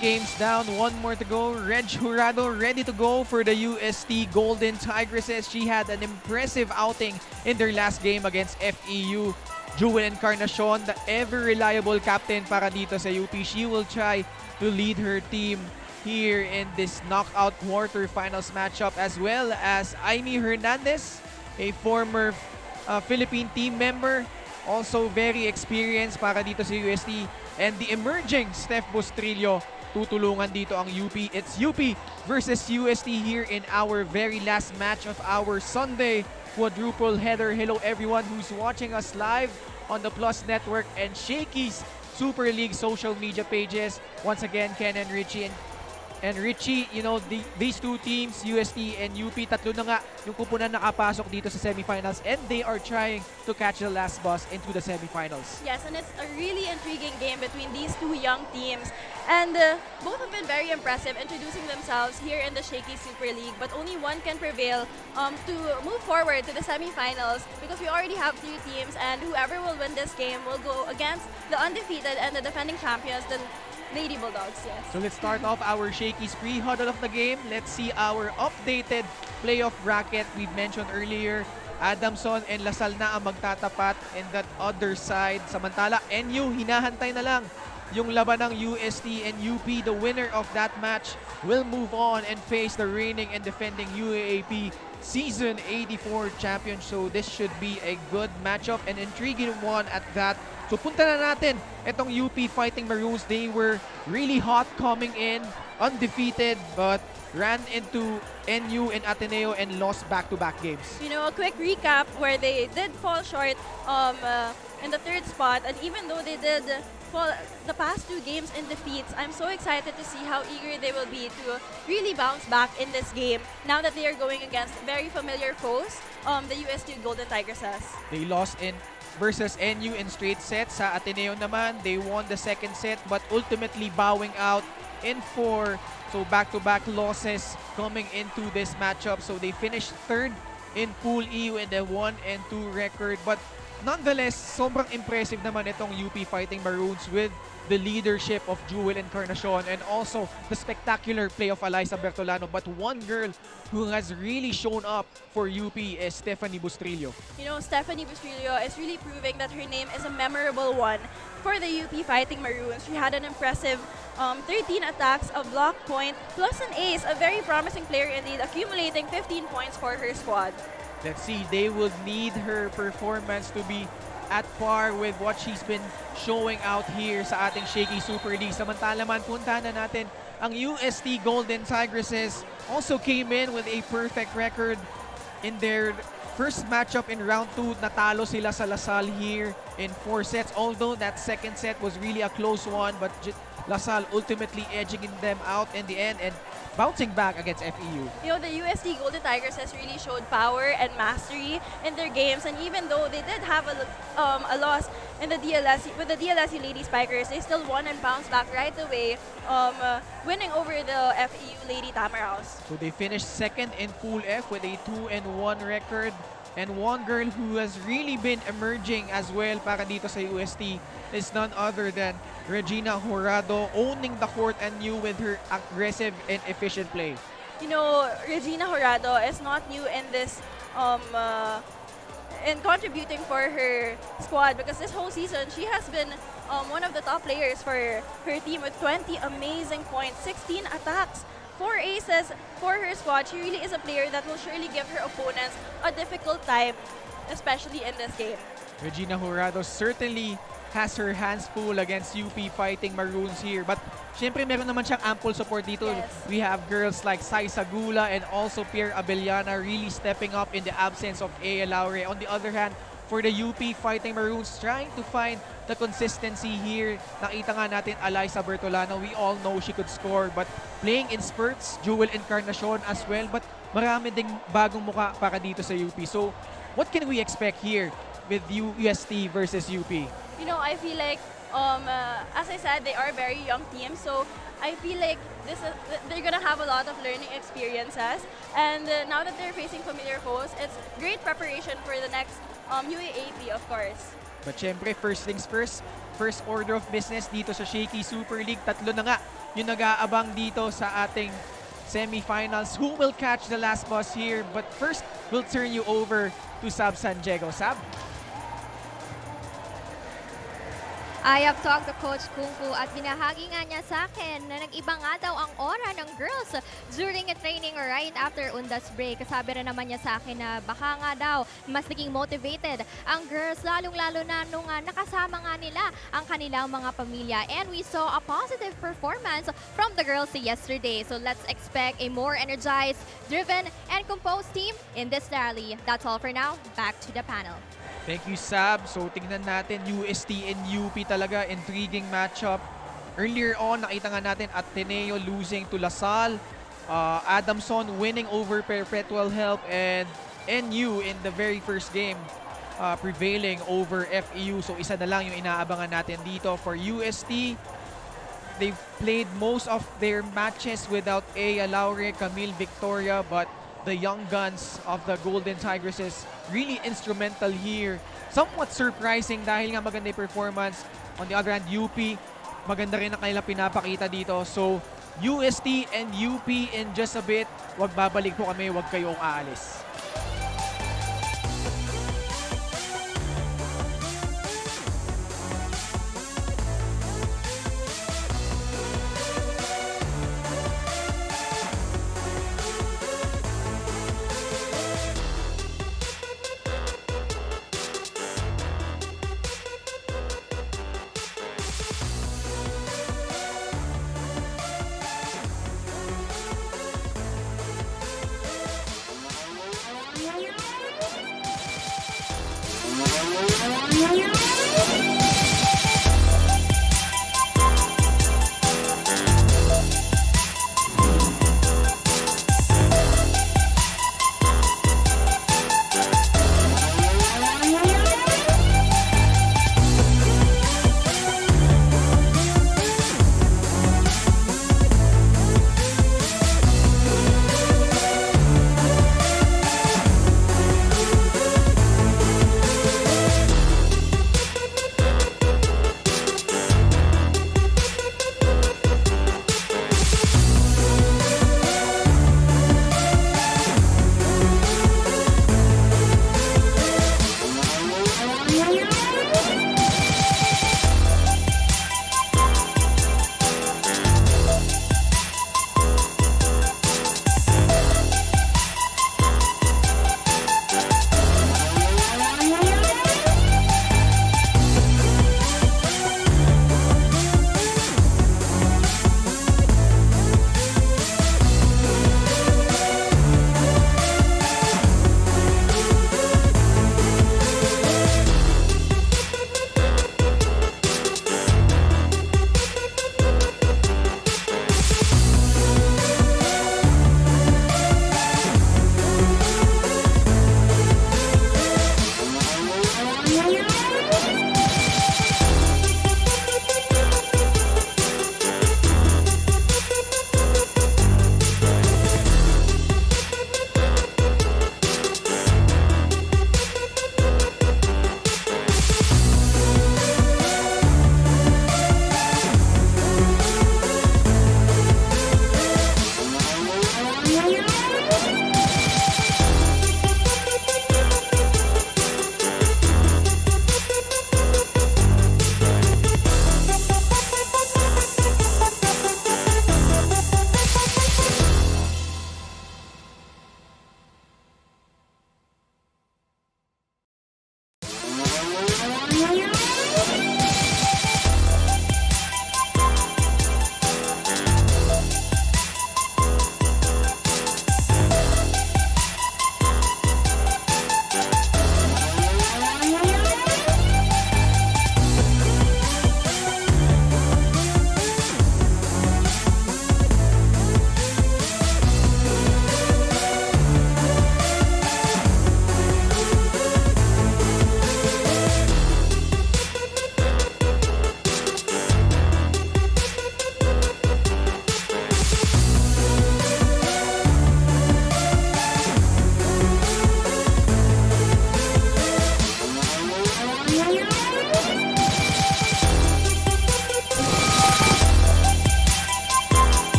games down, one more to go. Reg Jurado ready to go for the UST Golden Tigresses. She had an impressive outing in their last game against FEU. Jewel Encarnacion, the ever-reliable captain para dito sa UP. She will try to lead her team here in this knockout quarterfinals matchup, as well as Aimee Hernandez, a former Philippine team member, also very experienced para dito sa UST. And the emerging Steph Bustrillo, tutulungan dito ang UP. It's UP versus UST here in our very last match of our Sunday quadruple header. Hello everyone who's watching us live on the Plus Network and Shakeys Super League social media pages. Once again, Ken and Richie. And Richie, you know, these two teams, UST and UP, tatlo na nga yung kupunan nakapasok dito sa semifinals, and they are trying to catch the last bus into the semifinals. Yes, and it's a really intriguing game between these two young teams. And both have been very impressive introducing themselves here in the Shaky Super League, but only one can prevail to move forward to the semifinals, because we already have 3 teams, and whoever will win this game will go against the undefeated and the defending champions, the Lady Bulldogs, yes. So let's start off our Shakeys pre-huddle of the game. Let's see our updated playoff bracket. We've mentioned earlier, Adamson and Lasal na ang magtatapat in that other side. Samantala, NU, hinahantay na lang yung laban ng UST and UP. The winner of that match will move on and face the reigning and defending UAAP Season 84 champion. So this should be a good matchup, an intriguing one at that. So punta na natin itong UP Fighting Maroons. They were really hot coming in, undefeated, but ran into NU and Ateneo and lost back-to-back games. You know, a quick recap where they did fall short in the 3rd spot, and even though they did fall the past 2 games in defeats, I'm so excited to see how eager they will be to really bounce back in this game now that they are going against very familiar foes, the UST Golden Tigresses. They lost in versus NU in straight sets. Sa Ateneo naman, they won the 2nd set but ultimately bowing out in 4. So back-to-back losses coming into this matchup. So they finished 3rd in Pool E with a 1-2 record. But nonetheless, sobrang impressive naman itong UP Fighting Maroons with the leadership of Jewel Encarnacion and also the spectacular play of Eliza Bertolano. But one girl who has really shown up for UP is Stephanie Bustrillo. You know, Stephanie Bustrillo is really proving that her name is a memorable one for the UP Fighting Maroons. She had an impressive 13 attacks, a block point, plus an ace, a very promising player indeed, accumulating 15 points for her squad. Let's see, they would need her performance to be at par with what she's been showing out here sa ating Shaky Super League. Samantala man, puntahan na natin ang UST Golden Tigresses. Also came in with a perfect record in their first matchup in round 2. Natalo sila sa Lasal here in 4 sets. Although that 2nd set was really a close one, but Lasal ultimately edging them out in the end and bouncing back against FEU. You know, the UST Golden Tigresses really showed power and mastery in their games, and even though they did have a loss in the DLS with the DLSU Lady Spikers, they still won and bounced back right away, winning over the FEU Lady Tamaraws. So they finished 2nd in Pool F with a 2-1 record. And one girl who has really been emerging as well para dito sa UST is none other than Regina Jurado, owning the court anew with her aggressive and efficient play. You know, Regina Jurado is not new in this in contributing for her squad, because this whole season she has been one of the top players for her team with 20 amazing points, 16 attacks, 4 aces for her squad. She really is a player that will surely give her opponents a difficult time, especially in this game. Regina Jurado certainly has her hands full against UP Fighting Maroons here. But syempre meron naman siyang ample support dito. Yes. We have girls like Sai Sagula and also Pierre Abellana really stepping up in the absence of A. Laure. On the other hand, for the UP Fighting Maroons, trying to find the consistency here. Nakita nga natin Eliza Bertolano. We all know she could score, but playing in spurts, Jewel Encarnacion as well. But marami ding bagong muka para dito sa UP. So what can we expect here with UST versus UP? You know, I feel like, as I said, they are very young teams. So I feel like they're gonna have a lot of learning experiences. And now that they're facing familiar foes, it's great preparation for the next UAAP, of course. But syempre, first things first, first order of business dito sa Shaky Super League. Tatlo na nga yung nag-aabang dito sa ating semifinals. Who will catch the last bus here? But first, we'll turn you over to Sab San Diego. Sab? I have talked to Coach Kung Fu at binahagi nga niya sa akin na nag-iba nga daw ang aura ng girls during a training right after Undas break. Kasabi rin naman niya sa akin na baka nga daw mas naging motivated ang girls lalong-lalo na nung nakasama nga nila ang kanilang mga pamilya. And we saw a positive performance from the girls yesterday. So let's expect a more energized, driven, and composed team in this rally. That's all for now. Back to the panel. Thank you, Sab. So tingnan natin, UST and UP talaga, intriguing matchup. Earlier on, nakita nga natin Ateneo losing to Lasal, Adamson winning over Perpetual Help, and NU in the very first game prevailing over FEU. So isa na lang yung inaabangan natin dito for UST. They've played most of their matches without Aya Laure, Camille Victoria, but the young guns of the Golden Tigresses really instrumental here. Somewhat surprising dahil nga maganda yung performance. On the other hand, UP, maganda rin ang kanilang pinapakita dito. So, UST and UP in just a bit. Wag babalik po kami, wag kayong aalis.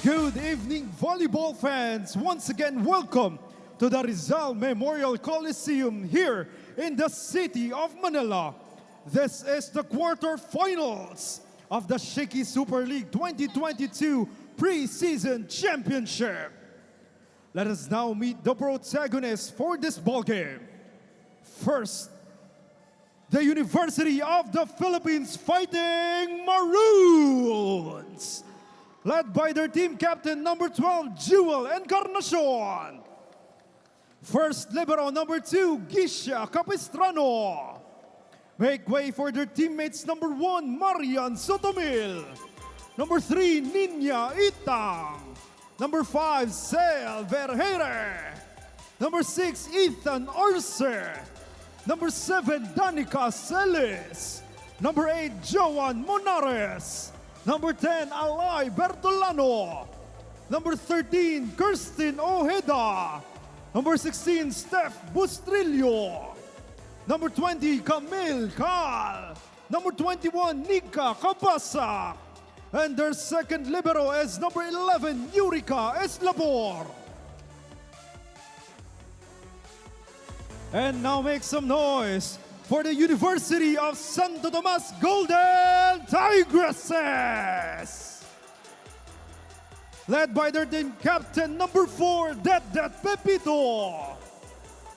Good evening, volleyball fans. Once again, welcome to the Rizal Memorial Coliseum here in the city of Manila. This is the quarterfinals of the Shakey Super League 2022 preseason championship. Let us now meet the protagonists for this ballgame. First, the University of the Philippines Fighting Maroons, led by their team captain number 12, Jewel Encarnacion. First libero number 2, Gisha Capistrano. Make way for their teammates number 1, Marian Sotomil. Number 3, Ninya Itang. Number 5, Sel Verheire. Number 6, Ethan Orser. Number 7, Danica Celis. Number 8, Joan Monares. Number 10, Alay Bertolano. Number 13, Kirsten Ojeda. Number 16, Steph Bustrillo. Number 20, Camille Cal. Number 21, Nika Cabasa. And their second libero is number 11, Eureka Eslabor. And now make some noise for the University of Santo Tomas Golden Tigresses, led by their team captain number 4, Det Pepito.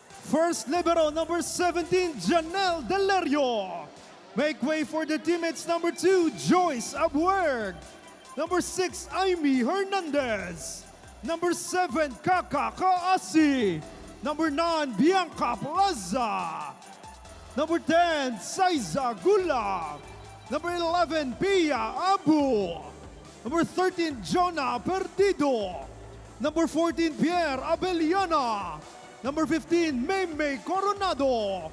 First libero number 17, Janelle Delerio. Make way for the teammates number 2, Joyce Abuerg. Number 6, Amy Hernandez. Number 7, Kaka Kaasi. Number 9, Bianca Plaza. Number 10, Saiza Gula. Number 11, Pia Abu. Number 13, Jonah Perdido. Number 14, Pierre Abeliana. Number 15, Meme Coronado.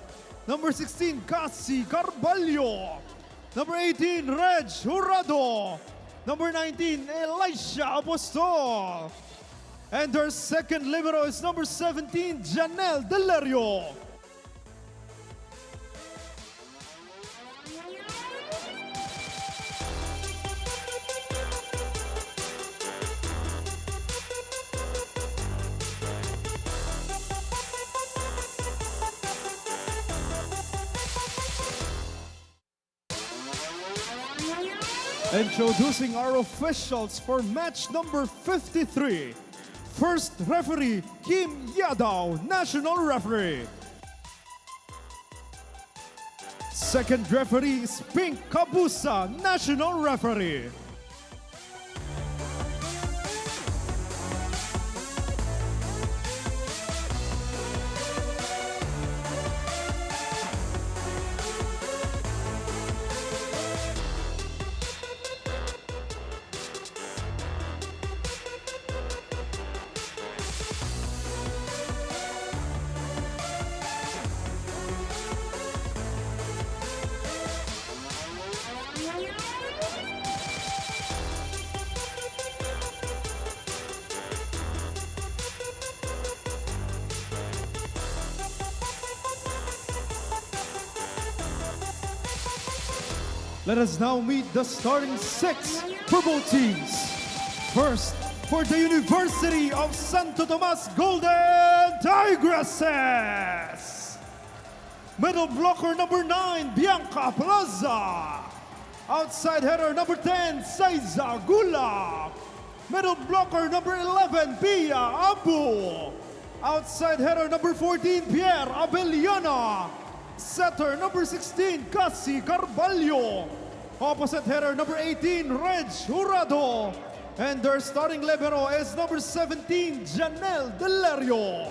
Number 16, Cassie Carvalho. Number 18, Reg Jurado. Number 19, Elisha Apostol. And their second libero is number 17, Janelle Delerio. Introducing our officials for match number 53. First referee, Kim Yadaw, national referee. Second referee is Pink Kabusa, national referee. Let us now meet the starting 6 for both teams. First, for the University of Santo Tomas Golden Tigresses. Middle blocker number 9, Bianca Plaza. Outside header number 10, Saiza Gula. Middle blocker number 11, Pia Abu. Outside header number 14, Pierre Abeliana. Setter number 16, Cassie Carvalho. Opposite header number 18, Reg Jurado. And their starting libero is number 17, Janelle Delerio.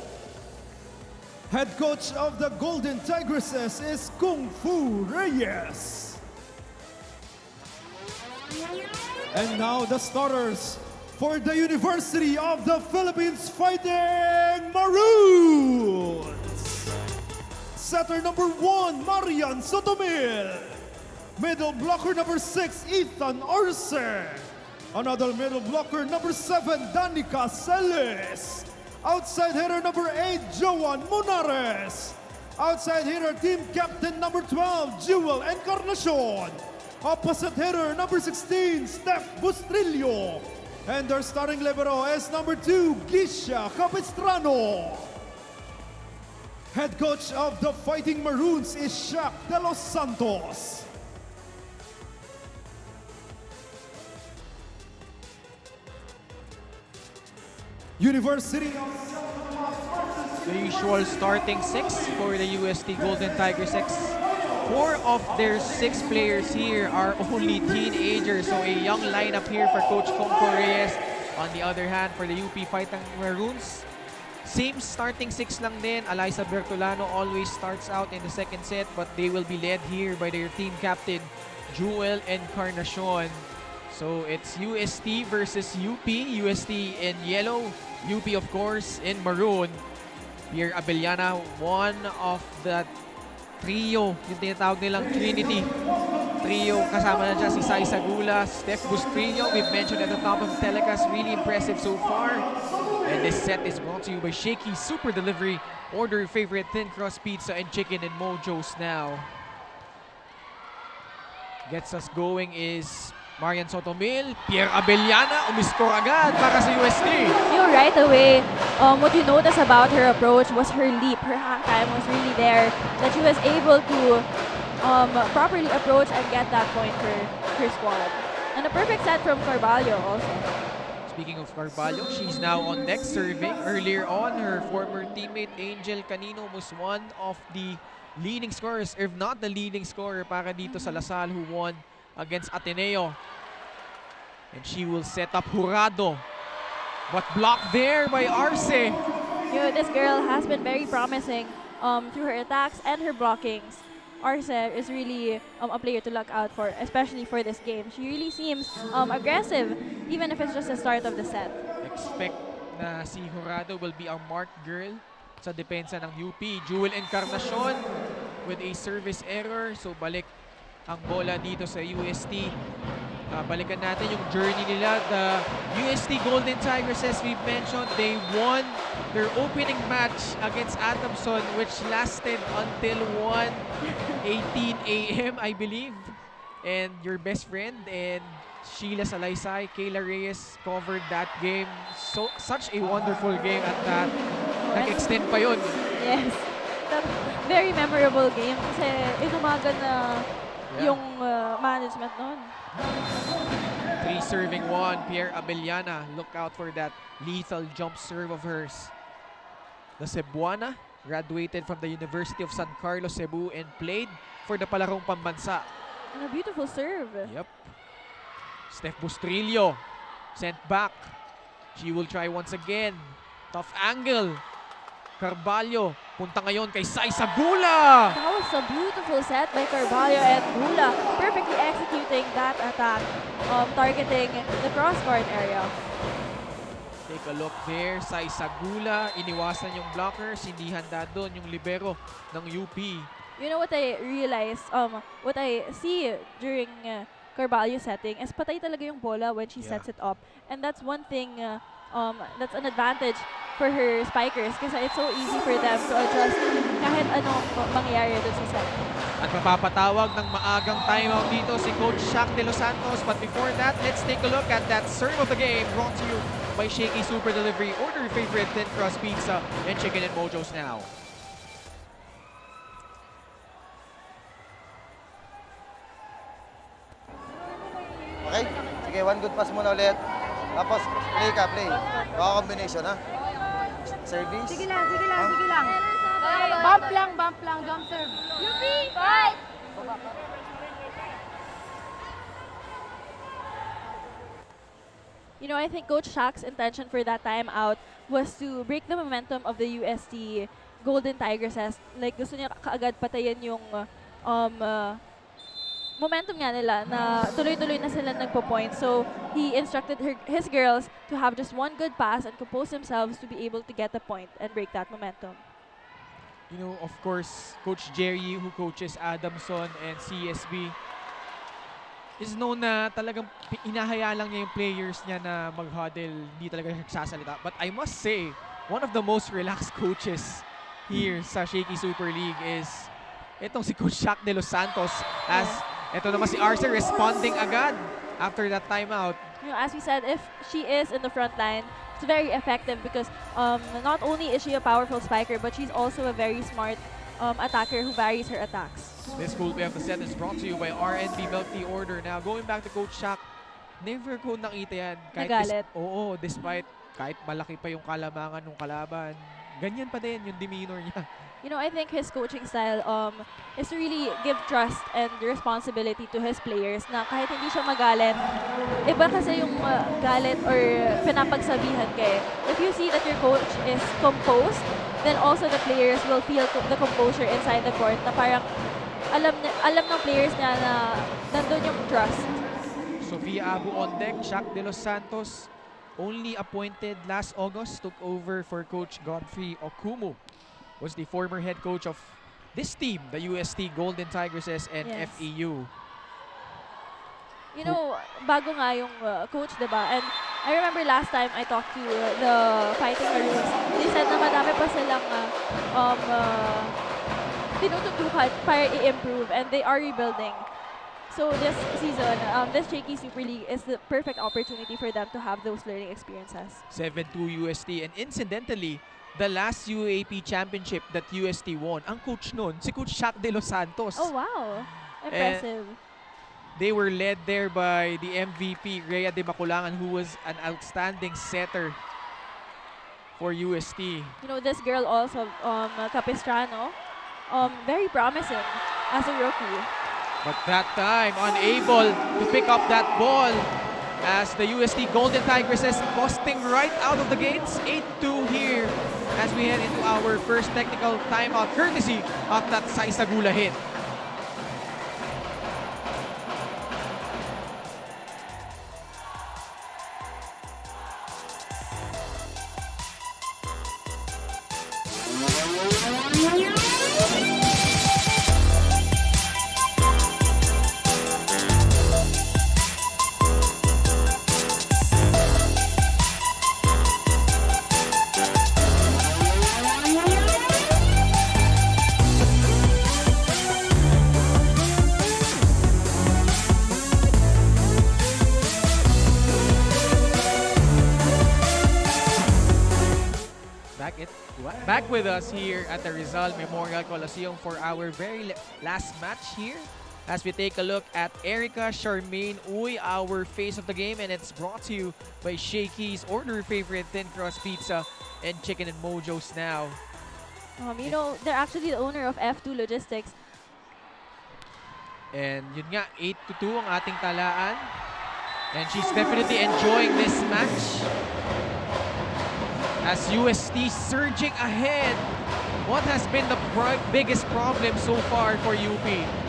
Head coach of the Golden Tigresses is Kung Fu Reyes. And now the starters for the University of the Philippines Fighting Maroons. Setter number 1, Marian Sotomil. Middle blocker number 6, Ethan Orser. Another middle blocker number 7, Danica Celis. Outside hitter number 8, Joan Monares. Outside hitter team captain number 12, Jewel Encarnacion. Opposite hitter number 16, Steph Bustrillo. And their starting libero is number 2, Gisha Capistrano. Head coach of the Fighting Maroons is Shaq de los Santos. University of The usual starting 6 for the UST Golden Tigresses. 4 of their 6 players here are only teenagers, so a young lineup here for Coach Kongko Reyes. On the other hand, for the UP Fighting Maroons, same starting 6 lang din. Eliza Bertolano always starts out in the second set, but they will be led here by their team captain, Jewel Encarnacion. So it's UST versus UP. UST in yellow, UP of course in maroon. Pierre Abellana, one of the trio, yung tinatawag nilang Trinity. Trio, kasama na dyan si Sai Sagula, Steph Bustrillo, we've mentioned at the top of the telecast, really impressive so far. And this set is brought to you by Shakey Super Delivery. Order your favorite thin crust pizza and chicken and mojos now. Gets us going is Marian Sotomil. Pierre Abellana, umiscore agad para sa UST. Right away, what you notice about her approach was her leap. Her hang time was really there. That she was able to properly approach and get that point for her squad. And a perfect set from Carvalho also. Speaking of Carvalho, she's now on deck serving. Earlier on, her former teammate Angel Canino was one of the leading scorers, if not the leading scorer para dito sa Lasal, who won against Ateneo. And she will set up Jurado. But blocked there by Arce. This girl has been very promising through her attacks and her blockings. Arce is really a player to look out for, especially for this game. She really seems aggressive, even if it's just the start of the set. Expect na si Jurado will be a marked girl sa depensa ng UP. Jewel Encarnacion with a service error. So balik ang bola dito sa UST. Balikan natin yung journey nila. The UST Golden Tigresses, we've mentioned, they won their opening match against Adamson, which lasted until 1:18 a.m. I believe. And your best friend and Sheila Salaysay, Kayla Reyes covered that game. So such a wonderful game at that. Nag-extend pa yun. Yes. Very memorable game kasi inumaga na yung management noon. 3 serving 1, Pierre Abellana. Look out for that lethal jump serve of hers. The Cebuana graduated from the University of San Carlos, Cebu and played for the Palarong Pambansa. And a beautiful serve. Yep. Steph Bustrillo sent back. She will try once again. Tough angle. Carvalho punta ngayon kay Sai Sagula. That was a beautiful set by Carvalho and Gula, perfectly executing that attack, targeting the cross-court area. Take a look there, Sai Sagula, iniwasan yung blockers, hindi handa doon yung libero ng UP. You know what I realized, what I see during Carvalho setting is patay talaga yung bola when she sets it up. And that's one thing, that's an advantage for her spikers kasi it's so easy for them to adjust kahit anong mangyayari doon sa set. At mapapatawag ng maagang timeout dito si Coach Shaq de los Santos. But before that, let's take a look at that serve of the game brought to you by Shakey Super Delivery. Order your favorite thin crust pizza and chicken and mojos now. Okay? Sige, one good pass muna ulit. Tapos, play ka, play. Baka combination, ha? Service? Sige lang, sige lang, sige lang. Bump lang, jump serve. UP, fight! You know, I think Coach Shaq's intention for that timeout was to break the momentum of the UST Golden Tigresses. Like, gusto niya kaagad patayin yung momentum nga nila na tuloy-tuloy na sila nagpo-point. So, he instructed his girls to have just one good pass and compose themselves to be able to get the point and break that momentum. You know, of course, Coach Jerry, who coaches Adamson and CSB, is known na talagang inahaya lang niya yung players niya na mag-huddle, hindi talaga nagsasalita. But I must say, one of the most relaxed coaches here sa Shaky Super League is itong si Coach Shaq de los Santos. As ito naman si Arce responding agad after that timeout. as we said, if she is in the front line, it's very effective because not only is she a powerful spiker, but she's also a very smart attacker who varies her attacks. This cool play of the set is brought to you by RNB Milk Tea Order. Now, going back to Coach Shaq, never ko nakita yan. Nagalit. Oo, despite kahit malaki pa yung kalamangan ng kalaban, ganyan pa din yung demeanor niya. I think his coaching style is to really give trust and responsibility to his players na kahit hindi siya magalit, iba kasi yung galit or pinapagsabihan kay. If you see that your coach is composed, then also the players will feel the composure inside the court na parang alam ng players niya na nandun yung trust. Sofia Abu on deck, Shaq De Los Santos, only appointed last August, took over for Coach Godfrey Okumu. Was the former head coach of this team, the UST Golden Tigresses and Yes. FEU. Bago nga yung coach, diba? And I remember last time I talked to the Fighting Maroons, they said na madami pa silang tinututukan para i-improve and they are rebuilding. So this season, this Shaky Super League is the perfect opportunity for them to have those learning experiences. 7-2 UST, and incidentally, the last UAP championship that UST won, ang coach nun, si Coach Shaq De Los Santos. Oh, wow. Impressive. They were led there by the MVP, Rhea de Maculangan, who was an outstanding setter for UST. This girl also, Capistrano, very promising as a rookie. But that time, unable to pick up that ball as the UST Golden Tigresses busting right out of the gates. 8-2 here as we head into our first technical timeout, courtesy of that Saisagula hit. Back with us here at the Rizal Memorial Coliseum for our very last match here as we take a look at Erica Charmaine Uy, our face of the game, and it's brought to you by Shakey's, order your favorite thin crust pizza and chicken and mojos now. They're actually the owner of F2 Logistics. And yun nga, 8-2 ang ating talaan. And she's definitely enjoying this match. As UST surging ahead, what has been the biggest problem so far for UP?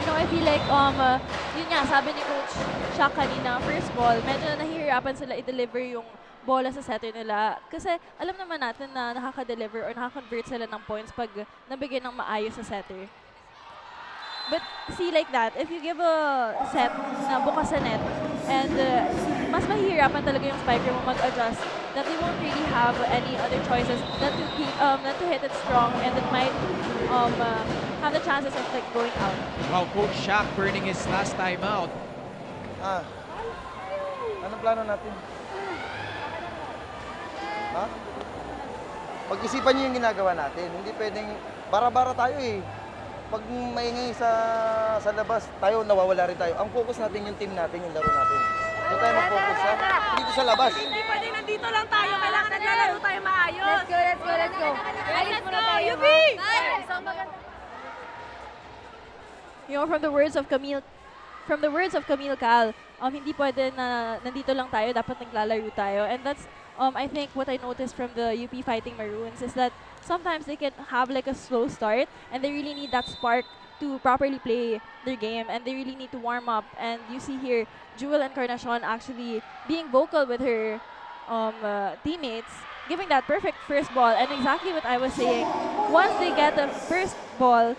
I feel like, yun nga, sabi ni Coach Shaq kanina, first ball, medyo nahihirapan sila i-deliver yung bola sa setter nila. Kasi alam naman natin na nakaka-deliver or nakaka-convert sila ng points pag nabigyan ng maayos sa setter. But see, like that, if you give a set na bukas sa net, and mas mahihirapan talaga yung spiker mo mag-adjust, that they won't really have any other choices than to hit it strong, and it might have the chances of like going out. Wow, Coach Shaq burning his last time out. Anong plano natin? Ha? Pag-isipan niyo yung ginagawa natin. Hindi pwedeng bara-bara tayo eh. Pag maingay sa labas, tayo nawawala rin tayo. Ang focus natin yung team natin, yung laro natin. Doon tayo mag-focus ha? Dito sa labas. Hindi pwedeng nandito lang tayo. Kailangan naglalaro tayo maayos. Let's go. Alis muna tayo. UP! From the words of Camille Cal, hindi pwede na nandito lang tayo, dapat naglalaro tayo. And that's I think what I noticed from the UP Fighting Maroons is that sometimes they can have like a slow start and they really need that spark to properly play their game, and they really need to warm up. And you see here, Jewel Encarnacion actually being vocal with her teammates, giving that perfect first ball. And exactly what I was saying, once they get the first ball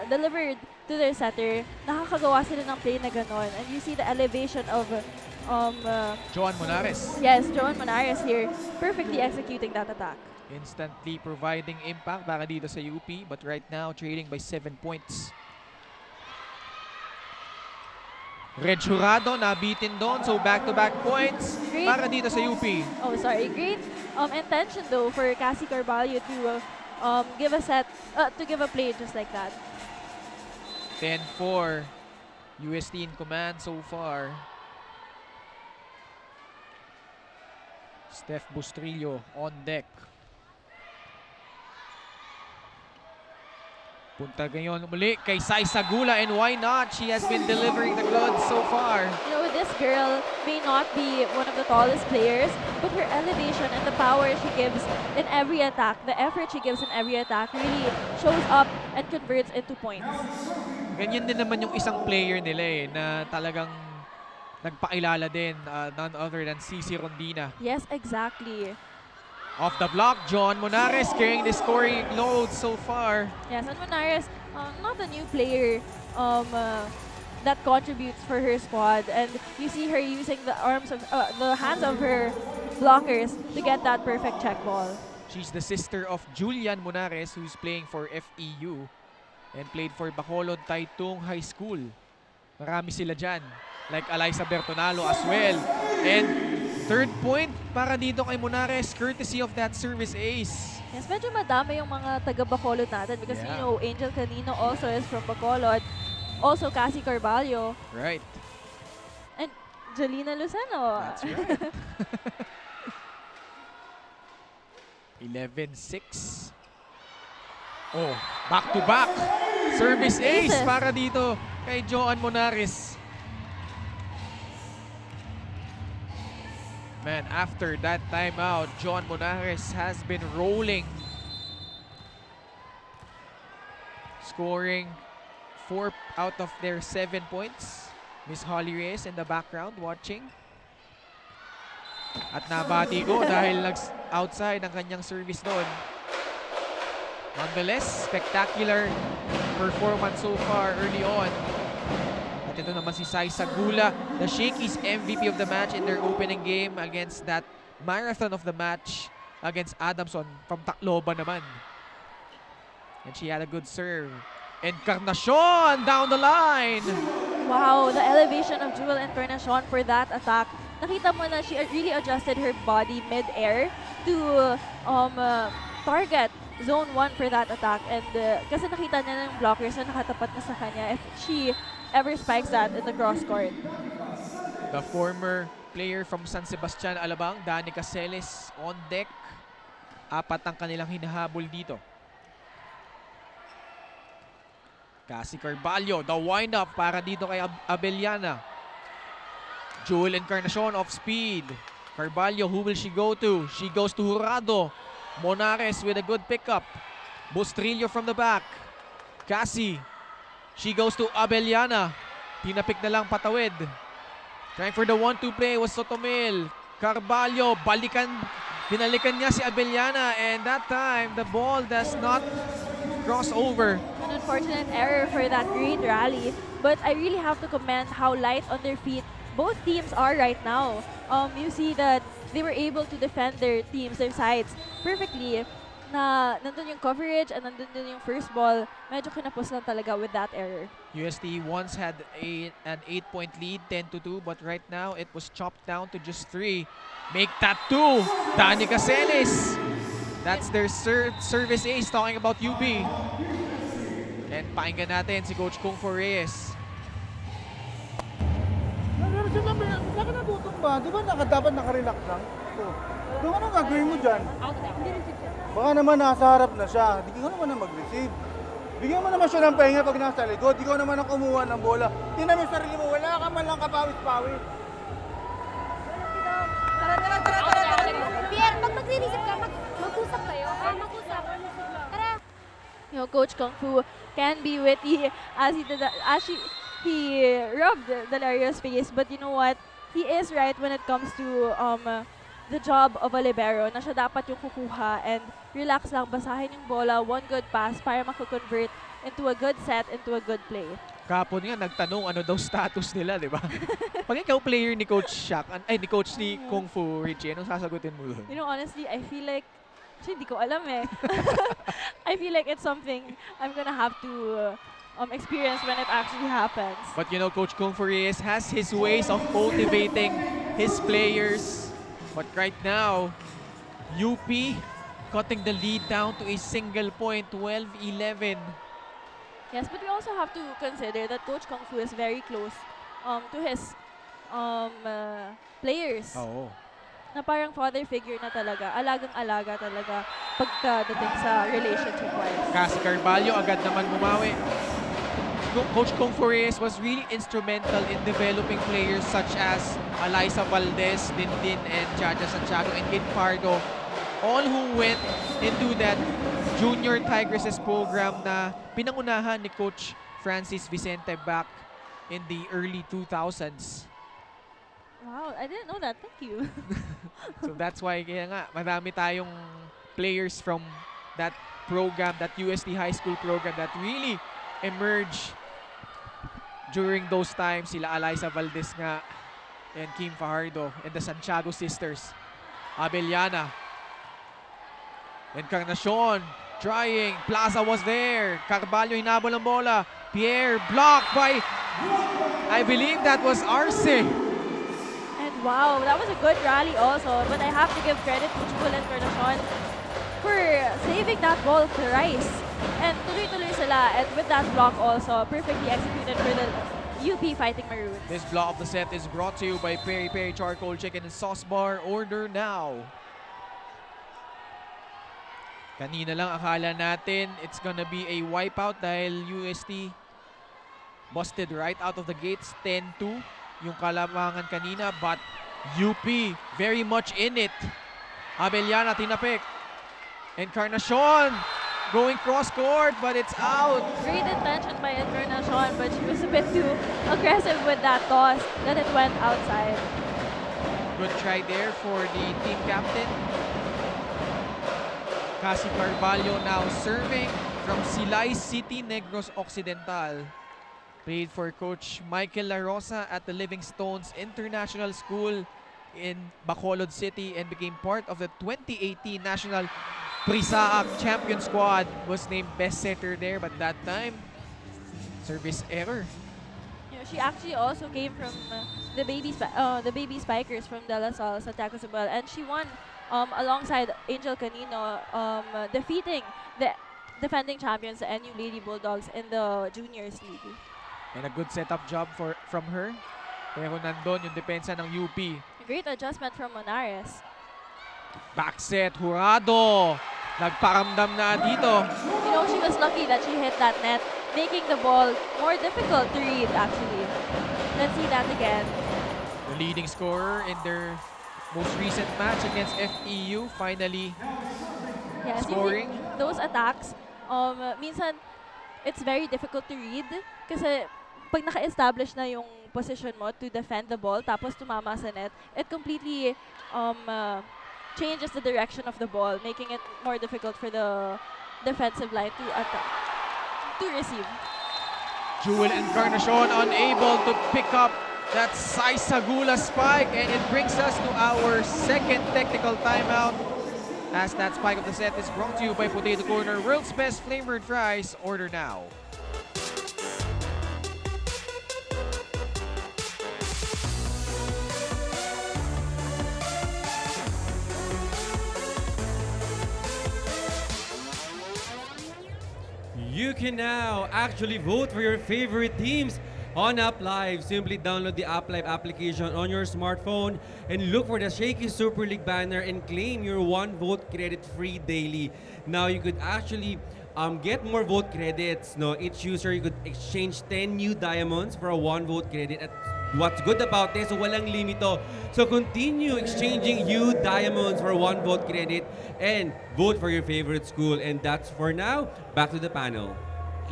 delivered to their setter, nakakagawa sila ng play na ganon. And you see the elevation of Joan Monares. Yes, Joan Monares here, perfectly executing that attack. Instantly providing impact para dito sa UP, but right now trading by 7 points. Reg Jurado nabitin doon. So back-to-back points para dito sa UP. Oh, sorry. Great intention though for Cassie Carvalho to give a set, to give a play just like that. 10-4. UST in command so far. Steph Bustrillo on deck. Punta ngayon muli kay Sai Sagula, and why not? She has been delivering the goods so far. You know, this girl may not be one of the tallest players, but her elevation and the power she gives in every attack, the effort she gives in every attack really shows up and converts into points. Ganyan din naman yung isang player nila eh, na talagang nagpakilala din, none other than Cici Rondina. Yes, exactly. Off the block, John Monares carrying the scoring load so far. Yes, and Monares, not a new player that contributes for her squad, and you see her using the hands of her blockers to get that perfect check ball. She's the sister of Julian Monares, who's playing for FEU and played for Bacolod Taitung High School. Marami sila dyan, like Alyssa Bertonalo as well. And third point para dito kay Monares, courtesy of that service ace. Yes, medyo madami yung mga taga Bacolod natin because you know Angel Canino also is from Bacolod. Also Cassie Carvalho. Right. And Jolina Luceno. That's right. 11-6. Oh, back-to-back. Service ace para dito kay Joan Monares. Man, after that timeout, Joan Monares has been rolling. Scoring 4 out of their 7 points. Miss Holly Reyes in the background watching. At nabati ko dahil outside ang kanyang service doon. Nonetheless, spectacular performance so far early on. At ito naman si Sai Sagula, the Shakeys MVP of the match in their opening game against that marathon of the match against Adamson from Tacloban naman. And she had a good serve. Encarnacion down the line! Wow, the elevation of Jewel Encarnacion for that attack. Nakita mo na she really adjusted her body mid-air to target zone 1 for that attack. And kasi nakita niya na yung blockers na nakatapat na sa kanya if she ever spikes that in the cross court. The former player from San Sebastian, Alabang, Danica Celes on deck. 4 ang kanilang hinahabol dito. Cassie Carvalho, the wind-up para dito kay Abellana. Jewel Encarnacion off speed. Carvalho, who will she go to? She goes to Jurado. Monares with a good pickup. Bustrillo from the back. Cassie. She goes to Abellana. Pinapik na lang patawid. Trying for the 1-2 play was Sotomil. Carvalho, binalikan niya si Abellana, and that time the ball does not cross over. An unfortunate error for that great rally, but I really have to commend how light on their feet both teams are right now. You see that they were able to defend their teams, their sides perfectly. Na nandun yung coverage and nandun din yung first ball, medyo kinapos lang talaga with that error. UST once had an 8-point lead, 10-2, but right now it was chopped down to just 3. Make that 2. Danica Celes. That's their service ace, talking about UP. And pakinggan natin si Coach Kung Fu Reyes. Nakanagutom ba? Di ba dapat nakarelax lang? Doon ano gagawin mo dyan? Baka naman nasa harap na siya. Di ka naman na mag-receive. Bigyan mo naman siya ng pahinga pag nasa likod. Di ka naman ang kumuha ng bola. Tingnan mo yung sarili mo. Wala ka man lang kapawis-pawis. Tara. Pierre, pag mag-receive ka, mag-usap kayo. Mag-usap. Tara. You know, Coach Kung Fu can be witty as he rubbed Delarios' face, but you know what? He is right when it comes to the job of a libero, na siya dapat yung kukuha and relax lang, basahin yung bola, one good pass para makakonvert into a good set, into a good play. Kapon nga, nagtanong ano daw status nila, di ba? Pag ikaw player ni Coach Shaq, ni Coach ni Kung Fu Richie, anong sasagutin mo doon? You know, honestly, I feel like Actually, hindi ko alam eh. I feel like it's something I'm gonna have to experience when it actually happens. But you know, Coach Kung Fu Reyes has his ways of motivating his players. But right now, UP cutting the lead down to a single point, 12-11. Yes, but we also have to consider that Coach Kung Fu is very close to his players. Oo. Na parang father figure na talaga, alagang-alaga talaga pagkadating sa relationship-wise. Kasi Carvalho agad naman bumawi. Coach Kung Fu Reyes was really instrumental in developing players such as Alyssa Valdez, Dindin, and Jaja Santiago, and Kid Fardo, all who went into that Junior Tigresses program na pinangunahan ni Coach Francis Vicente back in the early 2000s. Wow, I didn't know that. Thank you. So that's why kaya nga madami tayong players from that program, that UST high school program that really emerged during those times. Sila Alyssa Valdez nga and Kim Fajardo and the Santiago sisters. Abellana. Encarnacion trying. Plaza was there. Carvalho hinabol ng bola. Pierre blocked by, I believe that was Arce. And wow, that was a good rally also. But I have to give credit to Jewel and Encarnacion for saving that ball thrice. And tuloy-tuloy sila. And with that block also, perfectly executed for the UP Fighting Maroons. This block of the set is brought to you by Peri Peri Charcoal Chicken and Sauce Bar. Order now. Kanina lang akala natin it's gonna be a wipeout dahil UST busted right out of the gates, 10-2 yung kalamangan kanina, but UP very much in it. Abellana tinapik. Encarnacion going cross-court, but it's out. Great intention by Encarnacion, but she was a bit too aggressive with that toss that it went outside. Good try there for the team captain. Cassie Carvalho now serving from Silay City, Negros Occidental. Played for Coach Michael La Rosa at the Living Stones International School in Bacolod City and became part of the 2018 National Prisaak Champion Squad. Was named best setter there, but that time, service error. You know, she actually also came from the baby spikers from De La Salle, Santiago Subal, and she won alongside Angel Canino, defeating the defending champions, the NU Lady Bulldogs, in the Juniors League. And a good setup job from her. Pero nandun yung depensa ng UP. A great adjustment from Monares. Backset, Jurado. Nagparamdam na dito. You know, she was lucky that she hit that net, making the ball more difficult to read, actually. Let's see that again. The leading scorer in their most recent match against FEU, finally Yes, scoring. Those attacks, minsan, it's very difficult to read kasi pag naka-establish na yung position mo to defend the ball tapos tumama sa net, it completely changes the direction of the ball, making it more difficult for the defensive line to attack, to receive. Jewel Encarnacion unable to pick up that Saisagula spike, and it brings us to our second technical timeout as that spike of the set is brought to you by Potato Corner, world's best flavored fries. Order now. You can now actually vote for your favorite teams on App Live. Simply download the App Live application on your smartphone and look for the Shaky Super League banner and claim your one vote credit free daily. Now you could actually get more vote credits. No, each user you could exchange 10 new diamonds for a one vote credit. At what's good about this, walang limito. So continue exchanging you diamonds for one vote credit and vote for your favorite school. And that's for now. Back to the panel.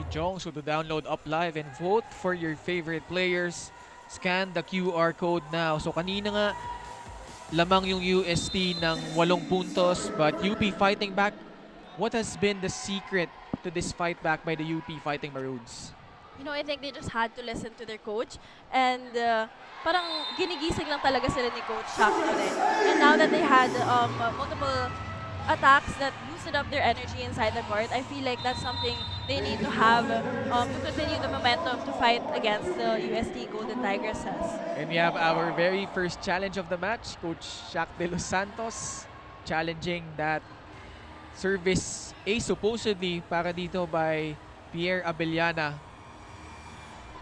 Jong, so to download Up Live and vote for your favorite players, scan the QR code now. So kanina nga, lamang yung UST ng 8 puntos, but UP fighting back. What has been the secret to this fight back by the UP Fighting Maroons? You know, I think they just had to listen to their coach and parang ginigising lang talaga sila ni Coach Shakey. And now that they had multiple attacks that boosted up their energy inside the court. I feel like that's something they need to have to continue the momentum to fight against the UST Golden Tigresses. And we have our very first challenge of the match, Coach Shaq de los Santos challenging that service ace supposedly para dito by Pierre Abellana.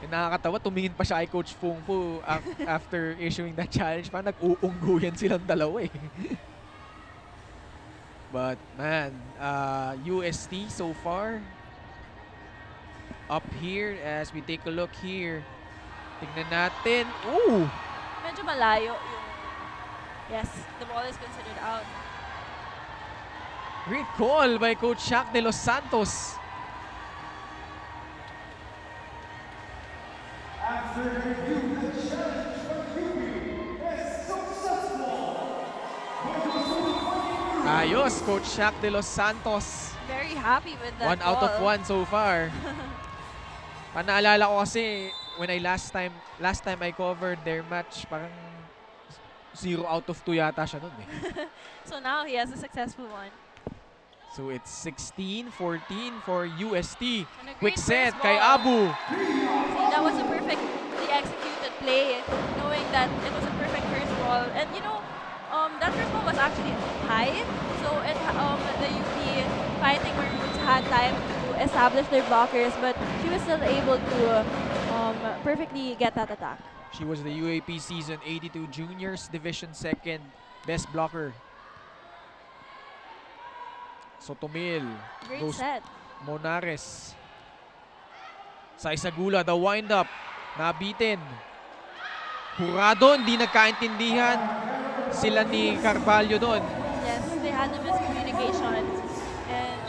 And nakakatawa, tumingin pa siya kay Coach Fung Fu after issuing that challenge. Parang nag-uungguyan silang dalawa eh. But man, UST so far up here as we take a look here. Tignan natin. Ooh! Medyo malayo yung... Yes, the ball is considered out. Great call by Coach Shaq de los Santos. After review, the challenge for UP is successful. Ayos, Coach Shaq de los Santos. Very happy with that 1 out of 1 so far. Panaalala ko kasi when last time I covered their match, parang 0 out of 2 yata siya nun eh. So now he has a successful one. So it's 16-14 for UST. And a Quick great set first kay ball. Abu. See, that was a perfectly executed play, knowing that it was a perfect first ball. And you know, that first ball was actually high, so the UP Fighting Maroons had time to establish their blockers, but she was still able to perfectly get that attack. She was the UAP Season 82 Juniors Division 2nd best blocker. Sotomil. Great Goes set. Monares. Sa Isagula, the wind-up. Nabitin. Jurado, hindi nagkaintindihan sila ni Carvalho doon. Yes, they had a miscommunication. And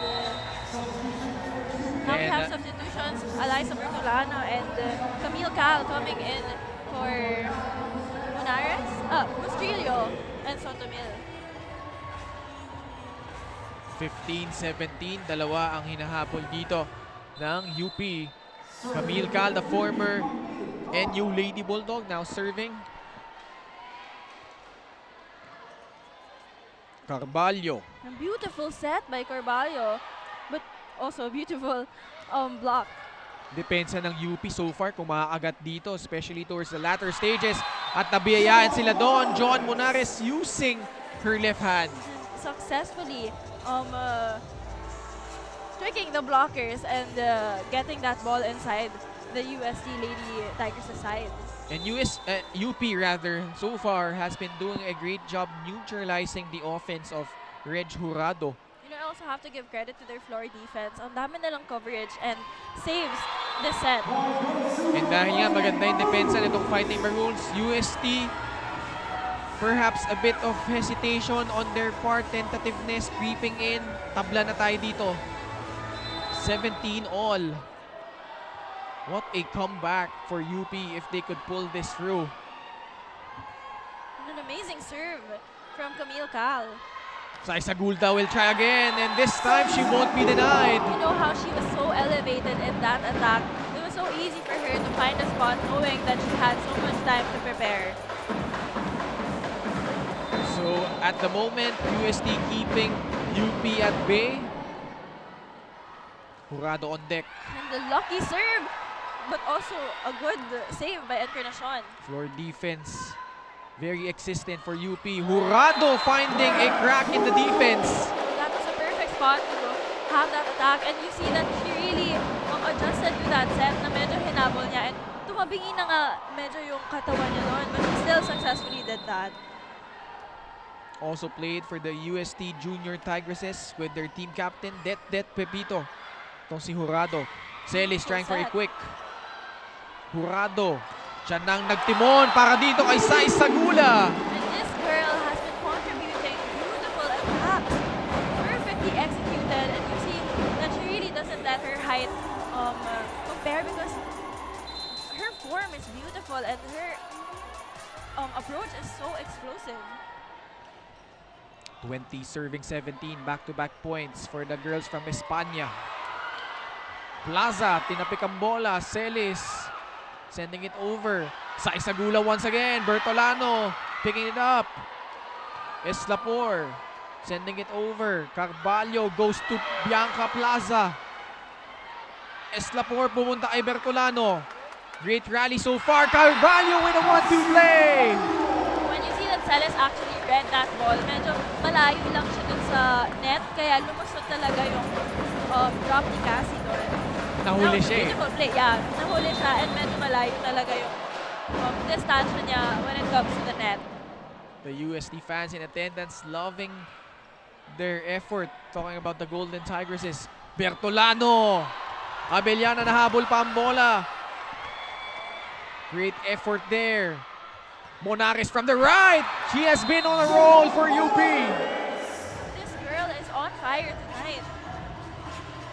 now we have substitutions. Eliza Bertolano and Camille Cal coming in for Monares, Mustrillo, and Sotomil. 15-17, dalawa ang hinahabol dito ng UP. Camille Cal, the former NU Lady Bulldog, now serving. Carvalho. A beautiful set by Carvalho, but also a beautiful block. Depensa ng UP so far kung maaagat dito, especially towards the latter stages. At nabiyayaan sila doon. John Monares using her left hand. Successfully tricking the blockers and getting that ball inside the UST Lady Tigresses side. And UP rather, so far has been doing a great job neutralizing the offense of Reg Jurado. You know, I also have to give credit to their floor defense. Ang dami nilang coverage and saves the set. And dahil nga maganda yung depensa nitong Fighting Maroons, UST perhaps a bit of hesitation on their part, tentativeness creeping in. Tabla na tayo dito. 17 all. What a comeback for UP if they could pull this through. An amazing serve from Camille Cal. Saisagulda will try again, and this time she won't be denied. You know how she was so elevated in that attack. It was so easy for her to find a spot knowing that she had so much time to prepare. So at the moment, UST keeping UP at bay. Jurado on deck. And the lucky serve, but also a good save by Encarnacion. Floor defense, very existent for UP. Jurado finding a crack in the defense. That was a perfect spot to have that attack. And you see that she really adjusted to that set na medyo hinabol niya. And tumabingi na nga medyo yung katawan niya doon. But she still successfully did that. Also played for the UST Junior Tigresses with their team captain, Det Pepito. Itong si Jurado. Celis trying for a quick. Jurado. Siya nang nagtimon para dito kay Saisagula. And this girl has been contributing beautiful attacks. Perfectly executed. And you see that she really doesn't let her height compare because her form is beautiful and her approach is so explosive. 20 serving 17, back-to-back points for the girls from Espanya. Plaza, tinapik ang bola. Celis sending it over. Saisagula once again. Bertolano picking it up. Eslapor. Sending it over. Carvalho goes to Bianca Plaza. Eslapor pumunta kay Bertolano. Great rally so far. Carvalho with a 1-2 play. When you see that Celes actually read that ball, medyo malayo lang siya dun sa net, kaya lumusot talaga yung drop ni Cassie doon. Nahuli siya eh. Beautiful play, yeah. Nahuli siya and medyo malayo talaga yung distansya niya when it comes to the net. The UST fans in attendance loving their effort. Talking about the Golden Tigresses. Bertolano. Abellana nahabol pa ang bola. Great effort there. Monares from the right. She has been on a roll for UP. This girl is on fire tonight.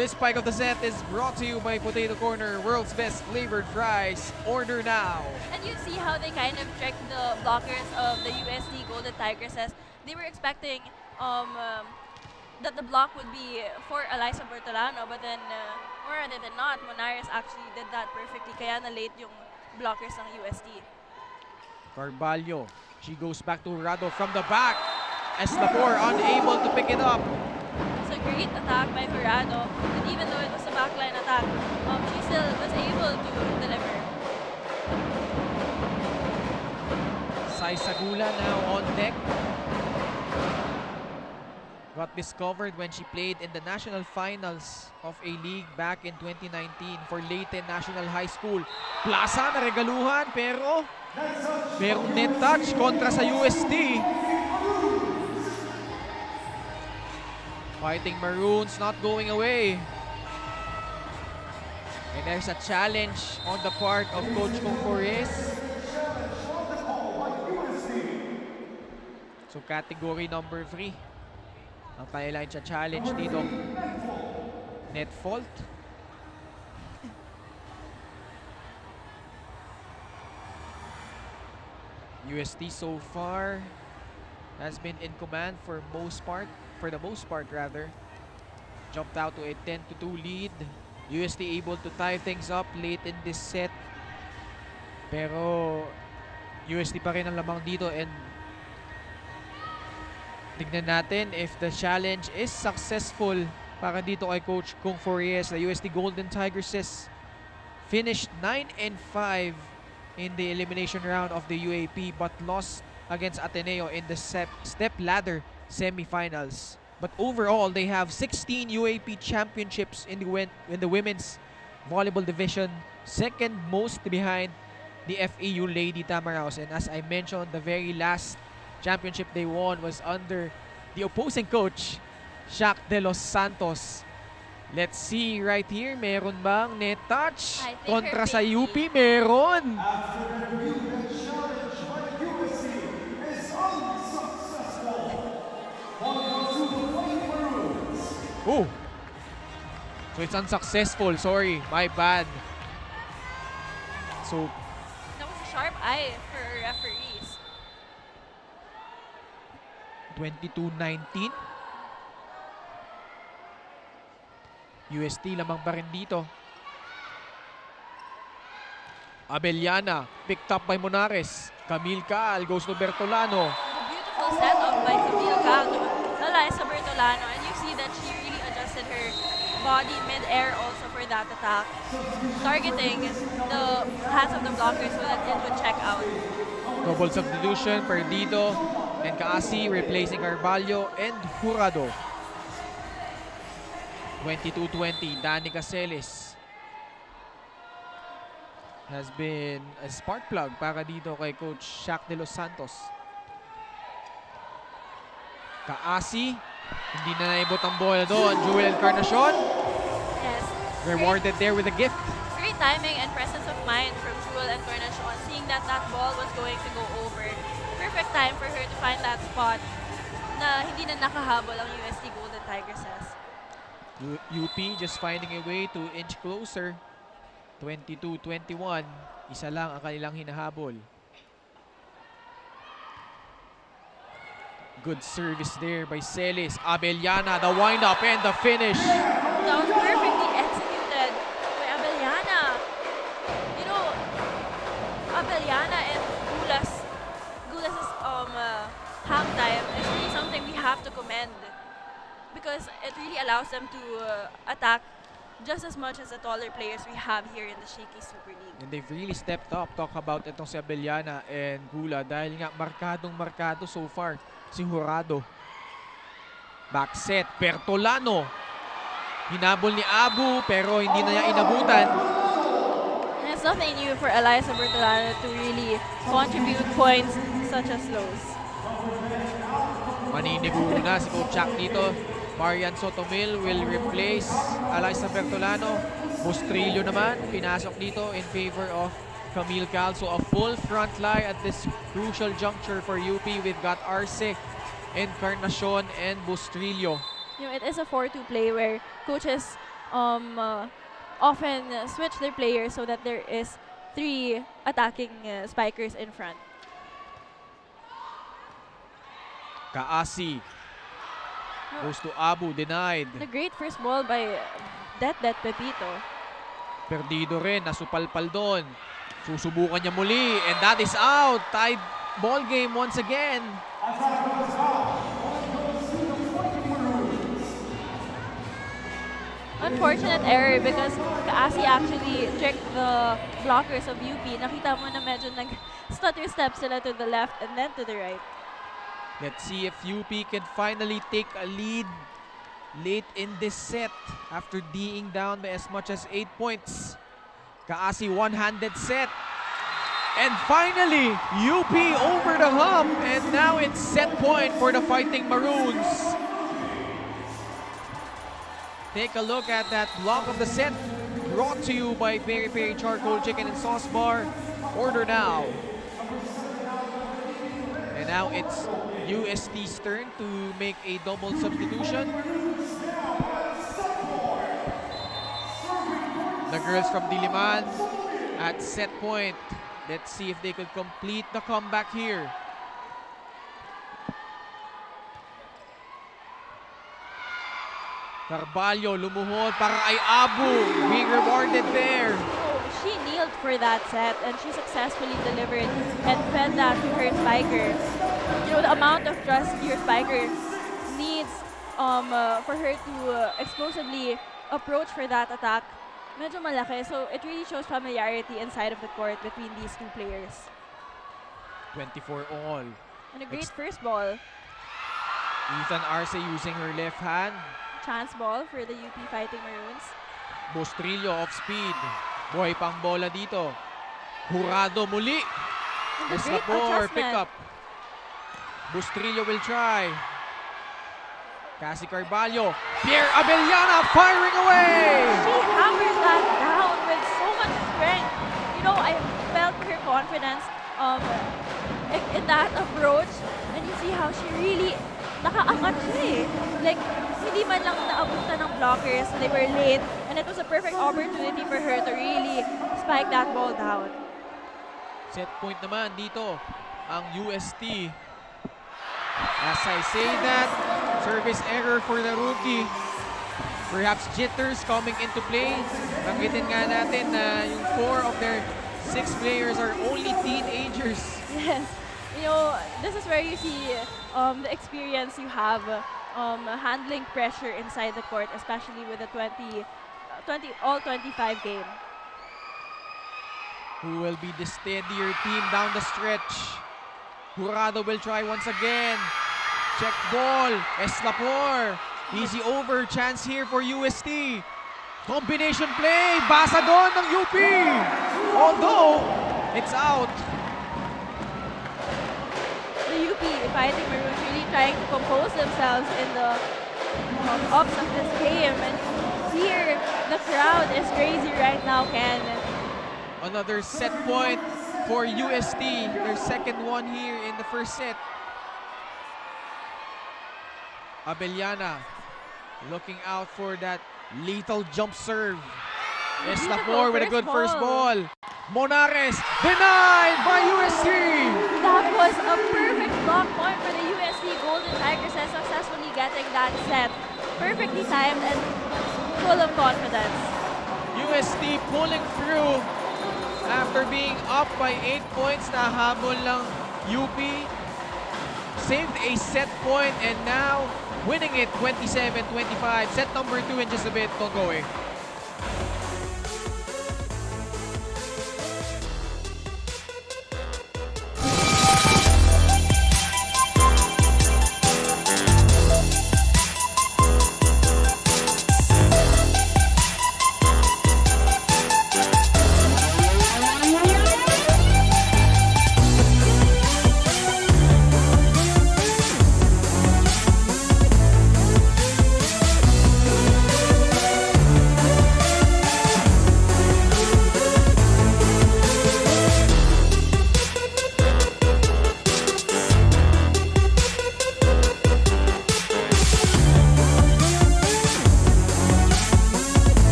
This spike of the set is brought to you by Potato Corner, world's best flavored fries. Order now. And you see how they kind of tricked the blockers of the UST Golden Tigresses. They were expecting that the block would be for Eliza Bertolano, but then more rather than not, Monares actually did that perfectly. Kaya na late yung blockers ng UST. Carvalho, she goes back to Rado from the back. Eslapor unable to pick it up. It's a great attack by Jurado, and even though it was a backline attack, she still was able to deliver. Sai Sagula now on deck. Got discovered when she played in the national finals of a league back in 2019 for Leyte National High School. Plaza na regaluhan pero merong net touch kontra sa UST. Fighting Maroons not going away. And there's a challenge on the part of Coach Conforez. So category number 3. Ang kailangan siya challenge dito. Net fault. UST so far has been in command for the most part rather. Jumped out to a 10-2 lead. UST able to tie things up late in this set. Pero UST pa rin ang lamang dito, and tignan natin if the challenge is successful para dito kay Coach Kung Forias. The UST Golden Tigresses finished 9-5 in the elimination round of the UAP but lost against Ateneo in the step ladder semifinals. But overall, they have 16 UAP championships in the women's volleyball division, second most behind the FEU Lady Tamaraos. And as I mentioned, the very last championship they won was under the opposing coach, Shak de los Santos. Let's see right here, meron bang net touch kontra sa UP? Meron! After the review, the challenge by the USC is unsuccessful. One goes to the Fighting Maroons. Oh! So it's unsuccessful. Sorry, my bad. So That was a sharp eye for referees. 22-19. UST lamang pa rin dito. Abellana, picked up by Monares. Camille Caal goes to Bertolano. A beautiful setup by Camille Cal to Eliza Bertolano, and you see that she really adjusted her body mid-air also for that attack, targeting the hands of the blockers so that it would check out. Double substitution, Perdido and Kaasi replacing Carvalho and Jurado. 22-20, Danica Celes has been a spark plug para dito kay Coach Shak de los Santos. Kaasi, hindi na naibot ang bola doon. Jewel Encarnacion, Yes. rewarded there with a gift. Great timing and presence of mind from Jewel Encarnacion, seeing that that ball was going to go over. Perfect time for her to find that spot na hindi na nakahabol ang UST Golden Tigresses. UP just finding a way to inch closer. 22-21. Isa lang ang kanilang hinahabol. Good service there by Celes. Abellana, the wind-up and the finish. That was perfectly executed by Abellana. You know, Abellana and Gulas's hang time is really something we have to commend because it really allows them to attack just as much as the taller players we have here in the Shaky Super League. And they've really stepped up. Talk about itong si Abellana and Gula dahil nga markadong-markado so far si Jurado. Back set, Bertolano. Hinabol ni Abu pero hindi na niya inabutan. And it's nothing new for Eliza Bertolano to really contribute points such as those. Maniniguro na si Coach Jack dito. Marian Sotomil will replace Eliza Bertolano. Bustrillo naman, pinasok dito in favor of Camille Cal. So a full front line at this crucial juncture for UP. We've got Arce, Encarnacion, and Bustrillo. You know, it is a 4-2 play where coaches often switch their players so that there is 3 attacking spikers in front. Kaasi goes to Abu, denied. And a great first ball by Det Pepito. Perdido rin, nasupalpal doon. Susubukan niya muli, and that is out. Tied ball game once again. Unfortunate error because Kaasi actually tricked the blockers of UP. Nakita mo na medyo nag-stutter step sila to the left and then to the right. Let's see if UP can finally take a lead late in this set after being down by as much as 8 points. Kaasi one-handed set. And finally, UP over the hump. And now it's set point for the Fighting Maroons. Take a look at that block of the set brought to you by Peri Peri Charcoal Chicken and Sauce Bar. Order now. And now it's UST's turn to make a double substitution. The girls from Diliman at set point. Let's see if they could complete the comeback here. Carvalho lumuhod para kay Abu. Being rewarded there. She kneeled for that set and she successfully delivered and fed that to her spiker. You know, the amount of trust your spiker needs for her to explosively approach for that attack, medyo malaki. So it really shows familiarity inside of the court between these two players. 24 all. And a great first ball. Ethan Arce using her left hand. Chance ball for the UP Fighting Maroons. Bostrillo off speed. Buhay pang bola dito. Jurado muli. And a great Eslapor adjustment. pick up. Bustrillo will try. Cassie Carvalho. Pierre Abellana firing away! She hammered that down with so much strength. You know, I felt her confidence in that approach. And you see how she really nakaangat siya eh. Like, hindi man lang naabutan ng blockers. They were late. And it was a perfect opportunity for her to really spike that ball down. Set point naman dito ang UST. As I say that, service error for the rookie. Perhaps jitters coming into play. Banggitin nga natin na yung 4 of their 6 players are only teenagers. Yes. You know, this is where you see the experience you have handling pressure inside the court, especially with the all 25 game. Who will be the steadier team down the stretch? Jurado will try once again. Check ball. Eslapor. Easy over. Chance here for UST. Combination play. Basa doon ng UP. Although, it's out. The UP Fighting Maroons really trying to compose themselves in the ups of this game. And here, the crowd is crazy right now, Ken. Another set point for UST. Their second one here in the first set. Abellana looking out for that lethal jump serve. Eslapor with a good first ball. Monares denied by UST. That was a perfect block point for the UST Golden Tigresses, successfully getting that set. Perfectly timed and full of confidence. UST pulling through after being up by 8 points. Nahabol lang UP. saved a set point and now winning it 27-25. Set number 2 in just a bit. Don't go away.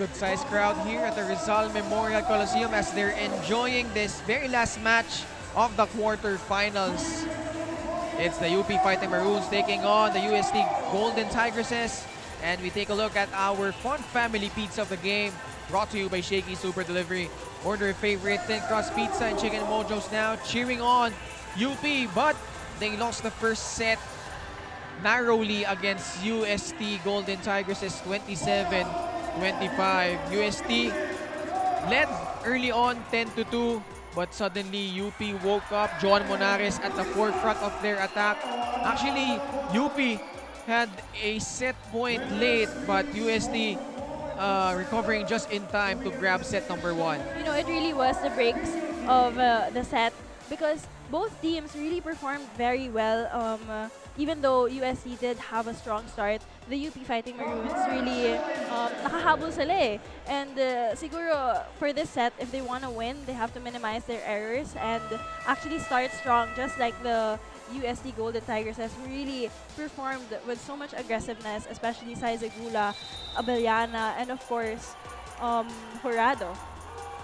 Good-sized crowd here at the Rizal Memorial Coliseum as they're enjoying this very last match of the quarterfinals. It's the UP Fighting Maroons taking on the UST Golden Tigresses. And we take a look at our fun family pizza of the game, brought to you by Shakey Super Delivery. Order a favorite thin crust pizza and chicken mojos now, cheering on UP, but they lost the first set narrowly against UST Golden Tigresses 27-25. UST led early on 10-2, but suddenly UP woke up. Joan Monares at the forefront of their attack. Actually, UP had a set point late, but UST recovering just in time to grab set number 1. You know, it really was the breaks of the set because both teams really performed very well. Even though UST did have a strong start, the UP Fighting Maroons really nakahabol sila eh. And siguro for this set, if they want to win, they have to minimize their errors and actually start strong, just like the UST Golden Tigresses, who really performed with so much aggressiveness, especially Saizagula, Abellana, and of course, Jurado.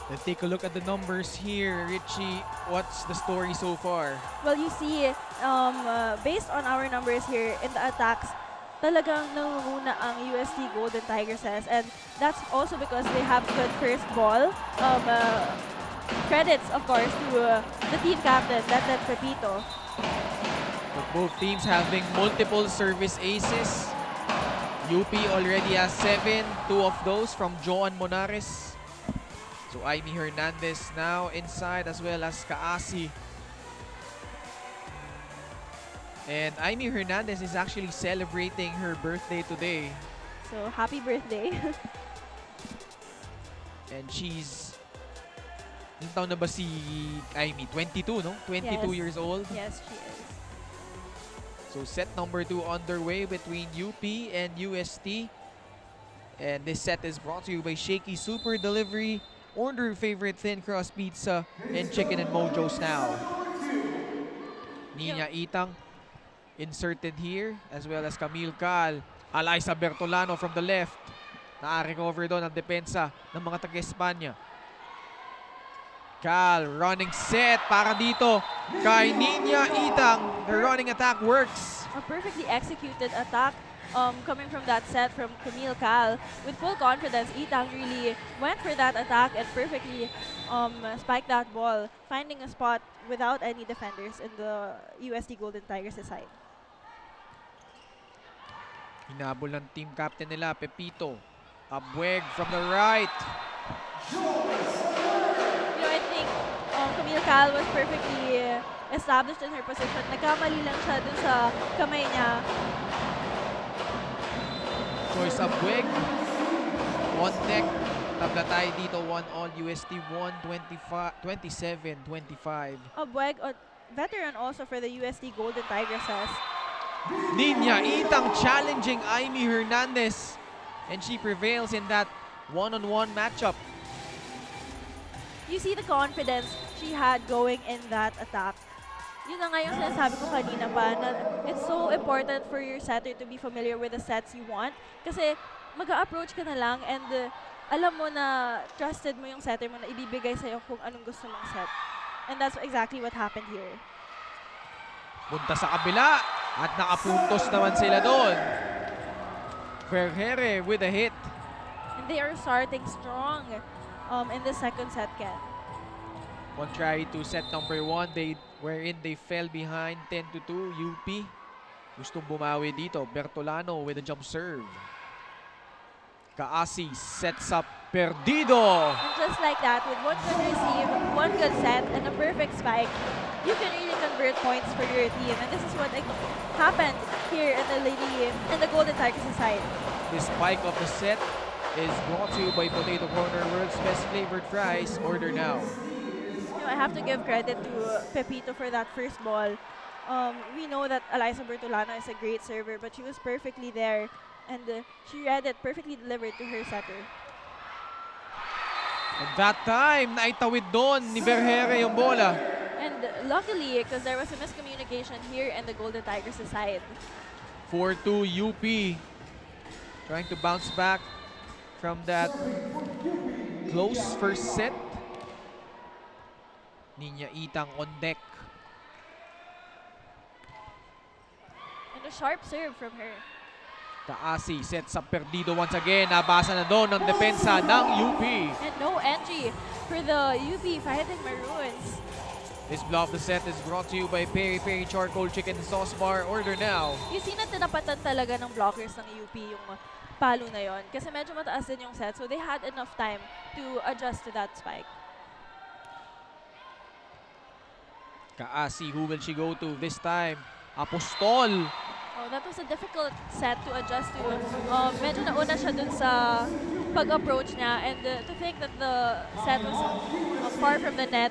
Let's take a look at the numbers here. Richie, what's the story so far? Well, you see, based on our numbers here in the attacks, talagang nangunguna ang UST Golden Tigresses, and that's also because they have good first ball. Credits, of course, to the team captain, Letlet Pepito. But both teams having multiple service aces. UP already has 7, 2 of those from Joan Monares. So Aimee Hernandez now inside, as well as Kaasi. And Aimee Hernandez is actually celebrating her birthday today. So happy birthday. And she's... Ilang taon na ba si Aimee? 22, no? 22 Yes. years old. Yes, she is. So set number 2 underway between UP and UST. And this set is brought to you by Shakey Super Delivery. Order your favorite thin crust pizza and chicken and mojos now. Nina Itang inserted here, as well as Camille Cal. Alaysa Bertolano from the left. Na-recover doon ang depensa ng mga taga-Espanya. Cal running set para dito kay Nina Itang. The running attack works. A perfectly executed attack coming from that set from Camille Cal. With full confidence, Itang really went for that attack and perfectly spiked that ball, finding a spot without any defenders in the UST Golden Tigresses side. Hinabol ng team captain nila, Pepito. Abweg from the right. You know, I think Camille Cal was perfectly established in her position. Nagkamali lang siya dun sa kamay niya. Choice Abweg. On deck. Tabla tayo dito. 1-all. UST 27-25. Abweg, a veteran also for the UST Golden Tigresses. Nina Itang challenging Aimee Hernandez. And she prevails in that one-on-one matchup. You see the confidence she had going in that attack. Yun na nga yung sinasabi ko kanina pa, na it's so important for your setter to be familiar with the sets you want. Kasi mag-a-approach ka na lang and alam mo na trusted mo yung setter mo na ibibigay sa'yo kung anong gusto mong set. And that's exactly what happened here. Punta sa kabila at nakapuntos naman sila doon. Vergere with a hit. And they are starting strong in the second set, Ken. One try to set number 1 wherein they fell behind 10-2 UP. Gustong bumawi dito. Bertolano with a jump serve. Kaasi sets up Perdido. And just like that, with one good receive, one good set, and a perfect spike, you can really convert points for your team. And this is what happened here in the Golden Tigresses side. This spike of the set is brought to you by Potato Corner, world's best flavored fries. Order now. You know, I have to give credit to Pepito for that first ball. We know that Eliza Bertolano is a great server, but she was perfectly there, and she read it, perfectly delivered to her setter. And that time, naitawid doon ni Vergere yung bola. And luckily, because there was a miscommunication here in the Golden Tigresses side. 4-2 UP. Trying to bounce back from that close first set. Ninya Itang on deck. And a sharp serve from her. Kaasi sets up Perdido once again. Nabasa na doon ng depensa ng UP. And no entry for the UP Fighting Maroons. This blow of the set is brought to you by Peri Peri Charcoal Chicken Sauce Bar. Order now. You see na tinapatan talaga ng blockers ng UP yung palo na yon. Kasi medyo mataas din yung set. So they had enough time to adjust to that spike. Kaasi, who will she go to this time? Apostol. Oh, that was a difficult set to adjust to. Medyo nauna siya dun sa pag-approach niya. And to think that the set was far from the net,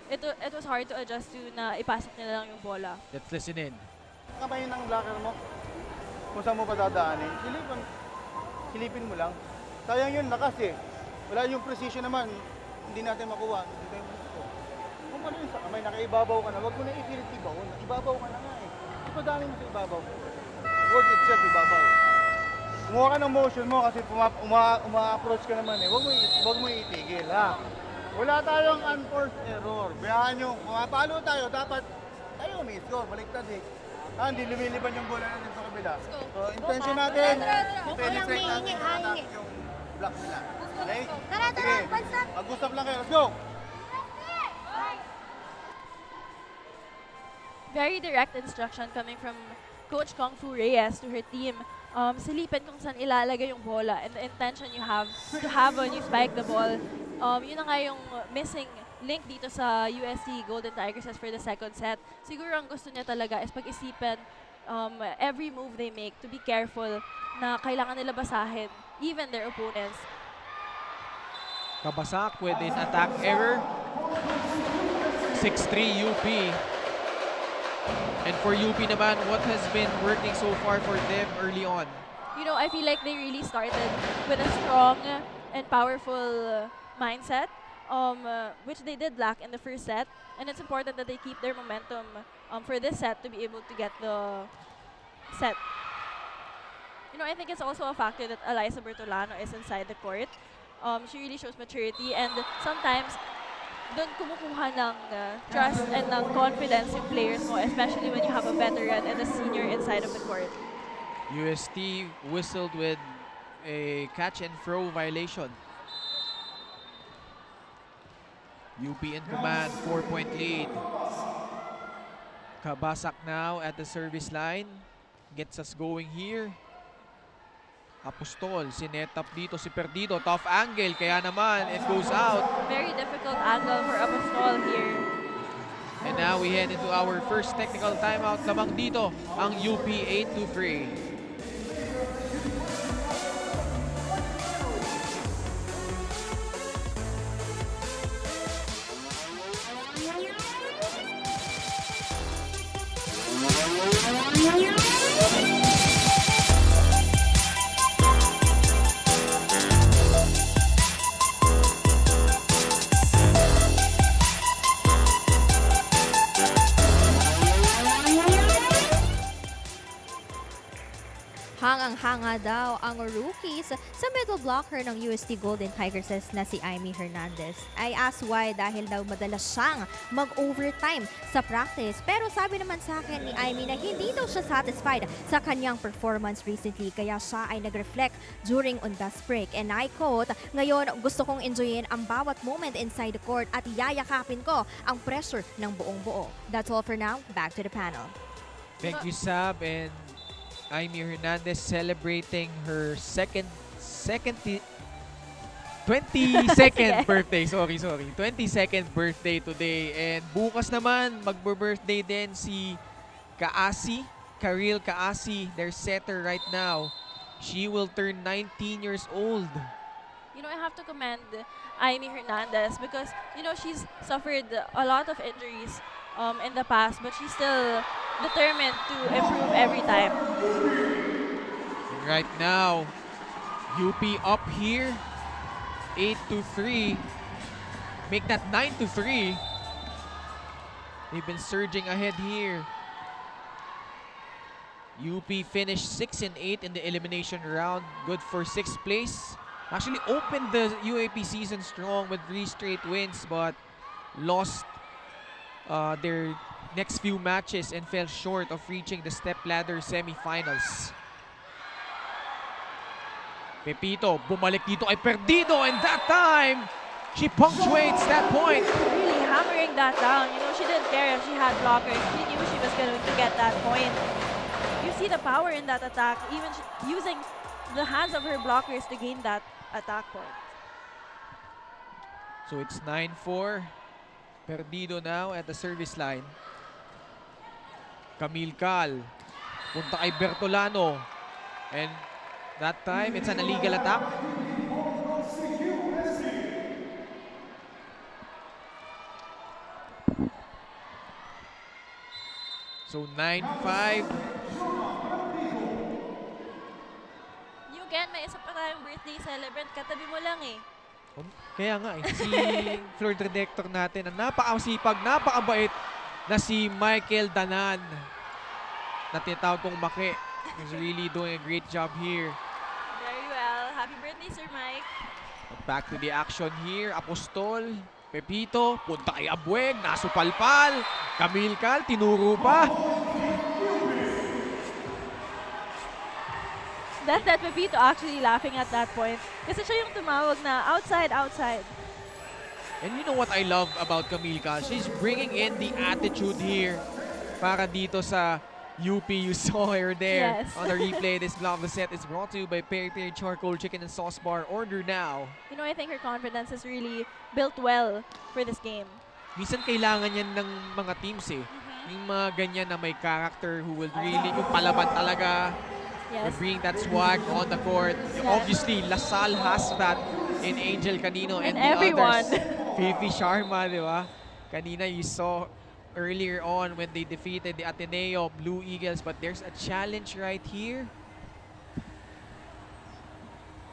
it was hard to adjust to na ipasok nila lang yung bola. Let's listen in. Kamay ng blocker mo, kung saan mo pa dadaanin, silipin mo lang. Sayang yun, lakas eh. Wala yung precision naman, hindi natin makuha. Hindi tayo gusto. Kung paano yun sa kamay, nakaibabaw ka na, wag mo na ipilit ibaw. Ibabaw ka na nga eh. Ipadami mo sa ibabaw. Word itself, ibabaw. Kumuha ka ng motion mo kasi uma-approach ka naman eh. Wag mo itigil ha. Wala tayong unforced error. Biyahan nyo, pumapalo tayo, dapat tayo may-score, baliktad eh. Hindi lumiliban yung bola natin sa kabila. So, intention natin, penetrate natin yung block nila. Okay? Sige, mag-usap lang kayo. Let's go! Very direct instruction coming from Coach Kung Fu Reyes to her team. Silipin kung saan ilalagay yung bola, and the intention you have to have when you spike the ball. Yun na nga yung missing link dito sa UST Golden Tigresses for the second set. Siguro ang gusto niya talaga is pag-isipan every move they make, to be careful na kailangan nila basahin even their opponents. Kabasak with an attack error. 6-3 UP. And for UP naman, what has been working so far for them early on? You know, I feel like they really started with a strong and powerful mindset, which they did lack in the first set. And it's important that they keep their momentum for this set to be able to get the set. You know, I think it's also a factor that Eliza Bertolano is inside the court. She really shows maturity, and sometimes doon kumukuha ng trust and ng confidence yung players mo, especially when you have a veteran and a senior inside of the court. UST whistled with a catch and throw violation. UP in command, 4-point lead. Kabasak now at the service line. Gets us going here. Apostol, sinet up dito si Perdido. Tough angle, kaya naman it goes out. Very difficult angle for Apostol here. And now we head into our first technical timeout. Lamang dito ang UP 8-3. Hangang-hanga daw ang rookies sa middle blocker ng UST Golden Tigresses na si Amy Hernandez. I asked why dahil daw madalas siyang mag-overtime sa practice. Pero sabi naman sa akin ni Amy na hindi daw siya satisfied sa kanyang performance recently kaya siya ay nag-reflect during undas break. And I quote, "Ngayon gusto kong enjoyin ang bawat moment inside the court at yayakapin ko ang pressure ng buong buo." That's all for now. Back to the panel. Thank you, Sab. And Amy Hernandez celebrating her 22nd birthday. Sorry. 22nd birthday today. And bukas naman, magbe-birthday din si Karil Kaasi, their setter right now. She will turn 19 years old. You know, I have to commend Amy Hernandez because, you know, she's suffered a lot of injuries in the past, but she's still determined to improve every time. And right now, UP up here, 8-3. Make that 9-3. They've been surging ahead here. UP finished 6-8 in the elimination round, good for 6th place. Actually opened the UAP season strong with 3 straight wins, but lost their next few matches and fell short of reaching the stepladder semifinals. Pepito, bumalik dito kay Perdido, and that time, she punctuates that point. Really hammering that down. You know, she didn't care if she had blockers. She knew she was going to get that point. You see the power in that attack, even using the hands of her blockers to gain that attack point. So it's 9-4. Perdido now at the service line. Camille Cal. Punta kay Bertolano. And that time, it's an illegal attack. So 9-5. Again, may isa pa tayong birthday celebrant. Katabi mo lang eh. Kaya nga eh. Si floor director natin, ang napakasipag, napakabait na si Michael Danan. Na tinatawag kong Maki. He's really doing a great job here. Very well. Happy birthday, Sir Mike. Back to the action here. Apostol, Pepito, punta kay Abueg, nasupalpal. Camille Cal, tinuro pa. That Pepito actually laughing at that point. Kasi siya yung tumawag na outside. And you know what I love about Camille Cal? She's bringing in the attitude here para dito sa UP. You saw her there on the replay. This vlog of the set is brought to you by Peri Peri Charcoal Chicken and Sauce Bar. Order now. You know, I think her confidence is really built well for this game. Minsan kailangan yan ng mga teams eh. Yung mga ganyan na may character who will really, yung palaban talaga. Yes. Bring that swag on the court. Obviously, Lasal has that in Angel Canino and the everyone. others. Fifi Sharma, di ba? Kanina you saw earlier on when they defeated the Ateneo Blue Eagles, but there's a challenge right here.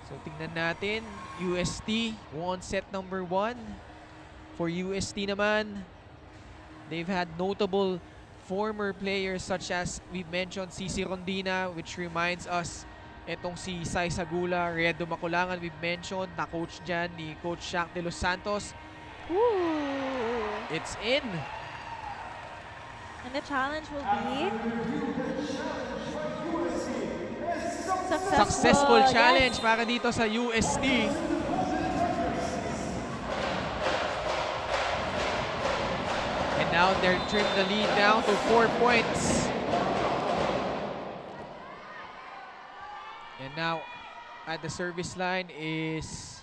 So tingnan natin, UST won set number 1. For UST naman, they've had notable former players such as we've mentioned Cici Rondina, which reminds us etong si Sai Sagula, Redo Makulangan we've mentioned, na coach dyan ni Coach Shaq de Los Santos. Ooh. It's in. And the challenge will be successful challenge para dito sa UST. And now they're trimmed the lead down to 4 points. And now at the service line is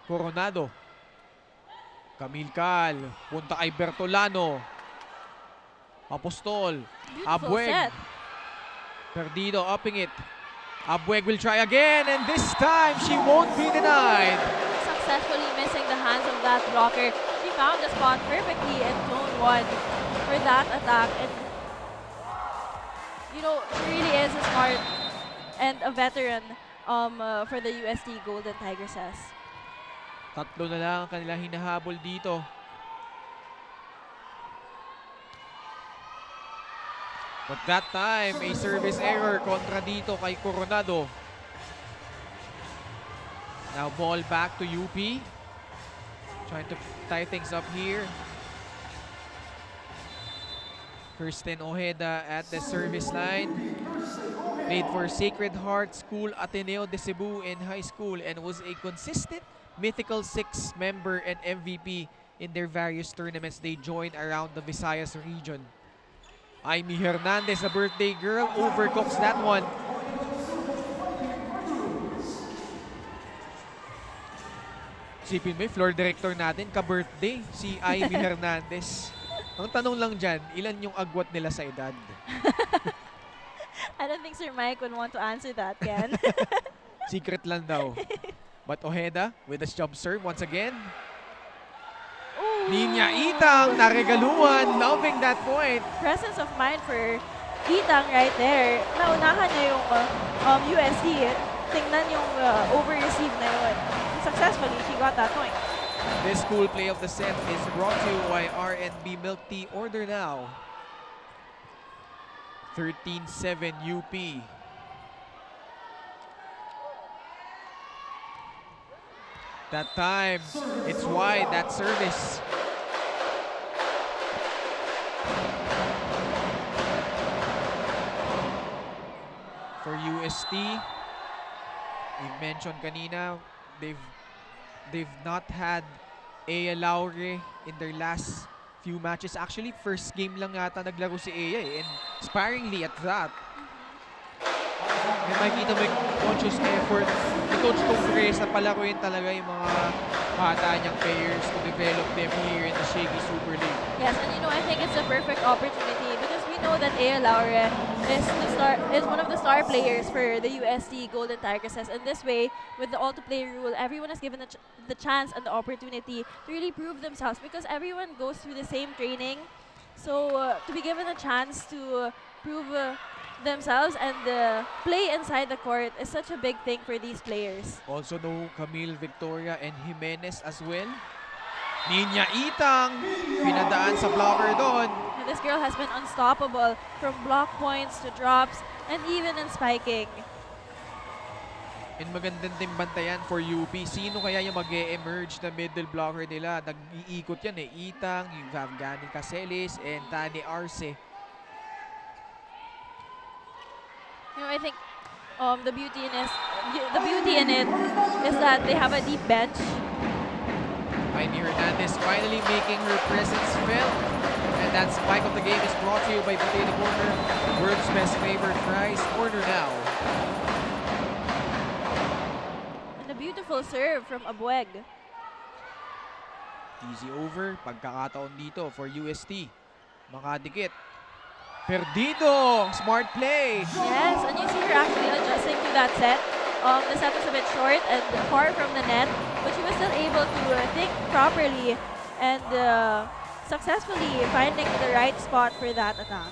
Coronado. Camille Cal, punta kay Bertolano. Apostol, Abueg. set. Perdido, upping it. Abueg will try again, and this time she won't be denied. Successfully missing the hands of that blocker. She found the spot perfectly in zone 1 for that attack. And you know, she really is a smart and a veteran for the UST Golden Tigresses. Tatlo na lang ang kanila hinahabol dito. But that time, a service error kontra dito kay Coronado. Now ball back to UP. Trying to tie things up here. Kirsten Ojeda at the service line. Played for Sacred Heart School Ateneo de Cebu in high school and was a consistent Mythical 6 member and MVP in their various tournaments they joined around the Visayas region. Aimee Hernandez, a birthday girl, overcooks that one. Sipin mo, floor director natin, ka-birthday, si Aimee Hernandez. Ang tanong lang dyan, ilan yung agwat nila sa edad? I don't think Sir Mike would want to answer that, Ken. Secret lang daw. But Ojeda with a jump serve once again. Ninya Itang, naregaluan, loving that point. Presence of mind for Itang right there. Naunahan niya yung UST. Tingnan yung over-receive na yun. Successfully, she got that point. This school play of the set is brought to you by R&B Milk Tea. Order now. 13-7 UP. That time, it's wide, that service. For UST, we've mentioned kanina, they've not had Ea Laure in their last few matches. Actually, first game lang yata naglaro si Ea and sparingly at that. May makikita mo yung conscious effort ni Coach Tigresses na palaruin talaga yung mga bata niyang players to develop them here in the Shaky Super League. Yes, and you know, I think it's a perfect opportunity because we know that Ea Laure is one of the star players for the UST Golden Tigresses. And this way, with the all-to-play rule, everyone is given the chance and the opportunity to really prove themselves because everyone goes through the same training. So to be given a chance to prove themselves and play inside the court is such a big thing for these players. Also no Camille Victoria and Jimenez as well. Ninya Itang, pinadaan sa blocker doon. This girl has been unstoppable from block points to drops and even in spiking. And magandang din bantayan for UP. Sino kaya yung mag-e-emerge na middle blocker nila? Nag-iikot yan eh. Itang, yung Gani Caceres, and Tani Arce. You know, I think the beauty in it is that they have a deep bench. Aimee Hernandez finally making her presence felt. And that spike of the game is brought to you by Potato Corner, world's best favorite fries. Order now. And a beautiful serve from Abueg. Easy over. Pagkakataon dito for UST. Makadikit. Perdido! Smart play! Yes, and you see her actually adjusting to that set. The set was a bit short and far from the net, but she was still able to think properly and successfully finding the right spot for that attack.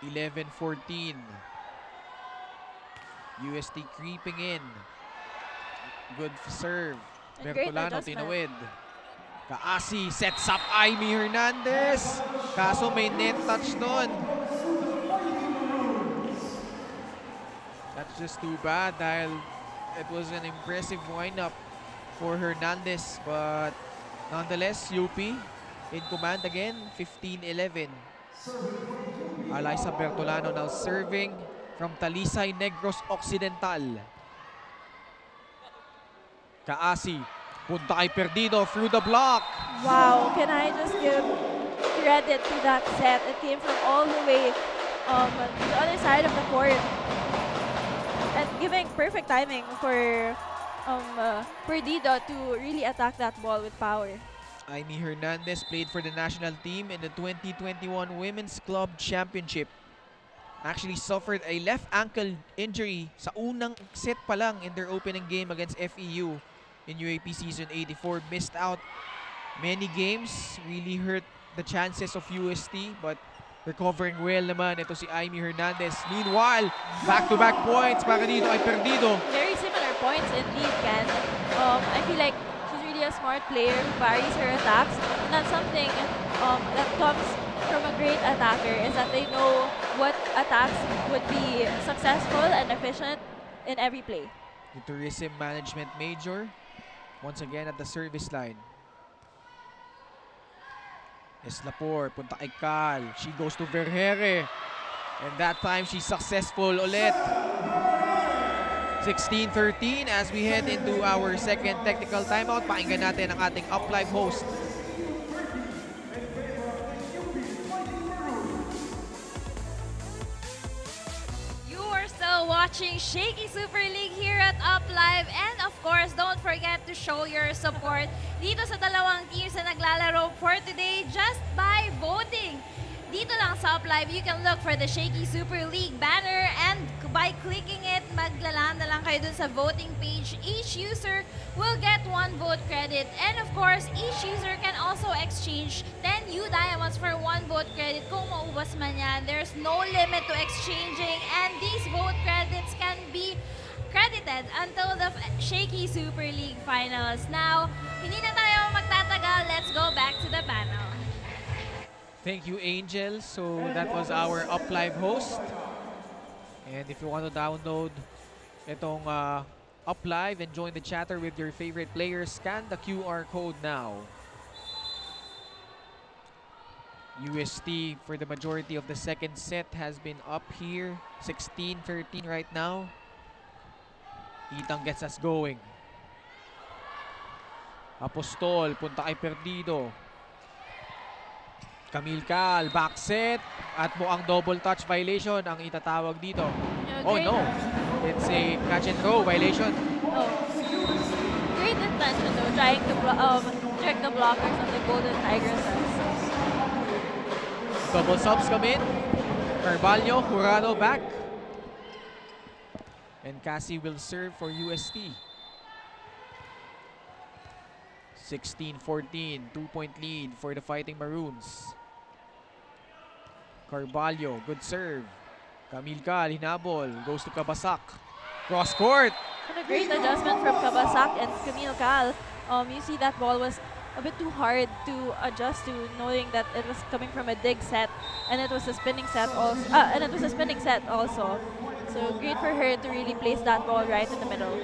11-14. UST creeping in. Good serve. Great Bertolano adjustment. tinawid. Kaasi sets up Aimee Hernandez. Kaso may net touch doon. That's just too bad dahil it was an impressive wind-up for Hernandez. But nonetheless, UP in command again, 15-11. Alyssa Bertolano now serving from Talisay Negros Occidental. Kaasi. Punta kay Perdido through the block. Wow, can I just give credit to that set? It came from all the way to the other side of the court. And giving perfect timing for Perdido to really attack that ball with power. Aimee Hernandez played for the national team in the 2021 Women's Club Championship. Actually suffered a left ankle injury sa unang set pa lang in their opening game against FEU. In UAP Season 84, missed out many games, really hurt the chances of UST, but recovering well naman ito si Aimee Hernandez. Meanwhile, back-to-back points para dito ay Perdido. Very similar points indeed, Ken. I feel like she's really a smart player who varies her attacks, and that's something that comes from a great attacker is that they know what attacks would be successful and efficient in every play. The tourism management major, once again at the service line. Eslapor, punta kay Cal. She goes to Vergere. And that time, she's successful ulit. 16-13 as we head into our second technical timeout. Pakinggan natin ang ating up-live host. You are still watching Shaky Super League here at Up Live. And of course, don't forget to show your support dito sa dalawang teams na naglalaro for today just by voting. Dito lang sa Up Live, you can look for the Shaky Super League banner and by clicking it, maglalaan na lang kayo dun sa voting page. Each user will get 1 vote credit. And of course, each user can also exchange 10 U diamonds for 1 vote credit kung maubos man yan. There's no limit to exchanging and these vote credits can be credited until the Shaky Super League Finals. Now, hindi na tayo magtatagal. Let's go back to the panel. Thank you, Angel. So that was our Up Live host. And if you want to download itong Up Live and join the chatter with your favorite players, scan the QR code now. UST for the majority of the second set has been up here. 16-13 right now. Itang gets us going. Apostol, punta kay Perdido. Camille Cal, back set. At mukhang double touch violation ang itatawag dito. Oh no, it's a catch and throw violation. Oh. Great intention though, trying to check the blockers of the Golden Tigresses. Double subs come in. Carvalho, Jurado back. And Cassie will serve for UST. 16-14, 2-point lead for the Fighting Maroons. Carvalho, good serve. Camille Cal, hinabol, goes to Kabasak. Cross court. And a great adjustment from Kabasak and Camille Cal. You see that ball was a bit too hard to adjust to, knowing that it was coming from a dig set and it was a spinning set also. So great for her to really place that ball right in the middle.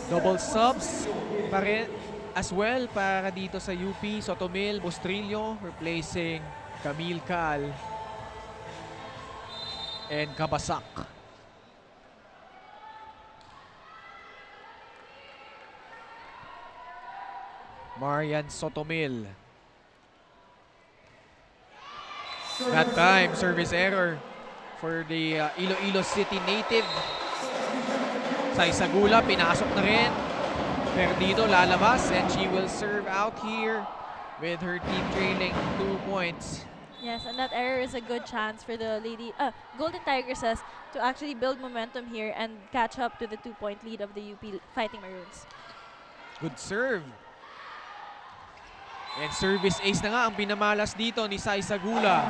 Double subs pa rin as well para dito sa UP. Sotomil, Bostrillo replacing Camille Cal and Kabasak. Marian Sotomil. That time, service error for the Iloilo City native. Saisagula, pinasok na rin. Perdido, lalabas, and she will serve out here with her team trailing 2 points. Yes, and that error is a good chance for the Golden Tigresses to actually build momentum here and catch up to the 2-point lead of the UP Fighting Maroons. Good serve. And service ace na nga ang pinamalas dito ni Saisagula.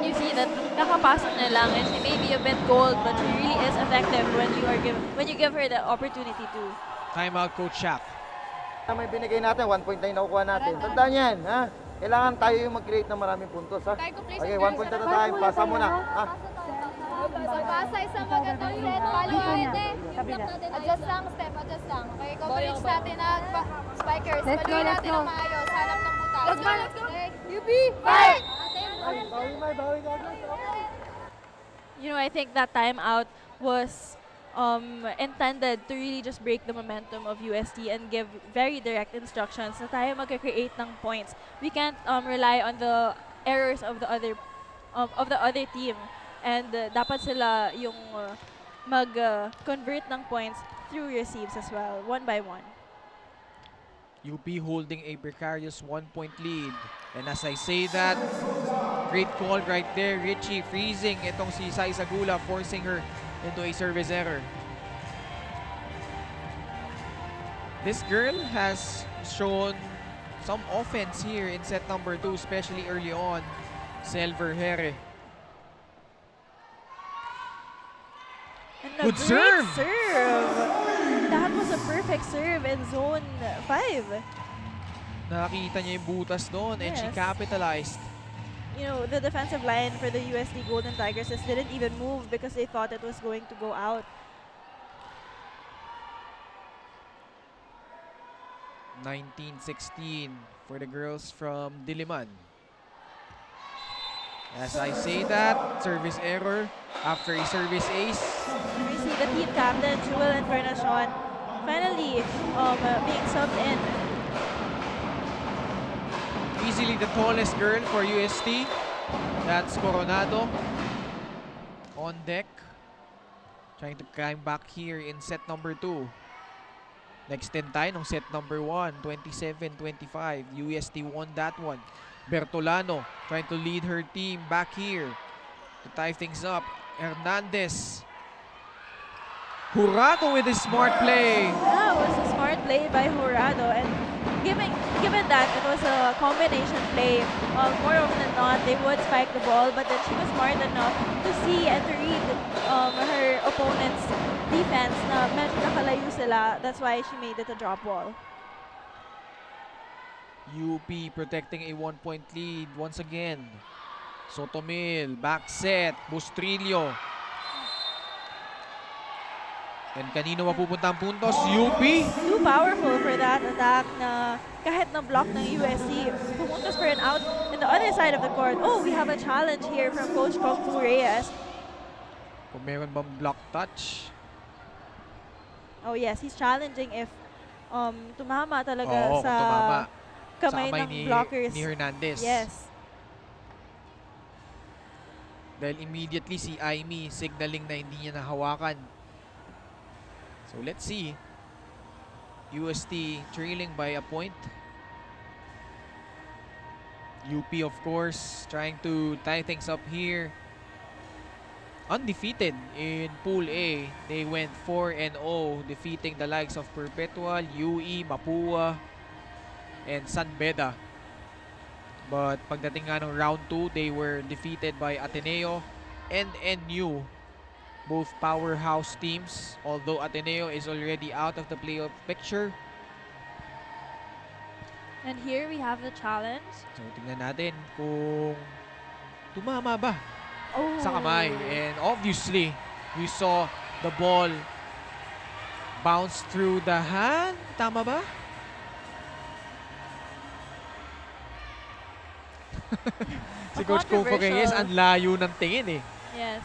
You see that kakapasok na lang and she may be a bit cold but she really is effective when you give her the opportunity to. Timeout, Coach Shaq. May binigay natin, 1 point na nakukuha natin. Tandaan yan, ha? Kailangan tayo yung mag-create ng maraming puntos, ha? Okay, 1 point at a time. Pasa muna, ha? Pasa isang magandang set. Follow natin. Adjust lang, step. Adjust lang. Okay, coverage natin na spikers. Paluin natin ng maayos. Hanap ng butas. Let's go, let's go. UP, fight! You know, I think that timeout was intended to really just break the momentum of UST and give very direct instructions na tayo mag-create ng points. We can't rely on the errors of the other team, and dapat sila yung mag-convert ng points through receives as well, one by one. UP holding a precarious 1-point lead. And as I say that, great call right there. Richie freezing itong si Saisagula, forcing her into a service error. This girl has shown some offense here in set number 2, especially early on. Selver Here. And Good great serve! That was a perfect serve in zone 5. Nakita niya yung butas doon and she Yes. capitalized. You know, the defensive line for the UST Golden Tigresses didn't even move because they thought it was going to go out. 19-16 for the girls from Diliman. As I say that, service error after a service ace. We see the team captain, Jewel Encarnacion, finally being subbed in. Easily the tallest girl for UST. That's Coronado on deck. Trying to climb back here in set number 2. Nag-extend tayo ng set number 1, 27-25. UST won that one. Bertolano trying to lead her team back here to tie things up. Hernandez. Jurado with a smart play. That was a smart play by Jurado, and given that it was a combination play, more often than not they would spike the ball, but then she was smart enough to see and to read her opponent's defense na medyo nakalayo sila. That's why she made it a drop ball. UP protecting a 1-point lead once again. Sotomil, back set, Bustrillo. And kanino mapupunta ang puntos? UP! Too powerful for that attack na kahit na block ng USC, pumuntos for an out in the other side of the court. Oh, we have a challenge here from Coach Kung Fu Reyes. Kung meron bang block touch? Oh yes, he's challenging if tumama talaga Oo, sa kung tumama. kamay Sa ng blockers. ni Hernandez. Yes. Dahil immediately si Aimee signaling na hindi niya nahawakan. So let's see. UST trailing by a point. UP of course trying to tie things up here. Undefeated in Pool A. They went 4-0, defeating the likes of Perpetual, UE, Mapua, and San Beda. But pagdating nga ng round 2, they were defeated by Ateneo and NU. Both powerhouse teams, although Ateneo is already out of the playoff picture. And here we have the challenge. So tingnan natin kung tumama ba Oh. sa kamay. And obviously, we saw the ball bounce through the hand. Tama ba? Si Coach Kung Fu Reyes, ang layo ng tingin eh. Yes.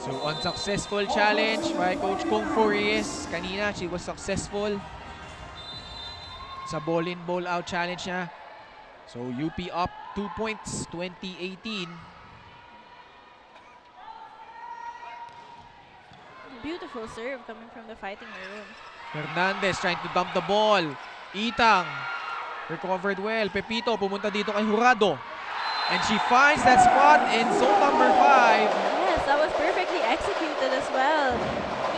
So unsuccessful challenge by Coach Kung Fu Reyes. Kanina, she was successful sa ball in, ball out challenge niya. So UP up 2 points, 20-18. Beautiful serve coming from the Fighting Maroons. Hernandez trying to dump the ball. Itang recovered well. Pepito pumunta dito kay Jurado. And she finds that spot in zone number 5. Yes, that was perfectly executed as well.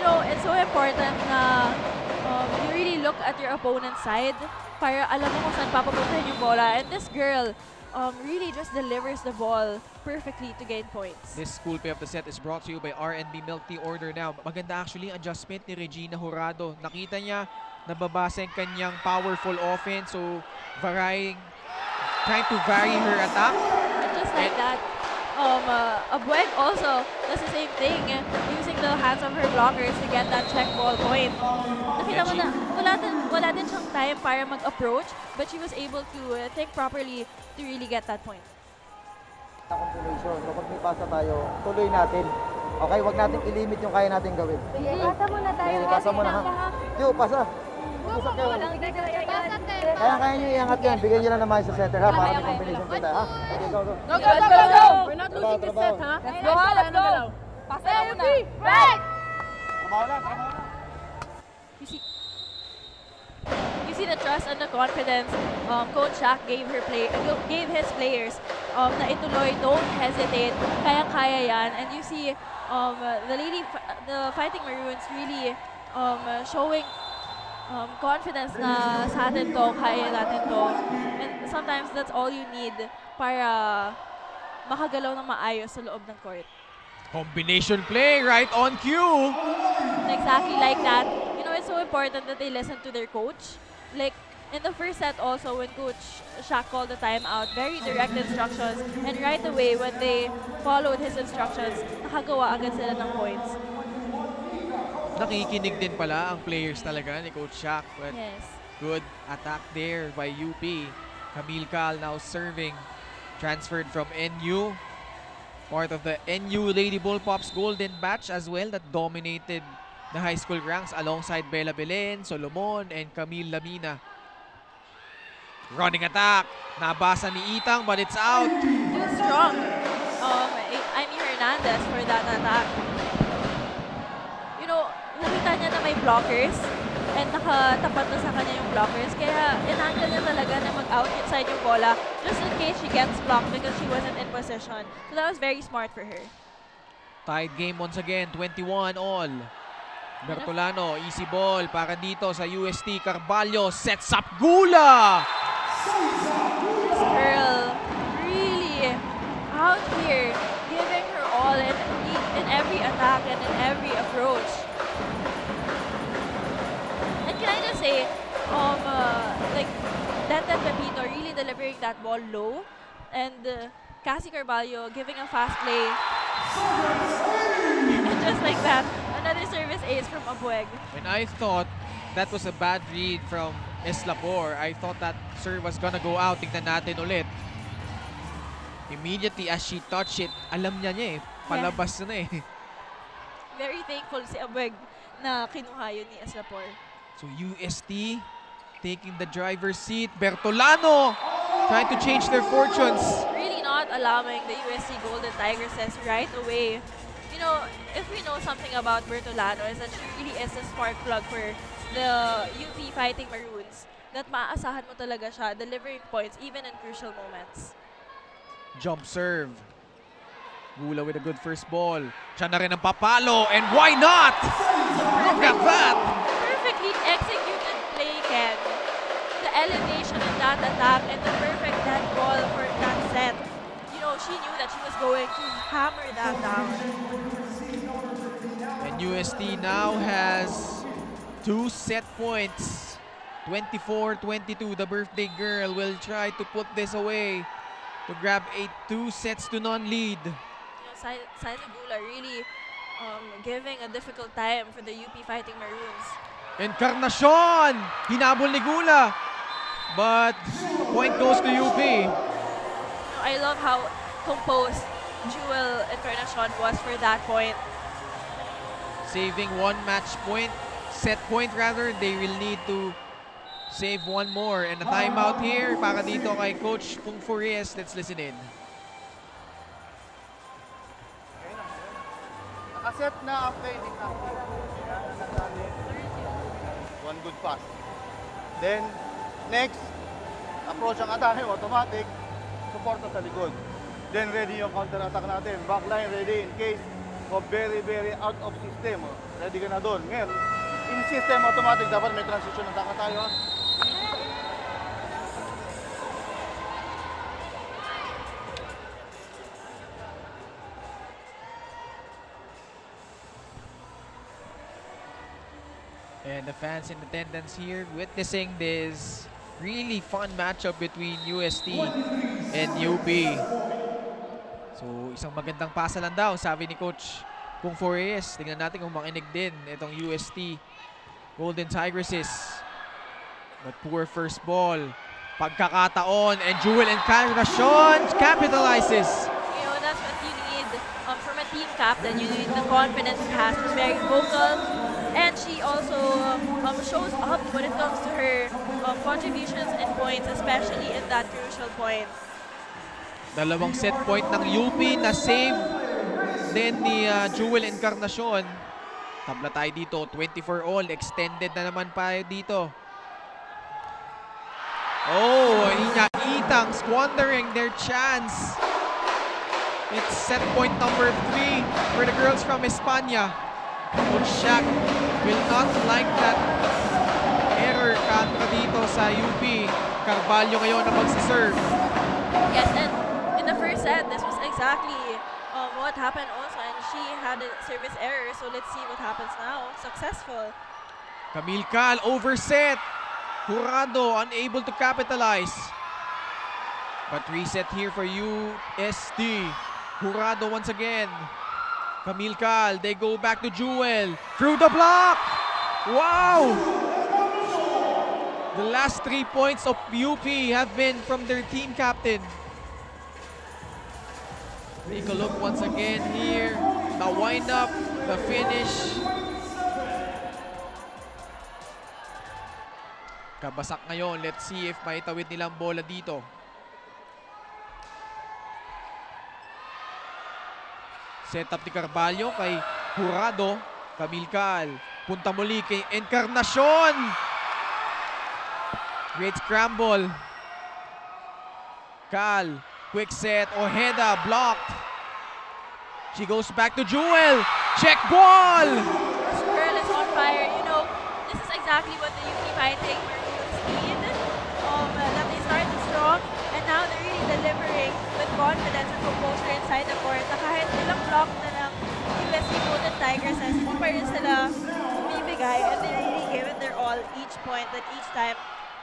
You know, it's so important na you really look at your opponent's side para alam mo kung saan papapuntahin yung bola. And this girl really just delivers the ball perfectly to gain points. This school play of the set is brought to you by R&B Milk Tea Order Now. Maganda actually ang adjustment ni Regina Jurado. Nakita niya, nababasa yung kanyang powerful offense. So, trying to vary her attack. And just like that, Abueg also does the same thing, using the hands of her blockers to get that check ball point. Nakita mo na, wala din siyang time para mag-approach, but she was able to think properly to really get that point. Combination. Kapag may pasa tayo, tuloy natin. Okay, wag natin ilimit yung kaya natin gawin. Sige, pasa muna tayo. Pasa muna ha. Yo, pasa. Mag-usap kayo. Kaya nyo iangat yan. Bigyan nyo lang naman sa center ha, para may combination pa tayo ha. Okay, go, go. Go, go, go, go, go! We're not losing this set, ha? Let's go, ha? Let's go! Pasa na muna. Right! Trabaho lang, trabaho lang. You see the trust and the confidence Coach Shaq gave his players na ituloy, don't hesitate, kayang-kaya yan. And you see the Fighting Maroons really showing confidence na sa atin to, kaya natin to. And sometimes that's all you need para makagalaw ng maayos sa loob ng court. Combination play right on cue. Exactly like that. You know, it's so important that they listen to their coach. Like, in the first set also, when Coach Shaq called the timeout, very direct instructions. And right away, when they followed his instructions, nakagawa agad sila ng points. Nakikinig din pala ang players talaga ni Coach Shaq. But Yes. good attack there by UP. Camille Cal now serving. Transferred from NU. Part of the NU Lady Bullpups Golden Batch as well that dominated the high school ranks alongside Bella Belen, Solomon, and Camille Lamina. Running attack. Nabasa ni Itang but it's out. Too strong. Amy Hernandez for that attack. You know, nakita niya na may blockers and nakatapat na sa kanya yung blockers. Kaya inangle niya talaga na mag-out inside yung bola just in case she gets blocked because she wasn't in position. So that was very smart for her. Tied game once again, 21 all. Bertolano, easy ball para dito sa UST. Carvalho sets up Gula. This girl really out here giving her all in every attack and in every approach. And can I just say, like Dente Pepito really delivering that ball low, and Cassie Carvalho giving a fast play. And just like that, another service ace from Abueg. And I thought that was a bad read from Eslapor. I thought that serve was gonna go out. Tignan natin ulit. Immediately as she touched it, alam niya eh. Palabas na eh. Very thankful si Abueg na kinuha yun ni Eslapor. So UST taking the driver's seat. Bertolano trying to change their fortunes. Really not allowing the UST Golden Tigresses right away. You know, if we know something about Bertolano is that she really is a spark plug for the UP Fighting Maroons, that maaasahan mo talaga siya delivering points even in crucial moments. Jump serve. Gula with a good first ball. Siya na rin ang papalo, and why not? Look at that! Perfectly executed play, Ken. The elevation in that attack and the perfect dead ball for that set. You know, she knew that she was going to hammer that down. And UST now has 2 set points. 24-22. The birthday girl will try to put this away to grab a 2-0 lead. Saina Gula really giving a difficult time for the UP Fighting Maroons. Encarnacion! Hinabol ni Gula. But point goes to UP. I love how composed Jewel Encarnacion was for that point. Saving 1 match point. Set point rather. They will need to save 1 more. And a timeout here para dito kay Coach Pung Furias. Let's listen in. Nakaset na ang play ni Kaki. One good pass. Then, next, approach ang atake, automatic, suporta sa likod. Then, ready yung counter-attack natin. Backline ready in case of very, very out of system. Ready ka na doon. Ngayon, in system, automatic, dapat may transition attack na tayo. And the fans in attendance here witnessing this really fun matchup between UST and UP. So isang magandang pasa lang daw, sabi ni Coach Kung Forres. Tingnan natin kung makinig din itong UST Golden Tigresses. But poor first ball. Pagkakataon, and Jewel Encarnacion capitalizes. You know, that's what you need from a team captain. You need the confidence it has. She's very vocal. And she also shows up when it comes to her contributions and points, especially in that crucial point. Dalawang set point ng UP na save din ni Jewel Encarnacion. Tabla tayo dito, 24 all, extended na naman pa dito. Oh, Niña Itang squandering their chance. It's set point number 3 for the girls from España. Coach Shaq will not like that error kontra dito sa UP. Carvalho ngayon na magsiserve. Yes, and in the first set, this was exactly what happened also, and she had a service error, so let's see what happens now. Successful. Camille Cal overset. Jurado unable to capitalize. But reset here for UST. Jurado once again. Camille Cal, they go back to Jewel. Through the block! Wow! The last 3 points of UP have been from their team captain. Take a look once again here. The wind-up, the finish. Kabasak ngayon. Let's see if maitawid nilang bola dito. Set up ni Carvalho kay Jurado. Camille Cal. Punta muli kay Encarnacion. Great scramble. Cal. Quick set. Ojeda blocked. She goes back to Jewel. Check ball. This girl is on fire. You know, this is exactly what the UP Fighting Maroons need. That they started strong, and now they're really delivering with confidence and composure inside the court. Na kahit ilang block na ng UST Golden Tigresses, hindi pa rin sila bibigay, and they really give it their all each point, that each time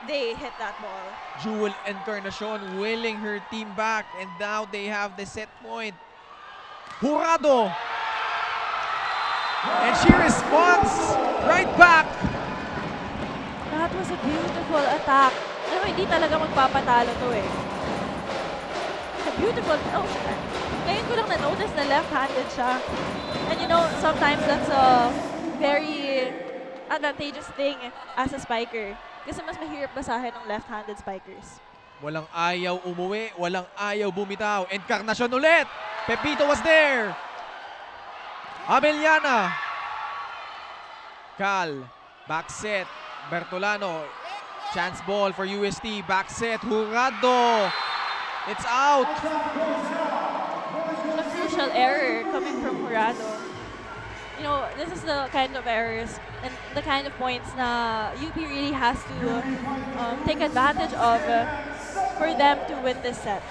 they hit that ball. Jewel Encarnacion willing her team back, and now they have the set point. Jurado. And she responds right back. That was a beautiful attack. Alam mo, hindi talaga magpapatalo to eh. A beautiful, ngayon ko lang na-notice na left-handed siya. And you know, sometimes that's a very advantageous thing as a spiker. Kasi mas mahirap basahin ng left-handed spikers. Walang ayaw umuwi, walang ayaw bumitaw. Encarnacion ulit. Pepito was there. Abellana. Cal. Back set. Bertolano. Chance ball for UST. Back set. Jurado. It's out. A crucial error coming from Jurado. You know, this is the kind of errors and the kind of points na UP really has to take advantage of for them to win this set.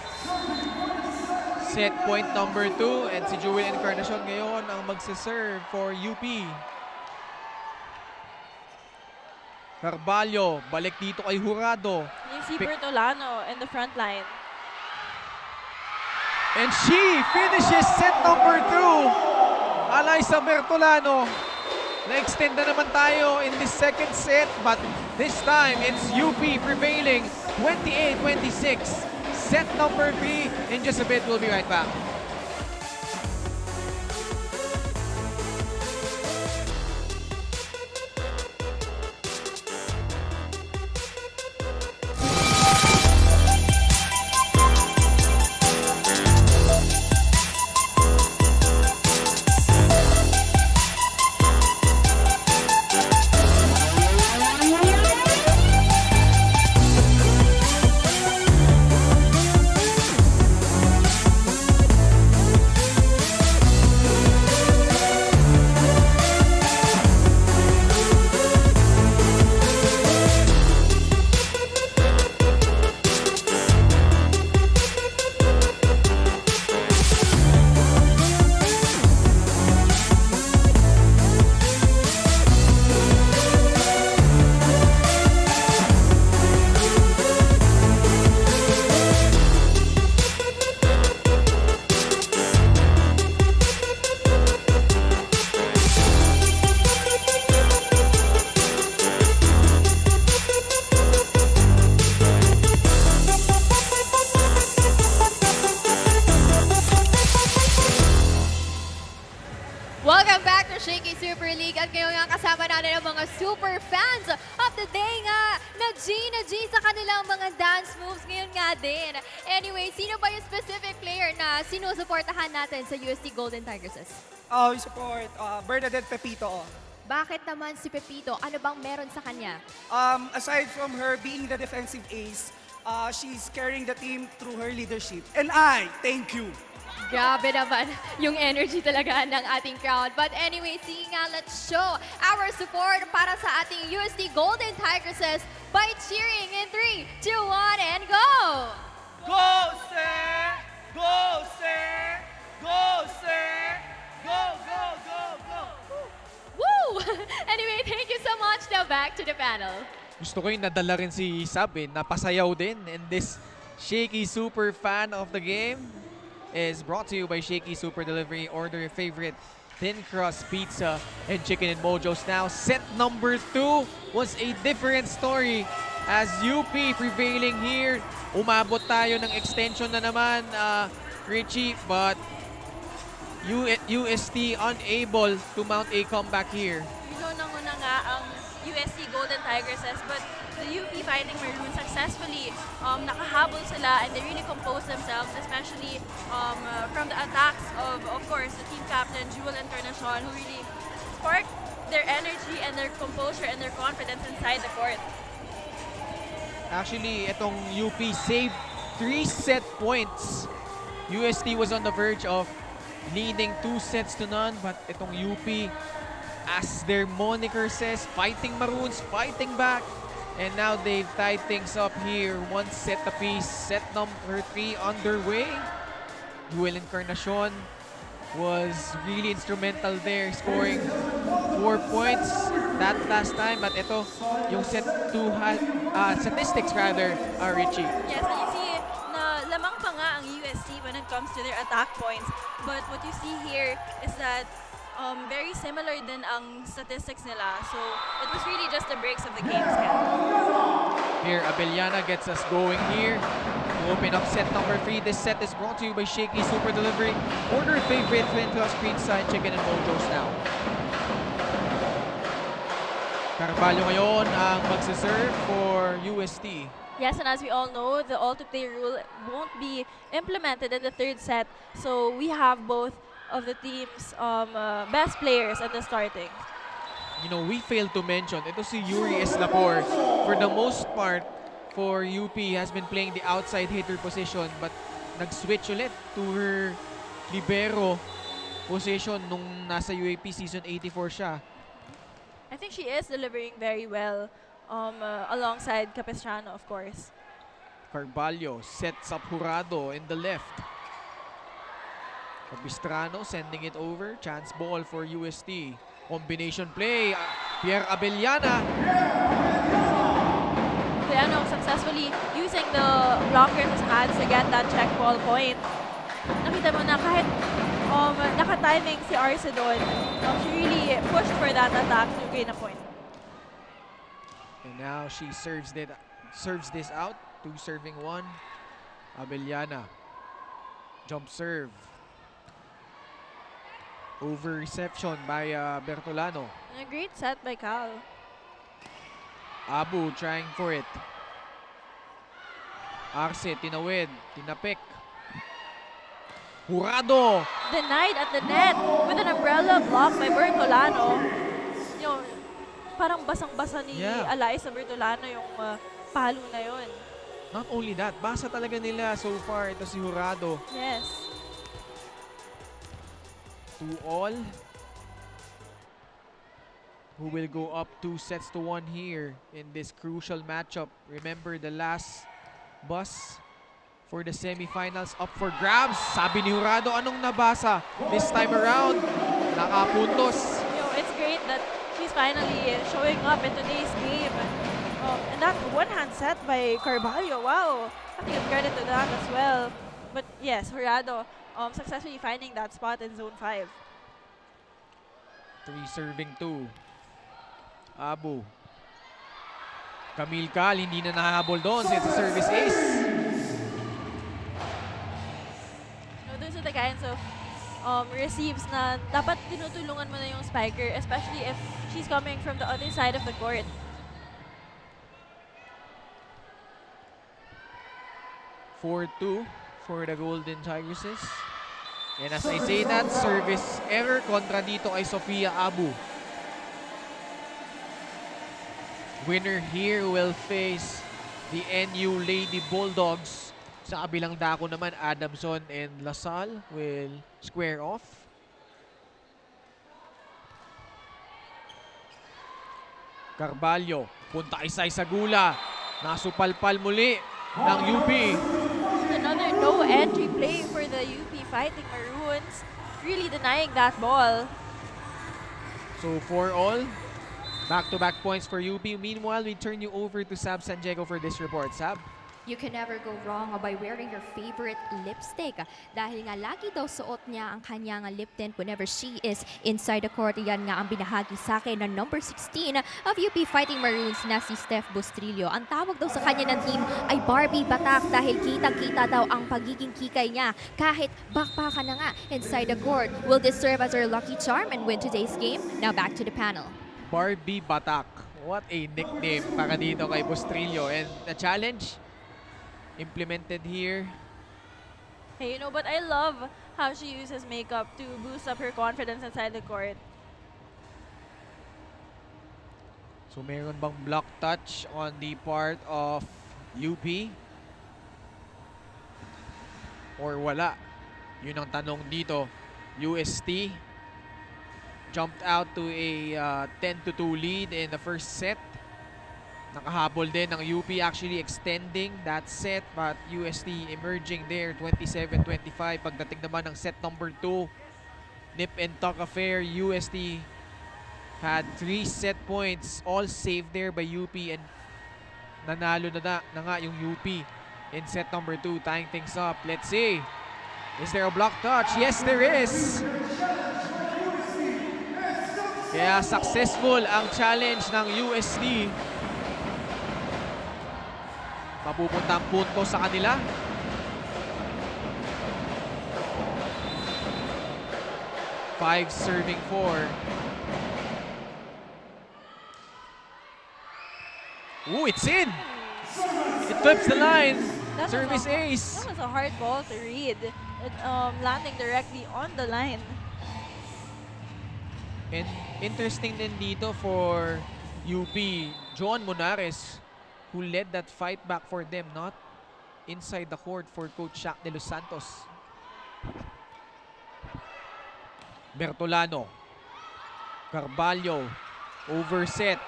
Set point number 2, and si Jewel Encarnacion ngayon ang magsiserve for UP. Carvalho, balik dito kay Jurado. Yung si Bertolano in the front line. And she finishes set number 2. Alaysa Bertolano. Na-extend na naman tayo in this second set, but this time it's UP prevailing 28-26. Set number 3. In just a bit, we'll be right back. Welcome back to Shaky Super League at ngayon nga kasama natin ang mga super fans of the day nga na G sa kanilang mga dance moves ngayon nga din. Anyway, sino ba yung specific player na sinusuportahan natin sa UST Golden Tigresses? We support Bernadette Pepito. Bakit naman si Pepito? Ano bang meron sa kanya? Aside from her being the defensive ace, she's carrying the team through her leadership. And I thank you. Grabe naman yung energy talaga ng ating crowd. But anyway, sige nga, let's show our support para sa ating UST Golden Tigresses by cheering in 3, 2, 1, and go! Go, sir! Go, sir! Go, sir! Go, go, go, go! Woo! Anyway, thank you so much. Now back to the panel. Gusto ko yung nadala rin si Sab napasayaw din. And this Shaky Super fan of the game is brought to you by Shaky Super Delivery. Order your favorite thin crust pizza and chicken and mojos now. Set number 2 was a different story as UP prevailing here. Umabot tayo ng extension na naman, Richie, but UST unable to mount a comeback here. Unang-una nga ang UST Golden Tigresses, but the UP Fighting Maroons successfully nakahabol sila and they really composed themselves, especially from the attacks of course, the team captain, Jewel and Carnacion, who really sparked their energy and their composure and their confidence inside the court. Actually, itong UP saved 3 set points. UST was on the verge of leading 2-0, but itong UP, as their moniker says, Fighting Maroons, fighting back. And now they've tied things up here. 1 set apiece. Set number 3 underway. Jewel Encarnacion was really instrumental there, scoring 4 points that last time. But ito, yung set 2 statistics rather, Richie. Yes, and you see na lamang pa nga ang UST when it comes to their attack points. But what you see here is that very similar din ang statistics nila. So it was really just the breaks of the game schedule. Here, Abellana gets us going here. To open up set number 3. This set is brought to you by Shaky Super Delivery. Order your favorite Flint Plus Pizza and chicken and mojos now. Carvalho ngayon ang magsaserve for UST. Yes, and as we all know, the all-to-play rule won't be implemented in the 3rd set. So we have both of the team's best players at the starting. You know, we failed to mention, ito si Yuri Eslapor, for the most part, for UP, has been playing the outside hitter position, but nag-switch ulit to her libero position nung nasa UAP season 84 siya. I think she is delivering very well alongside Capistrano, of course. Carvalho sets up Jurado in the left. Capistrano sending it over. Chance ball for UST. Combination play. Pierre Abellana. Abellana successfully using the blockers' hands to get that check ball point. Nakita mo na kahit naka-timing si Arce doon, she really pushed for that attack to gain a point. And now she serves this out. 2 serving 1. Abellana. Jump serve. Over reception by Bertolano. And a great set by Cal. Abu trying for it. Arce, tinawid, tinapik. Jurado! Denied at the net with an umbrella block by Bertolano. You know, parang basang-basa ni Alay sa Bertolano yung palo na yun. Not only that, basa talaga nila so far. Ito si Jurado. Yes. 2-all. Who will go up 2-1 here in this crucial matchup. Remember, the last bus for the semifinals up for grabs. Sabi ni Jurado, anong nabasa this time around? Nakapuntos. You know, it's great that she's finally showing up in today's game. And that one-hand set by Carvalho, wow. I think credit to that as well. But yes, Jurado successfully finding that spot in zone 5. 3 serving 2. Abu. Camille Cal, hindi na nahabol doon. It's a service ace. No, those are the kinds of receives na dapat tinutulungan mo na yung spiker, especially if she's coming from the other side of the court. For 2 for the Golden Tigresses. And as I say that, service error kontra dito kay Sofia Abu. Winner here will face the NU Lady Bulldogs. Sa kabilang dako naman, Adamson and Lasal will square off. Carvalho, punta isay sa gula. Nasupalpal muli ng UP. Another no entry play for the UP Fighting Maroons really denying that ball. So 4-all. Back-to-back points for UP. Meanwhile, we turn you over to Sab San Diego for this report. Sab? You can never go wrong by wearing your favorite lipstick. Dahil nga lagi daw suot niya ang kanyang lip tint whenever she is inside the court. Yan nga ang binahagi sa akin ng number 16 of UP Fighting Maroons na si Steph Bustrillo. Ang tawag daw sa kanya ng team ay Barbie Batak dahil kitang-kita daw ang pagiging kikay niya kahit bakbakan na nga inside the court. Will this serve as her lucky charm and win today's game? Now back to the panel. Barbie Batak. What a nickname para dito kay Bustrillo. And the challenge implemented here. Hey, but I love how she uses makeup to boost up her confidence inside the court. So meron bang block touch on the part of UP? Or wala? Yun ang tanong dito. UST jumped out to a 10-2 lead in the first set. Nakahabol din ng UP actually extending that set, but UST emerging there 27-25 pagdating naman ng set number 2. Nip and tuck affair. UST had 3 set points all saved there by UP and nanalo na nga yung UP in set number 2, tying things up. Let's see. Is there a block touch? Yes, there is. Kaya successful ang challenge ng UST. Mapupunta ang punto sa kanila. Five serving 4. Ooh, it's in! It flips the line. Service ace. That was a hard ball to read. It, landing directly on the line. And interesting din dito for UP, John Monares, who led that fight back for them, not inside the court for Coach Shaq de Los Santos. Bertolano. Carvalho. Overset.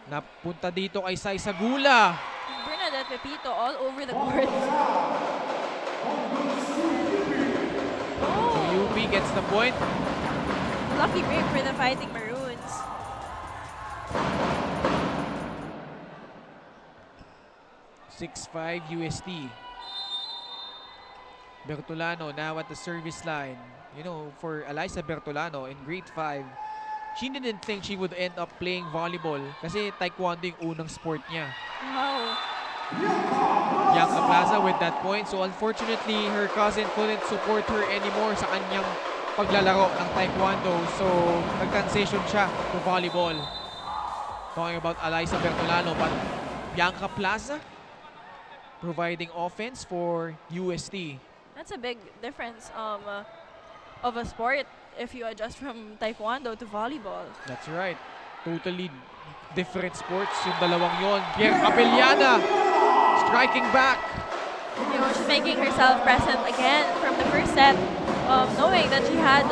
Napunta dito kay Sai Sagula. Bernadette Pepito all over the court. So UP gets the point. Lucky break for the Fighting Maroons. 6-5 UST. Bertolano now at the service line. You know, for Eliza Bertolano in grade 5, she didn't think she would end up playing volleyball kasi taekwondo yung unang sport niya. Wow. Bianca Plaza with that point. So unfortunately, her cousin couldn't support her anymore sa kanyang paglalaro ng taekwondo. So nag-transition siya to volleyball. Talking about Eliza Bertolano, but Bianca Plaza providing offense for UST. That's a big difference of a sport if you adjust from taekwondo to volleyball. That's right. Totally different sports yung dalawang yon. Pierre Capellana striking back. She's making herself present again from the first set, knowing that she had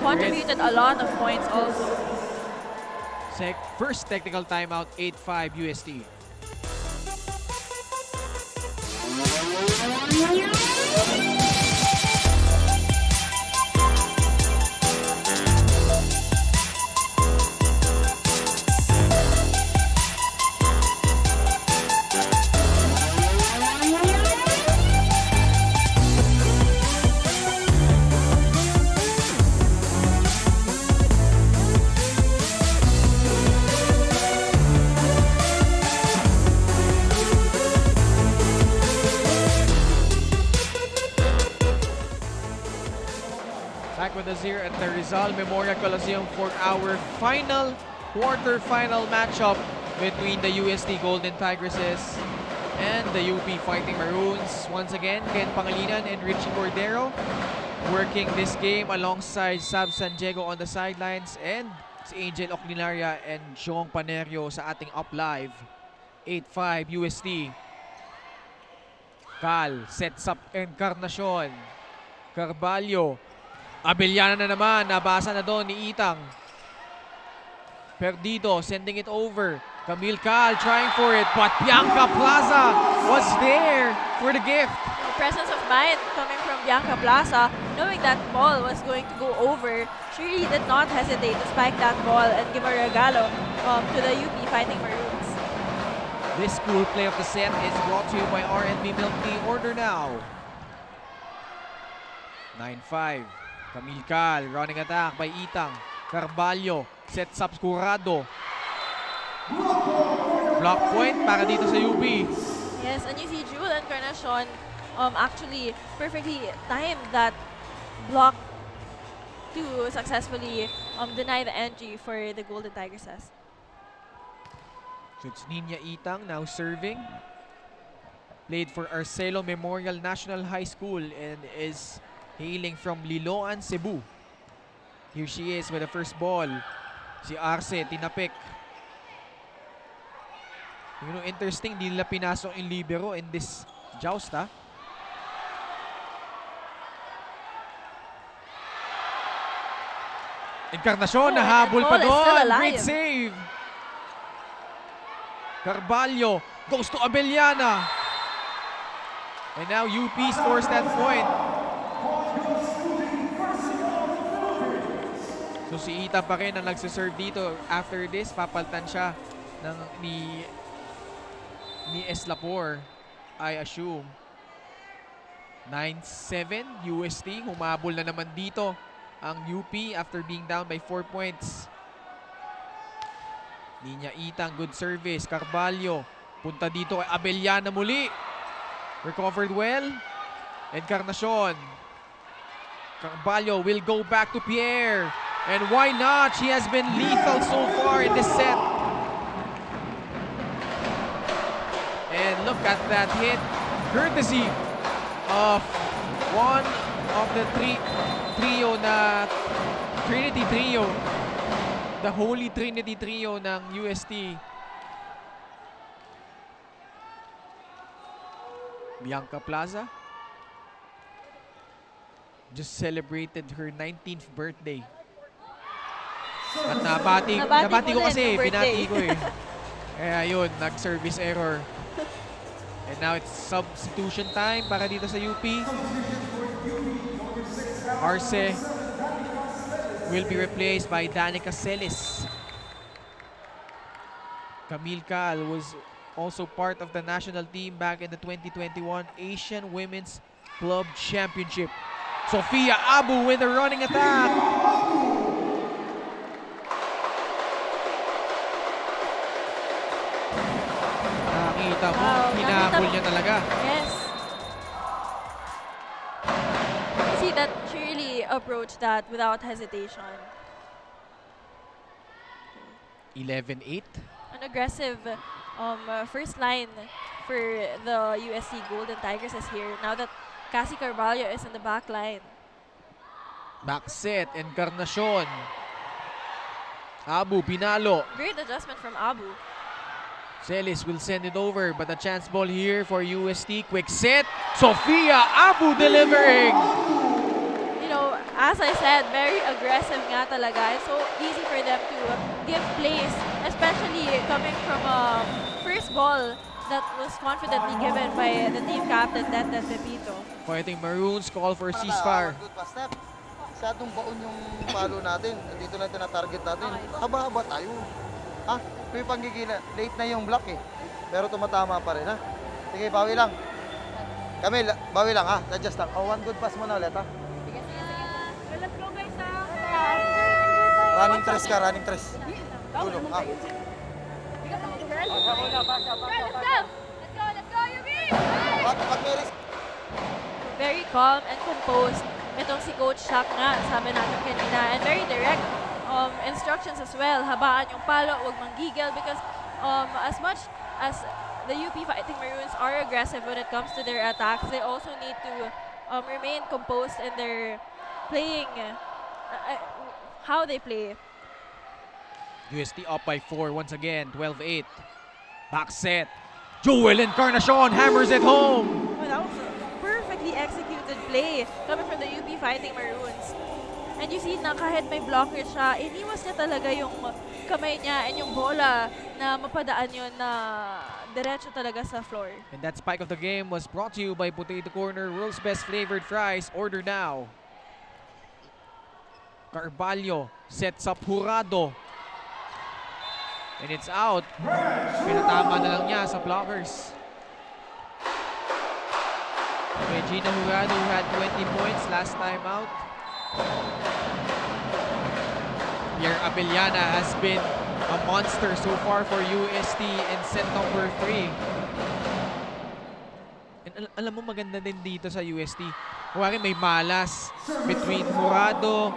contributed a lot of points also. First technical timeout, 8-5 UST. With us here at the Rizal Memorial Coliseum for our final quarter-final matchup between the UST Golden Tigresses and the UP Fighting Maroons. Once again, Ken Pangilinan and Richie Cordero working this game alongside Sab San Diego on the sidelines and si Angel Oclinaria and Jong Panerio sa ating up live. 8-5 UST. Cal sets up Encarnacion. Carvalho. Abellana na naman, nabasa na doon ni Itang. Perdido sending it over. Camille Cal trying for it, but Bianca Plaza was there for the gift. Presence of mind coming from Bianca Plaza, knowing that ball was going to go over. She really did not hesitate to spike that ball and give a regalo to the UP Fighting Maroons. This school play of the set is brought to you by R&B Milk Tea. Order now. 9-5. Camille Cal running attack by Itang. Carvalho sets up Curado. Block point para dito sa UP. Yes, and you see Jewel Encarnacion actually perfectly timed that block to successfully deny the entry for the Golden Tigresses. So it's Nina Itang now serving. Played for Arcelo Memorial National High School and is hailing from Liloan, Cebu. Here she is with the first ball. Si Arce tinapik. You know, interesting, di nila pinasok yung libero in this joust, ha? Encarnacion, nahabol pa doon. Great save. Carvalho goes to Abellana. And now UP scores that point. So si Ita pa rin ang nagsiserve dito. After this, papaltan siya ni Eslapor, I assume. 9-7 UST. Humabol na naman dito ang UP after being down by 4 points. Nina Itang, good service. Carvalho, punta dito kay Abellana muli. Recovered well. Encarnacion. Carvalho will go back to Pierre. And why not? She has been lethal so far in this set. And look at that hit. Courtesy of one of the trio na Trinity Trio. The Holy Trinity Trio ng UST. Bianca Plaza just celebrated her 19th birthday. At nabati ko kasi, binati ko eh. Kaya yun, nag-service error. And now it's substitution time para dito sa UP. Arce will be replaced by Danica Celis. Camille Cal was also part of the national team back in the 2021 Asian Women's Club Championship. Sofia Abu with a running attack. Nakita mo, hinabol niya talaga. Yes. You see that she really approached that without hesitation. 11-8. An aggressive first line for the UST Golden Tigresses here. Now that Cassie Carvalho is in the back line. Back set, Encarnacion. Abu, pinalo. Great adjustment from Abu. Celis will send it over, but a chance ball here for UST. Quick set. Sofia Abu delivering. You know, as I said, very aggressive nga talaga. It's so easy for them to give plays, especially coming from a first ball that was confidently given by the team captain, Tete Pepito. Fighting Maroons call for ceasefire. Masyadong baon yung palo natin. Dito na tinatarget natin. Haba-haba tayo. Ha? May panggigila. Late na yung block eh. Pero tumatama pa rin ha. Sige, bawi lang. Kami, bawi lang ha. Adjust lang. Oh, one good pass muna ulit ha. Let's go guys ha. Running tres ka, running tres. Tulong ha. Let's go, UB! Pag may risk. Very calm and composed. Itong si Coach Shak nga, sabi natin kanina. And very direct instructions as well. Habaan yung palo, huwag manggigil because as much as the UP Fighting Maroons are aggressive when it comes to their attacks, they also need to remain composed in their playing, how they play. UST up by 4 once again, 12-8. Back set. Jewel Encarnacion hammers it home. Well, that was a perfectly executed play coming from the UP Fighting Maroons. And you see na kahit may blocker siya, iniwas niya talaga yung kamay niya and yung bola na mapadaan yun na diretso talaga sa floor. And that spike of the game was brought to you by Potato Corner, world's best flavored fries. Order now. Carvalho sets up Jurado. And it's out. Pinatama na lang niya sa blockers. Okay, Gina Jurado who had 20 points last time out. Pierre Abellana has been a monster so far for UST in set number 3. And alam mo maganda din dito sa UST. Huwag may malas between Jurado,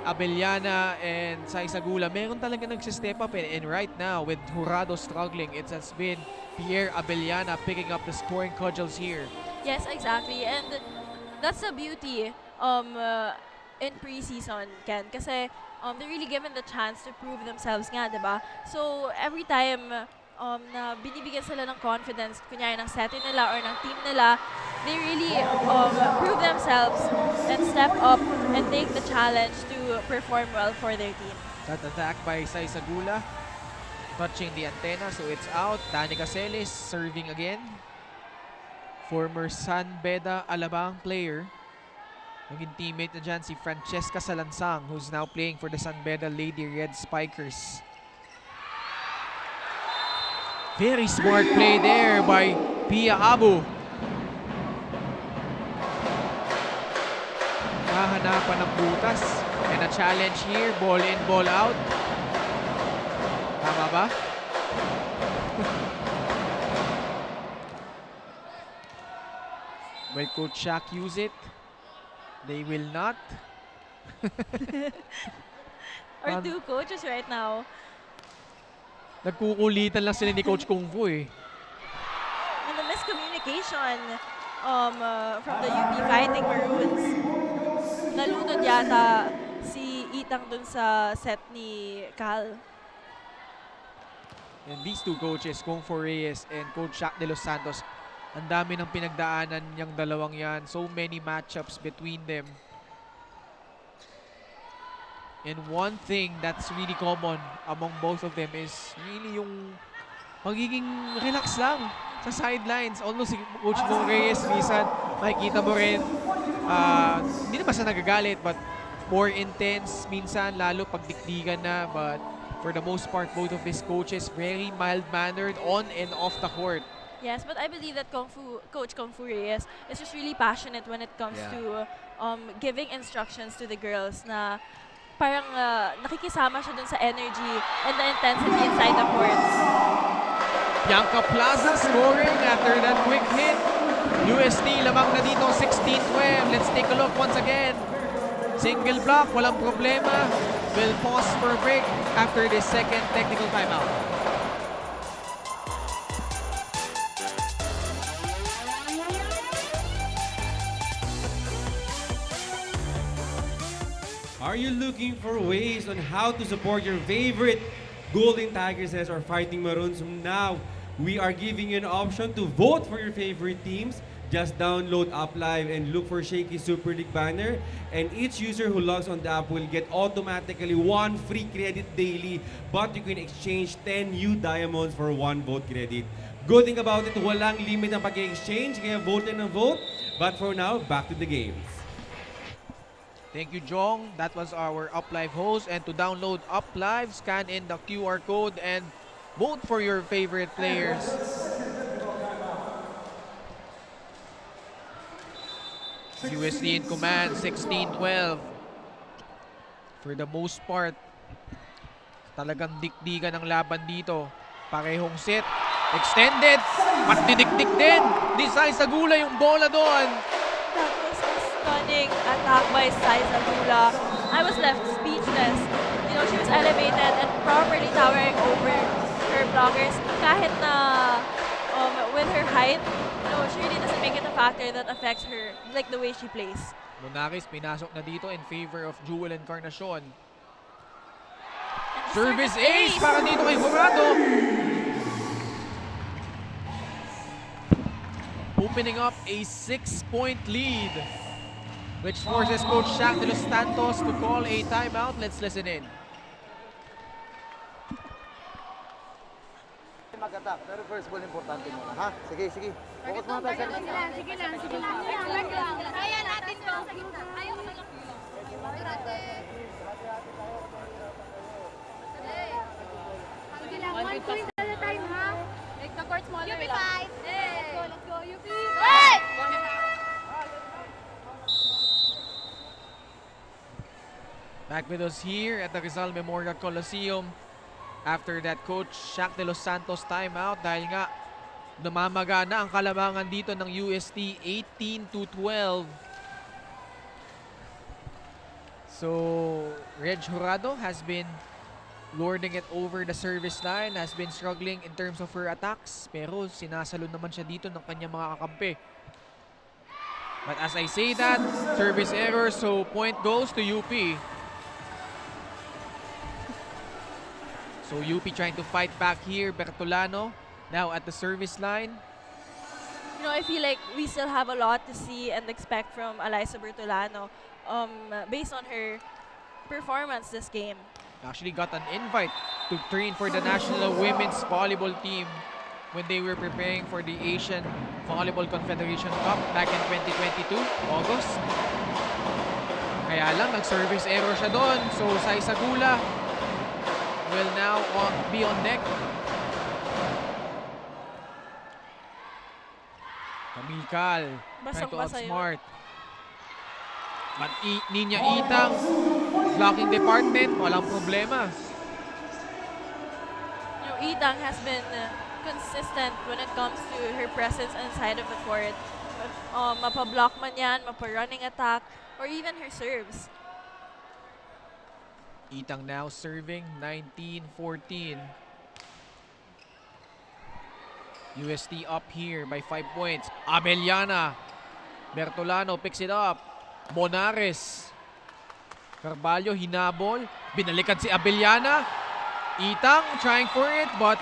Abellana, and Saisagula. Meron talaga nagsistep up and right now with Jurado struggling, it has been Pierre Abellana picking up the scoring cudgels here. Yes, exactly. And that's the beauty in preseason, Ken. Kasi they're really given the chance to prove themselves nga, diba? So every time na binibigyan sila ng confidence, kunyari ng setting nila or ng team nila, they really prove themselves and step up and take the challenge to perform well for their team. That attack by Saisagula, touching the antenna, so it's out. Dani Caceres serving again. Former San Beda Alabang player. Naging teammate na dyan si Francesca Salansang, who's now playing for the San Beda Lady Red Spikers. Very smart play there by Pia Abu. Hahanapan ng butas. And a challenge here, ball in, ball out. Tama ba? Will Coach Shaq use it? They will not. Our two coaches right now. Nagkukulitan lang sila ni Coach Kung Fu eh. And the miscommunication from the UP Fighting Maroons. Nalunod yata si Itang dun sa set ni Cal. And these two coaches, Kung Fu Reyes and Coach Shaq de Los Santos, ang dami ng pinagdaanan niyang dalawang yan. So many matchups between them. And one thing that's really common among both of them is really yung magiging relax lang sa sidelines. Although si Coach Kung Reyes, minsan makikita mo rin, hindi naman siya nagagalit, but more intense minsan, lalo pagdikdigan na. But for the most part, both of his coaches, very mild-mannered on and off the court. Yes, but I believe that Coach Kung Fu Reyes is just really passionate when it comes to giving instructions to the girls na parang nakikisama siya dun sa energy and the intensity inside the court. Bianca Plaza scoring after that quick hit. UST lamang na dito 16-12. Let's take a look once again. Single block, walang problema. We'll pause for a break after this second technical timeout. Are you looking for ways on how to support your favorite Golden Tigresses or Fighting Maroons? Now, we are giving you an option to vote for your favorite teams. Just download App Live and look for Shaky Super League banner. And each user who logs on the app will get automatically 1 free credit daily. But you can exchange 10 new diamonds for 1 vote credit. Good thing about it, walang limit ang pag-exchange. Kaya vote and vote. But for now, back to the games. Thank you, Jong. That was our Up Live host. And to download Up Live, scan in the QR code and vote for your favorite players. USD in command, 16-12. For the most part, talagang dikdikan ang laban dito. Parehong set. Extended. At didikdik din. Design sa gula yung bola doon. That was a stunning attack by Saisagula. I was left speechless. You know, she was elevated and properly towering over her blockers. Kahit na with her height, you know, she really doesn't make it a factor that affects her, like the way she plays. Monaris pinasok na dito in favor of Jewel Encarnacion. And Service ace para dito kay Jurado. Opening up a 6-point lead. which forces Coach Shaq de los Santos to call a timeout. Let's listen in. Mag-attack, pero first ball importante muna, ha? Sige, sige. Focus muna tayo sa Sige lang. Kaya natin to. Ayaw ko lang. Sige lang, 1 point at a time, ha? Make the court smaller lang. UP fight! Let's go, UP! Fight! Back with us here at the Rizal Memorial Coliseum after that Coach Shaq de los Santos timeout dahil nga namamaga na ang kalamangan dito ng UST 18-12. So, Reg Jurado has been lording it over the service line, has been struggling in terms of her attacks, pero sinasalo naman siya dito ng kanyang mga kakampi. But as I say that, service error, so point goes to UP. So UP trying to fight back here. Bertolano now at the service line. You know, I feel like we still have a lot to see and expect from Alyssa Bertolano based on her performance this game. Actually got an invite to train for the national women's volleyball team when they were preparing for the Asian Volleyball Confederation Cup back in 2022, August. Kaya lang, nag-service error siya doon. So, Sai Sagula will now be on deck. Camille Cal trying to outsmart. But Ninya Itang, blocking department, walang problema. You know, Itang has been consistent when it comes to her presence inside of the court. Mapa-block man yan, mapa-running attack, or even her serves. Itang now serving 19-14. UST up here by 5 points. Abellana. Bertolano picks it up. Monares. Carvalho hinabol. Binalikan si Abellana. Itang trying for it but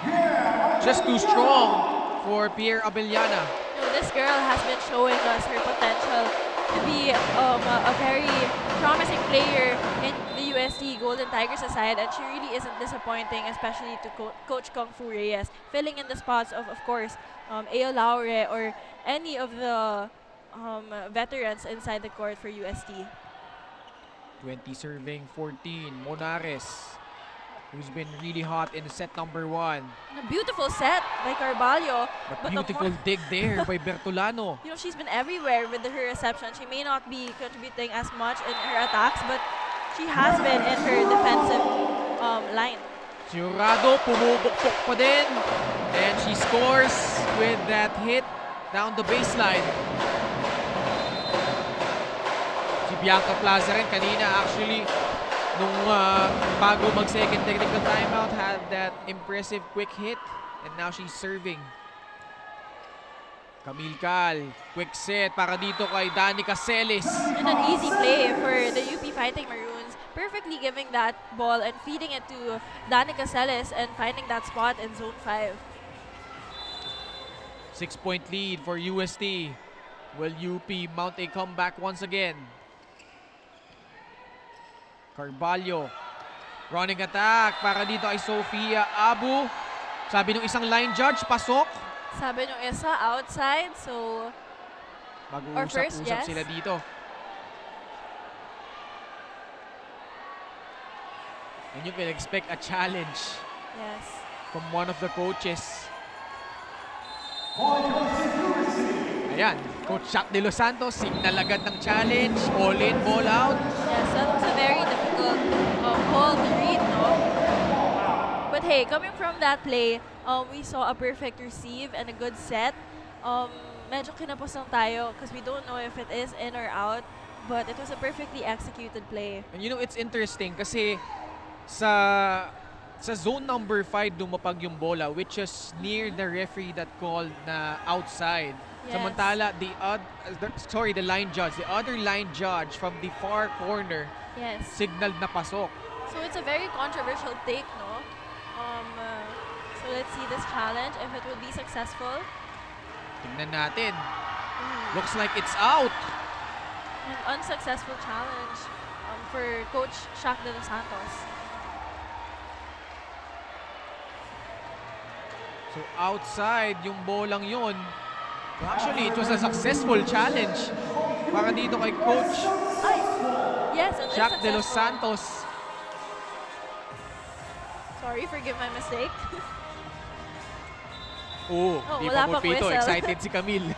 just too strong for Pierre Abellana. You know, this girl has been showing us her potential to be a very promising player in the UST Golden Tigresses side, and she really isn't disappointing, especially to Coach Kung Fu Reyes, filling in the spots of course, Ao Laure or any of the veterans inside the court for UST. 20 serving 14. Monares, who's been really hot in set number 1. A beautiful set by Carvalho. But beautiful dig there by Bertolano. You know, she's been everywhere with her reception. She may not be contributing as much in her attacks, but she has been in her defensive line. Jurado pumubukpok pa din. And she scores with that hit down the baseline. Si Bianca Plaza rin kanina actually nung bago mag-second technical timeout had that impressive quick hit. And now she's serving. Camille Cal, quick set para dito kay Danica Celis. And an easy play for the UP Fighting Maroons. Perfectly giving that ball and feeding it to Danica Celis and finding that spot in zone 5. 6-point lead for UST. Will UP mount a comeback once again? Carvalho. Running attack para dito ay Sofia Abu. Sabi nung isang line judge, pasok. Sabi nung isa, outside. So, mag-uusap-usap sila dito. And you can expect a challenge. Yes. From one of the coaches. Ayan, Coach Shaq de los Santos, signal agad ng challenge. All in, ball out. Yes, that was a very difficult ball to read, no? But hey, coming from that play, we saw a perfect receive and a good set. Medyo kinapos lang tayo because we don't know if it is in or out, but it was a perfectly executed play. And you know, it's interesting kasi sa zone number 5 dumapag yung bola, which is near the referee that called na outside. Yes. Samantala, the line judge, the other line judge from the far corner, yes, signaled na pasok. So it's a very controversial take, no? So let's see this challenge, if it will be successful. Tingnan natin. Looks like it's out. An unsuccessful challenge for Coach Shaq de los Santos. So outside yung bolang yon. Actually, it was a successful challenge para dito kay Coach Ay! Yes, it is Shaq de los successful. Santos. Sorry, forgive my mistake. Oh, di wala pa pang pulpito. whistle. Excited si Camille.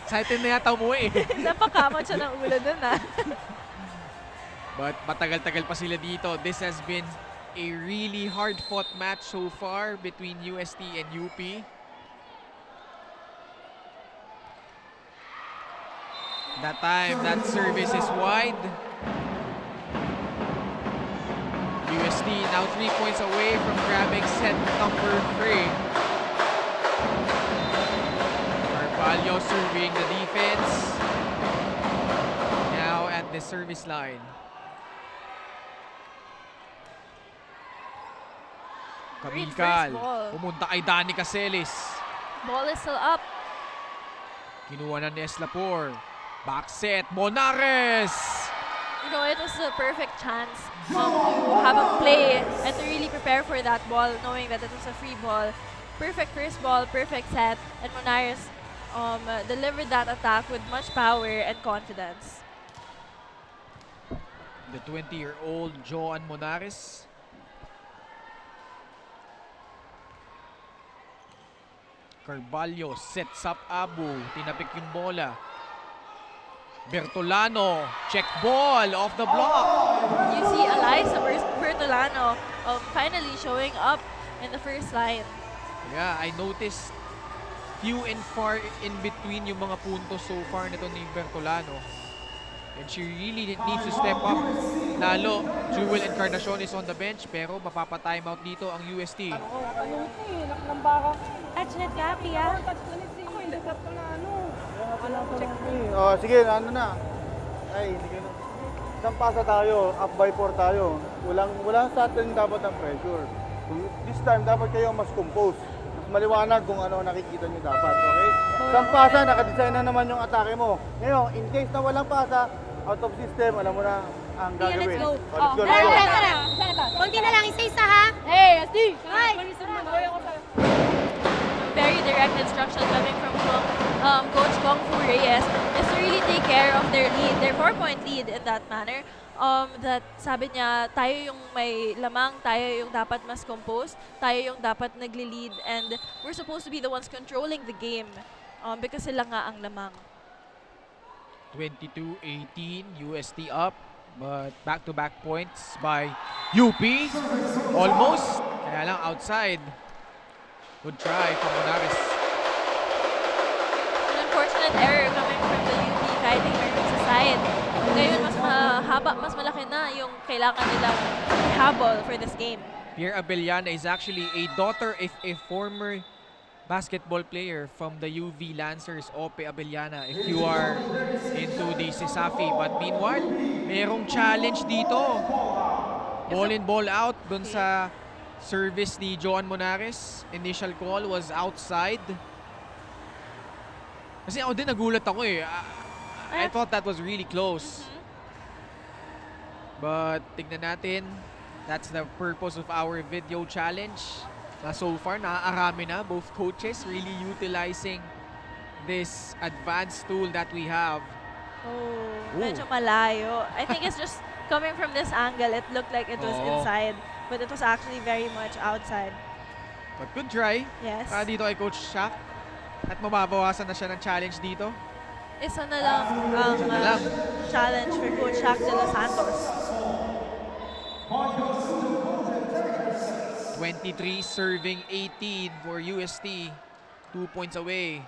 Excited na yata umuwi. Napakamot siya ng ulo dun But matagal-tagal pa sila dito. This has been a really hard-fought match so far between UST and UP. That time, that service is wide. UST now 3 points away from grabbing set number 3. Carvalho serving the defense. Now at the service line. Great first Kamikal, ball. pumunta kay Danny Caceres. Ball is still up. Kinuha na ni Eslapor. Back set, Monares! You know, it was a perfect chance to have a play and to really prepare for that ball, knowing that it was a free ball. Perfect first ball, perfect set, and Monares delivered that attack with much power and confidence. The 20-year-old Joan Monares. Carvalho sets up Abu. Tinapik yung bola. Bertolano, check ball off the block. You see Eliza Bertolano finally showing up in the first line. Yeah, I noticed few and far in between yung mga puntos so far nito ni Bertolano. And she really needs to step up. Lalo, Jewel Encarnacion is on the bench pero mapapa-timeout dito ang UST. Oh, sige, ano na. Ay, hindi na. Isang pasa tayo, up by 4 tayo. Walang sa atin dapat ang pressure. This time, dapat kayo mas compose. Mas maliwanag kung ano nakikita nyo dapat, okay? Isang pasa, nakadesign na naman yung atake mo. Ngayon, in case na walang pasa, out of system, alam mo na ang gagawin. Let's go. Oh, let's go, let's go. Konti na lang, isa-isa ha. Hey, SD! Hi! Very direct instruction coming from Coach Kung Fu Reyes is to really take care of their lead, their 4-point lead in that manner. That sabi niya, tayo yung may lamang, tayo yung dapat mas compose, tayo yung dapat nagli-lead, and we're supposed to be the ones controlling the game because sila nga ang lamang. 22-18, UST up. But back-to-back points by UP. Almost. Kaya lang outside. Good try from Monares. An unfortunate error coming from the UP Fighting Maroons side. Ngayon, mas mahaba, mas malaki na yung kailangan nilang habol for this game. Pierre Abellana is actually a daughter of a former basketball player from the UV Lancers, Ope Abellana, if you are into the Sisafi. But meanwhile, merong challenge dito. Ball in, ball out dun sa service ni Joan Monares. Initial call was outside. Kasi ako din nagulat ako eh. I thought that was really close. But tignan natin. That's the purpose of our video challenge. So far, naaarami na. Both coaches really utilizing this advanced tool that we have. Oh, medyo malayo. I think it's just coming from this angle, it looked like it was inside. But it was actually very much outside. But good try. Yes. Para dito kay Coach Shaq. At mababawasan na siya ng challenge dito. Isa na lang ang challenge for Coach Shaq de los Santos. 23 serving 18 for UST. 2 points away.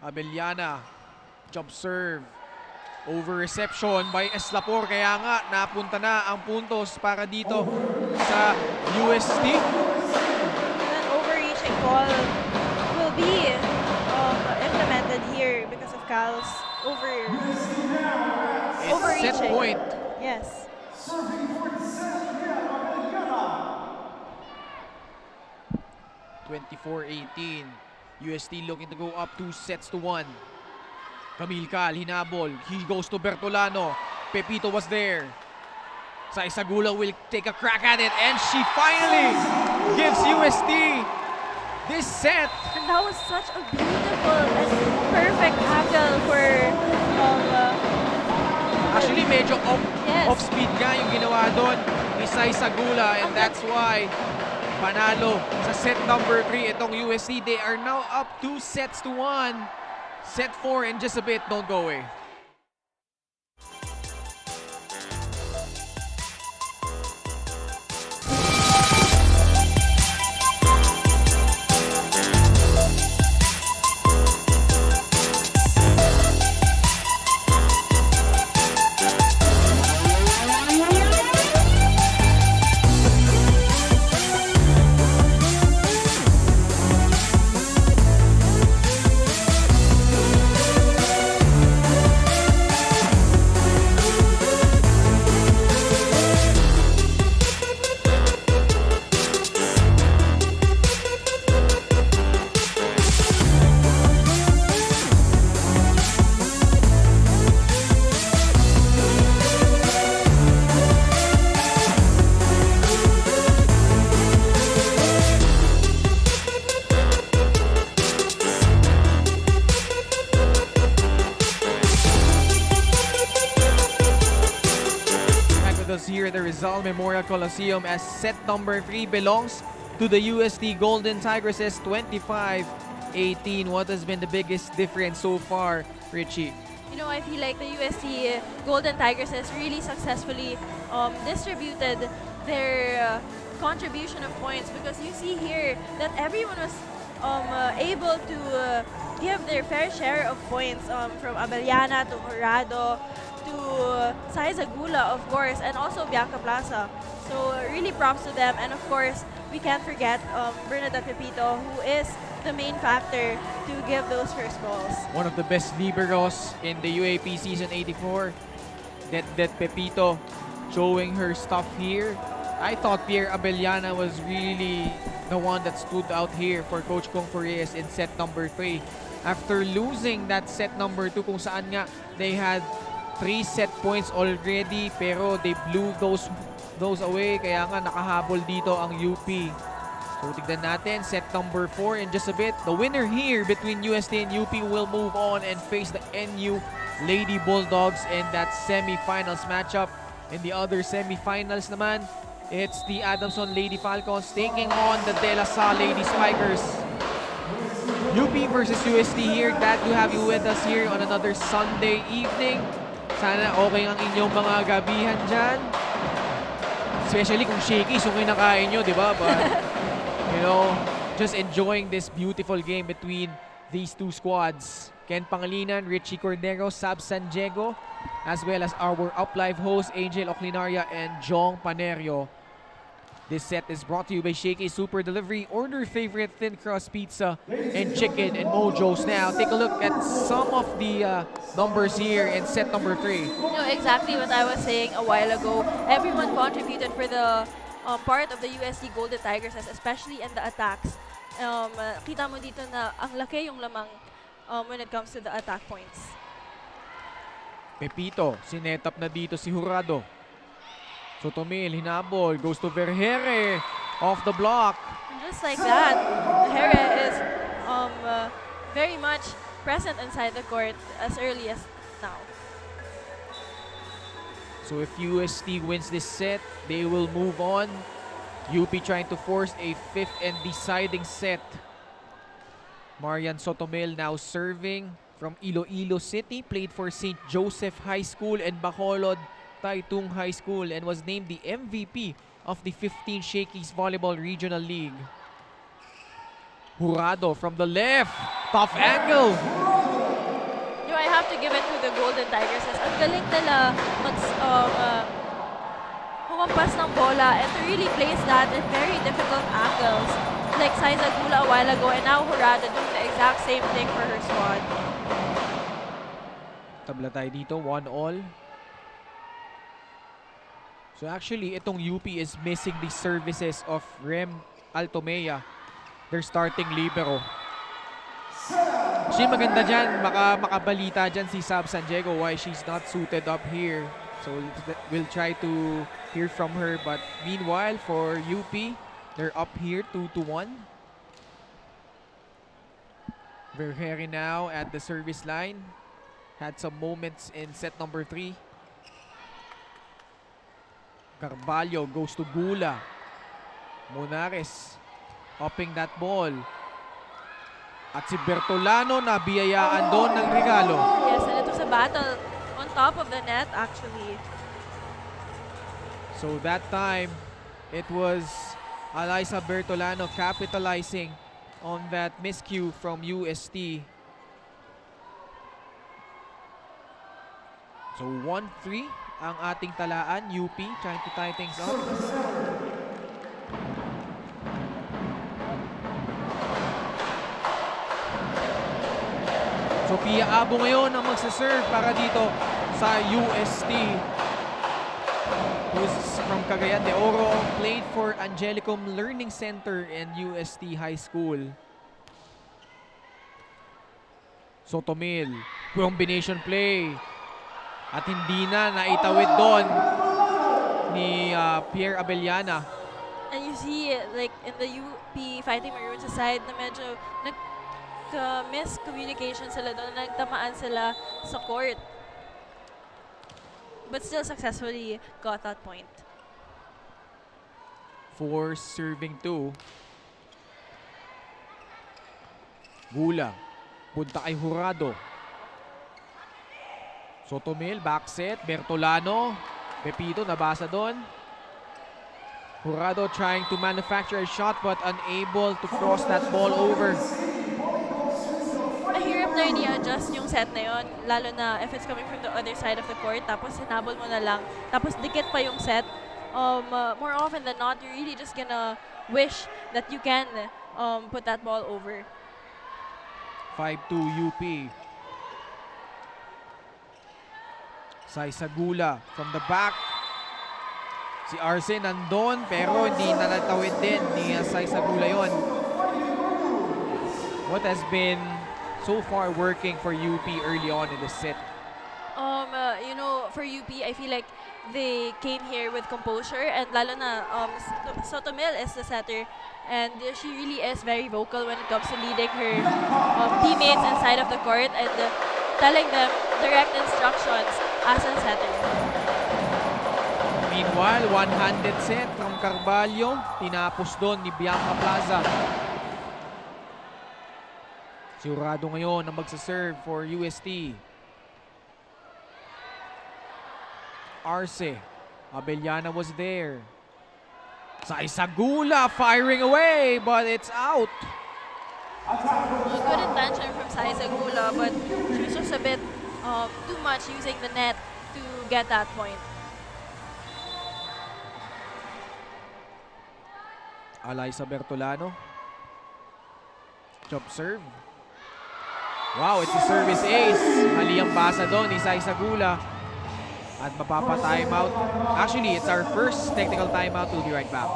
Abellana. Jump serve. Over reception by Eslapor. Kaya nga napunta na ang puntos para dito sa UST. An overreaching call will be implemented here because of Cal's overreaching. Set point. Yes. Serving for the set, 24-18. UST looking to go up 2 sets to 1. Camille Cal, hinabol. He goes to Bertolano. Pepito was there. Saisagula will take a crack at it, and she finally gives UST this set. And that was such a beautiful and perfect angle for Actually, medyo Yes. off speed nga yung ginawa doon ni Saisagula, and that's why panalo sa set number 3 itong UST. They are now up 2-1. Set 4 in just a bit. Don't go away. Here at the Rizal Memorial Coliseum, as set number 3 belongs to the UST Golden Tigresses, 25-18. What has been the biggest difference so far, Richie? You know, I feel like the UST Golden Tigresses really successfully distributed their contribution of points, because you see here that everyone was able to give their fair share of points, from Abellana to Jurado to Saizagula, of course, and also Bianca Plaza. So really props to them, and of course we can't forget Bernadette Pepito, who is the main factor to give those first balls. One of the best liberos in the UAP season 84. That Pepito showing her stuff here. I thought Pierre Abellana was really the one that stood out here for Coach Kong Furias in set number 3. After losing that set number 2, kung saan nga they had 3 set points already, pero they blew those away, kaya nga nakahabol dito ang UP. So tignan natin, set number 4 in just a bit. The winner here between UST and UP will move on and face the NU Lady Bulldogs in that semifinals matchup. In the other semifinals naman, it's the Adamson Lady Falcons taking on the De La Salle Lady Spikers. UP versus UST here. Glad to have you with us here on another Sunday evening. Sana okay ang inyong mga gabihan dyan. Especially kung Shakeys yung kinakain nyo, di ba? But, you know, just enjoying this beautiful game between these two squads. Ken Pangilinan, Richie Cordero, Sab San Diego, as well as our up-live host, Angel Oclinaria and Jong Panerio. This set is brought to you by Shakey Super Delivery. Order favorite thin crust pizza and chicken and mojos now. Take a look at some of the numbers here in set number 3. You know, exactly what I was saying a while ago. Everyone contributed for the part of the UST Golden Tigresses, especially in the attacks. Kita mo dito na ang laki yung lamang when it comes to the attack points. Pepito, sinetap na dito si Jurado. Sotomil, hinabol, goes to Vergere, off the block. And just like that, Vergere is very much present inside the court as early as now. So if UST wins this set, they will move on. UP trying to force a 5th and deciding set. Marian Sotomil now serving from Iloilo City, played for St. Joseph High School and Bacolod Taitung High School, and was named the MVP of the 15 Shakeys Volleyball Regional League. Jurado from the left, tough angle. You know, I have to give it to the Golden Tigresses. Ang galing nila humampas ng bola and to really place that in very difficult angles. Like Saizagula a while ago, and now Jurado doing the exact same thing for her squad. Tabla tayo dito, 1-all. So actually, itong UP is missing the services of Rem Altomea, their starting libero. Actually, maganda dyan. Makabalita dyan si Sab San Diego why she's not suited up here. So we'll try to hear from her. But meanwhile, for UP, they're up here 2-1. Vergere now at the service line. Had some moments in set number 3. Carvalho goes to Gula. Monares upping that ball. At si Bertolano na biyayaan doon ng regalo. Yes, and it was a battle on top of the net actually. So that time, it was Alyssa Bertolano capitalizing on that miscue from UST. So 1-3 ang ating talaan. UP trying to tie things up. Sofia Abo ngayon ang magsaserve para dito sa UST. Who's from Cagayan de Oro, played for Angelicum Learning Center and UST High School. Sotomil, combination play. At hindi na naitawid doon ni Pierre Abellana. And you see, like, in the UP Fighting Maroons side na medyo miscommunication sila doon, nagtamaan sila sa court. But still successfully got that point. For serving 2. Gula. Punta kay Jurado. Sotomil, back set. Bertolano. Pepito, nabasa doon. Jurado trying to manufacture a shot but unable to cross that ball over. Mahirap na i-adjust yung set na yun, lalo na if it's coming from the other side of the court, tapos sinabol mo na lang, tapos dikit pa yung set. More often than not, you're really just gonna wish that you can put that ball over. 5-2 UP. Saisagula from the back. Si Arce nandun pero hindi na natawid din ni Saisagula yon. What has been so far working for UP early on in the set? You know, for UP, I feel like they came here with composure, and lalo na Sotomil is the setter, and she really is very vocal when it comes to leading her teammates inside of the court and telling them direct instructions as a setter. Meanwhile, one-handed set from Carvalho. Tinapos doon ni Bianca Plaza. Jurado ngayon na magsaserve for UST. Arce. Abellana was there. Saisagula firing away, but it's out. Good intention from Saisagula, but she was just a bit too much using the net to get that point. Alyssa Bertolano. Chop serve. Wow, it's a service ace. Mali ang basa doon ni Saisagula. At mapapa-timeout. Actually, it's our first technical timeout. We'll be right back.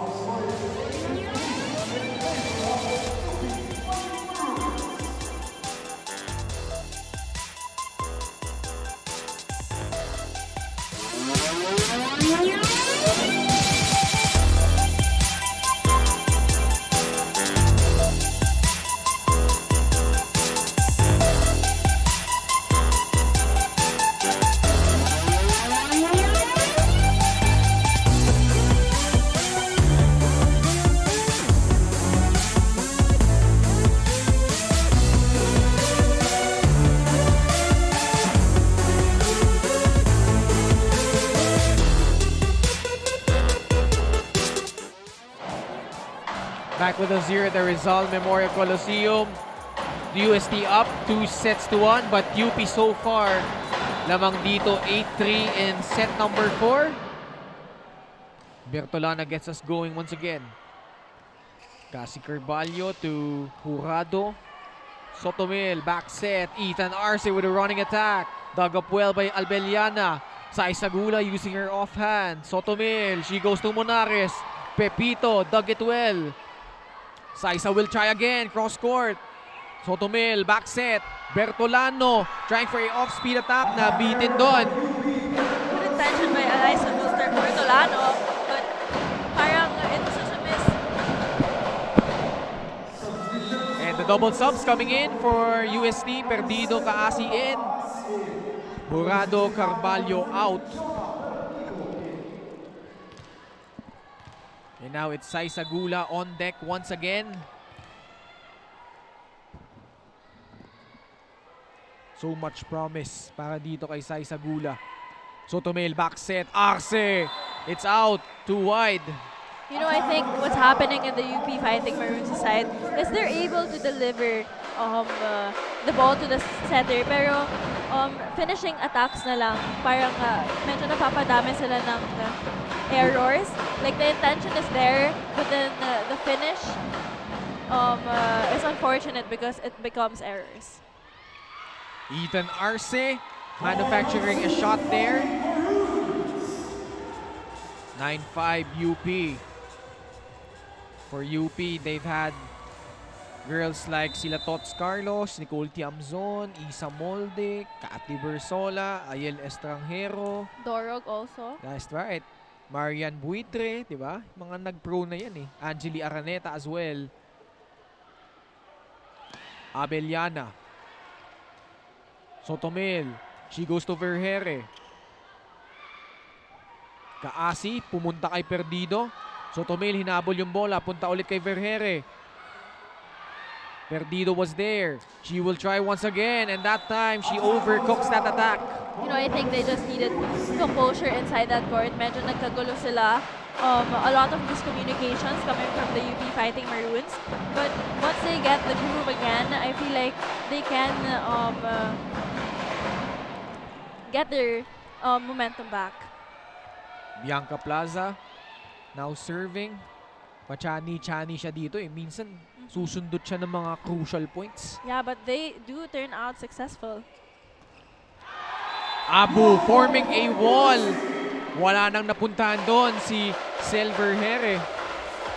Back with us here at the Rizal Memorial Coliseum. The UST up 2-1, but UP so far lamang dito 8-3 in set number 4. Bertolana gets us going once again. Cassie Carvalho to Jurado. Sotomil, back set. Ethan Arce with a running attack. Dug up well by Albeliana. Saisagula using her offhand. Sotomil, she goes to Monares. Pepito, dug it well. Saisa will try again, cross court. Sotomil, back set. Bertolano trying for a off-speed attack na beaten doon. Good intention by Eliza Mr. Portolano, but parang it was just a miss. And the double subs coming in for UST. Perdido, Kaasi in. Jurado, Carvalho out. And now it's Sai Sagula on deck once again. So much promise para dito kay Sai Sagula. Sotomil, back set. Arce! It's out. Too wide. You know, I think what's happening in the UP Fighting Maroons side is they're able to deliver the ball to the setter, pero finishing attacks na lang, parang medyo napapadami sila ng errors. Like the intention is there, but then the finish is unfortunate because it becomes errors. Ethan Arce manufacturing a shot there. 9-5 UP. For UP, they've had girls like sila Tots Carlos, Nicole Tiamzon, Isa Molde, Katy Bersola, Ayel Estranjero. Dorog also. That's right. Marian Buitre, di ba? Mga nag-pro na yan eh. Angeli Araneta as well. Abeliana. Sotomil. She goes to Vergere. Kaasi, pumunta kay Perdido. Sotomil, hinabol yung bola. Punta ulit kay Vergere. Perdido was there. She will try once again, and that time, she overcooks that attack. You know, I think they just needed composure inside that court. Medyo nagkagulo sila. A lot of miscommunications coming from the UP Fighting Maroons. But once they get the groove again, I feel like they can get their momentum back. Bianca Plaza, now serving. Pachani-chani siya dito eh. Minsan, susundot siya ng mga crucial points. Yeah, but they do turn out successful. Abu forming a wall. Wala nang napuntahan doon si Sel Vergere.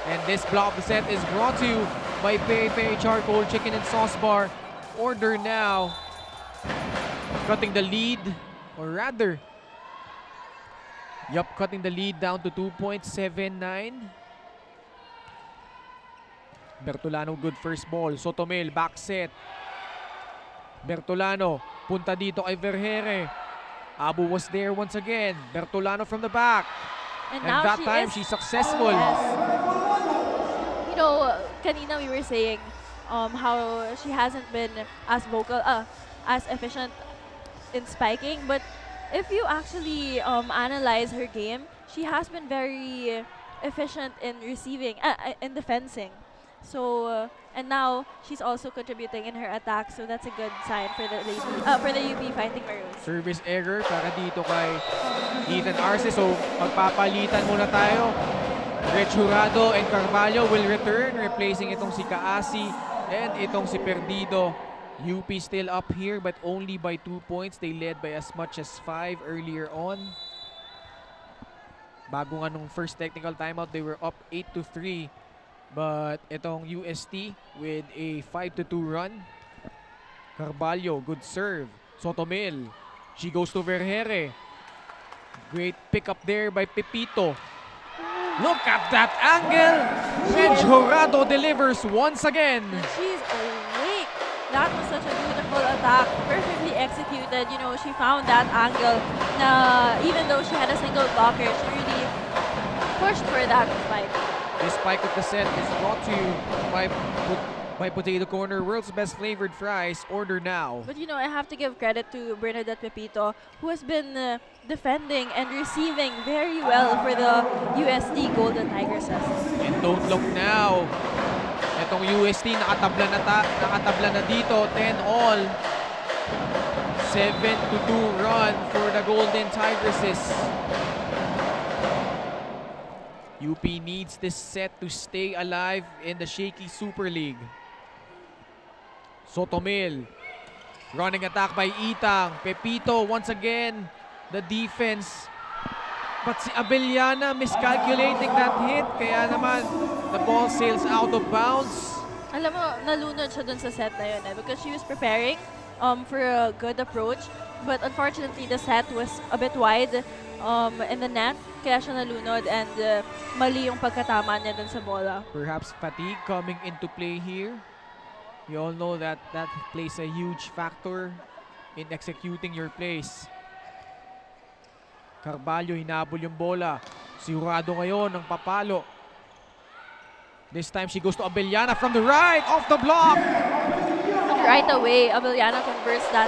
And this block of the set is brought to you by Pepe Charcoal Chicken and Sauce Bar. Order now. Cutting the lead, or rather, cutting the lead down to 2.79. Bertolano, good first ball. Sotomil, back set. Bertolano, punta dito kay Vergere. Abu was there once again. Bertolano from the back. And that time, she's successful. Yes. You know, kanina we were saying how she hasn't been as vocal, as efficient in spiking. But if you actually analyze her game, she has been very efficient in receiving, in defensing. So, and now she's also contributing in her attack, so that's a good sign for the UP Fighting Maroons. Service error para dito kay Ethan Arce. So, magpapalitan muna tayo. Reg Jurado and Carvalho will return, replacing itong si Kaasi and itong si Perdido. UP still up here, but only by 2 points. They led by as much as 5 earlier on. Bago nga nung first technical timeout, they were up 8-3. But itong UST with a 5-2 run. Carvalho, good serve. Sotomil, she goes to Vergere. Great pick up there by Pepito. Look at that angle! Reg Jurado delivers once again. She's awake. That was such a beautiful attack. Perfectly executed. You know, she found that angle. Even though she had a single blocker, she really pushed for that spike. This spike of the set is brought to you by Potato Corner, world's best flavored fries. Order now. But you know, I have to give credit to Bernadette Pepito, who has been defending and receiving very well for the UST Golden Tigresses. And don't look now. Itong UST nakatabla na dito, 10-all. 7-2 run for the Golden Tigresses. UP needs this set to stay alive in the Shaky Super League. Sotomil. Running attack by Itang. Pepito once again. The defense. But si Abeliana miscalculating that hit. Kaya naman the ball sails out of bounds. Alam mo, nalunod siya dun sa set na yun because she was preparing for a good approach. But unfortunately, the set was a bit wide in the net. Kaya siya nalunod and mali yung pagkatama niya dun sa bola. Perhaps fatigue coming into play here. You all know that that plays a huge factor in executing your plays. Carvalho hinabol yung bola. Si Jurado ngayon ang papalo. This time she goes to Abellana from the right, off the block. Right away, Abellana converts that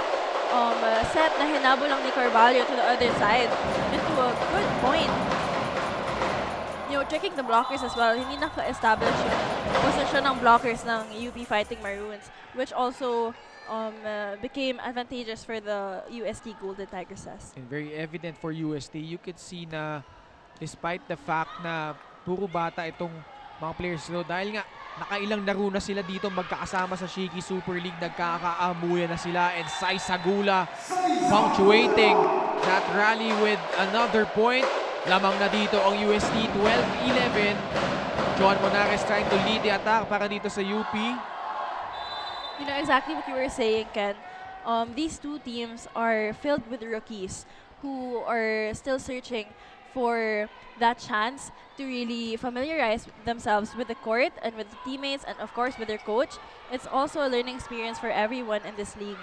set na hinabol lang ni Carvalho to the other side into a good point. You know, checking the blockers as well, hindi naka-establish yung posisyon ng blockers ng UP Fighting Maroons, which also became advantageous for the UST Golden Tigresses. And very evident for UST. You could see na despite the fact na puro bata itong mga players nila, dahil nga nakailang laro na sila dito magkakasama sa Shakeys Super League, nagkakaamuyan na sila, and Sai Sagula punctuating that rally with another point. Lamang na dito ang UST 12-11. John Monares trying to lead the attack para dito sa UP. You know exactly what you were saying, Ken. These two teams are filled with rookies who are still searching for that chance to really familiarize themselves with the court and with the teammates and of course with their coach. It's also a learning experience for everyone in this league.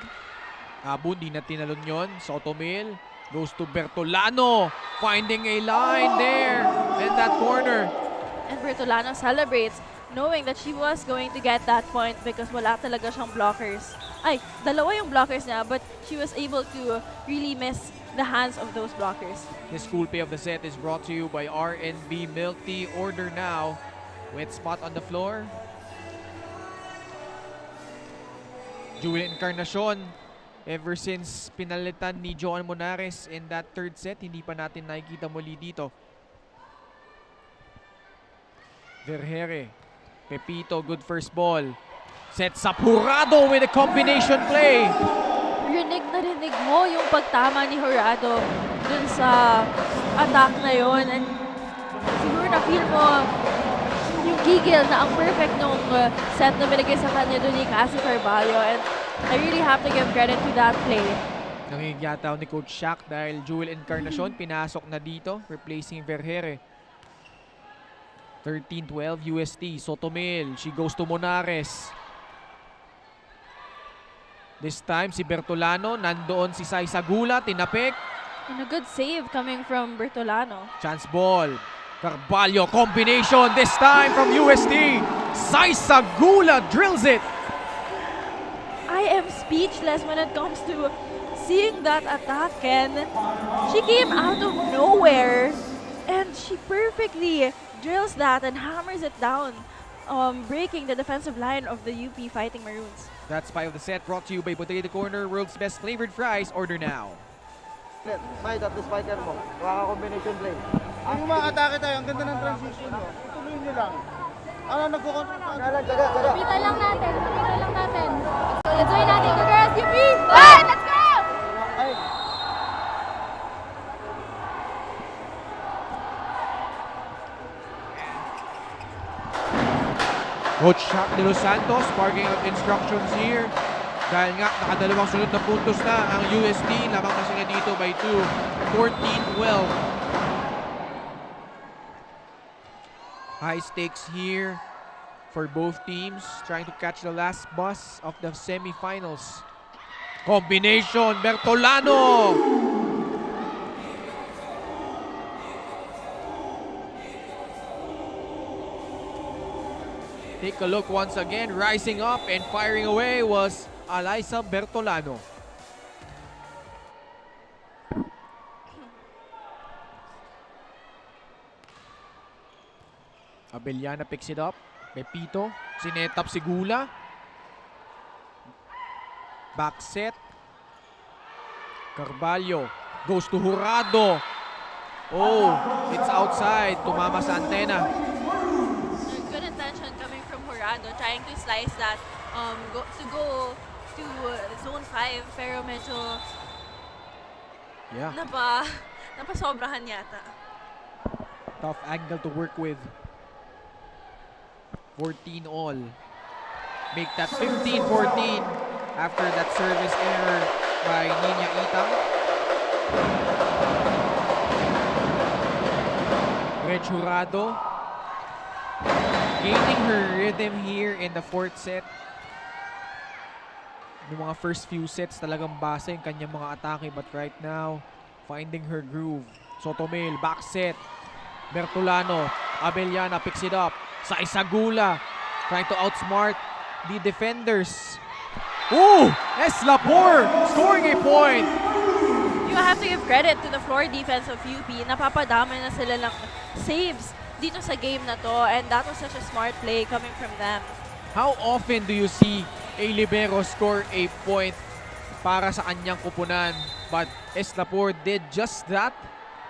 Abun, di na tinalon yun. Sotomil goes to Bertolano, finding a line there in that corner. And Bertolano celebrates knowing that she was going to get that point because wala talaga siyang blockers. Ay, dalawa yung blockers niya, but she was able to really miss the hands of those blockers. This full play of the set is brought to you by R&B Milk Tea. Order now. With spot on the floor. Julian Encarnacion, ever since pinalitan ni Joan Monares in that third set, hindi pa natin nakikita muli dito. Vergere, Pepito, good first ball. Sets up Jurado with a combination play. Rinig mo yung pagtama ni Jurado dun sa attack na yon, and siguro na-feel mo yung gigil na ang perfect nung set na binigay sa kanya dun ni Cassie Carvalho, and I really have to give credit to that play. Nangigyataw ni Coach Shaq dahil Jewel Encarnacion pinasok na dito, replacing Vergere. 13-12 UST. Sotomil, she goes to Monares. This time, si Bertolano, nandoon si Sai Sagula, tinapik. And a good save coming from Bertolano. Chance ball. Carvalho, combination, this time from UST. Sai Sagula drills it. I am speechless when it comes to seeing that attack, Ken. She came out of nowhere and she perfectly drills that and hammers it down, breaking the defensive line of the UP Fighting Maroons. That's 5 of the set, brought to you by Potato Corner, world's best flavored fries. Order now. May tatlo spiker mo. Combination play. Yung mga atake tayo, ang ganda ng transition mo. Ituloy nyo lang. Ano, nagkukontrol. Jaga. Pita lang natin. Let's join natin. Go girls, UP! Fight! Let's go! Ay, Coach Shaq de Los Santos sparking out instructions here. Dahil nga nakadalawang sunod na puntos na ang UST. Lamang na sila dito by 2. 14-12. High stakes here for both teams. Trying to catch the last bus of the semifinals. Combination, Bertolano! Take a look once again. Rising up and firing away was Alyssa Bertolano. Abellana picks it up. Pepito. Sinetap si Gula. Back set. Carvalho goes to Jurado. Oh, it's outside. Tumama sa antena. Good intention coming from Jurado, trying to slice that go to zone 5, pero medyo napasobrahan yata. Tough angle to work with. 14 all. make that 15-14 after that service error by Nina Itang. Reg Jurado gaining her rhythm here in the fourth set. Yung mga first few sets talagang basa yung kanyang mga atake, but right now, finding her groove. Sotomil, back set. Bertolano, Abellana picks it up. Sa Isagula, trying to outsmart the defenders. Ooh! Eslapor scoring a point! You have to give credit to the floor defense of UP. Napapadami na sila ng saves dito sa game na to, and that was such a smart play coming from them. How often do you see a libero score a point para sa kanyang kupunan? But Eslapor did just that.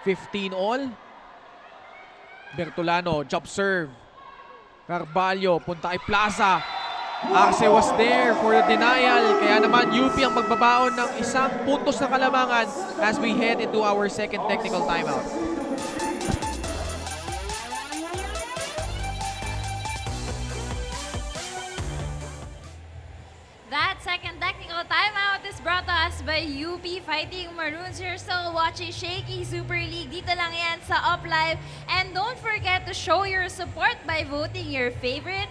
15 all. Bertolano, jump serve. Carvalho, punta kay Plaza. Arce was there for the denial. Kaya naman UP ang magbabaon ng isang puntos na kalamangan as we head into our second technical timeout. That second technical timeout is brought to us by UP Fighting Maroons. You're still watching Shakey Super League. Dito lang yan sa Up Live. And don't forget to show your support by voting your favorite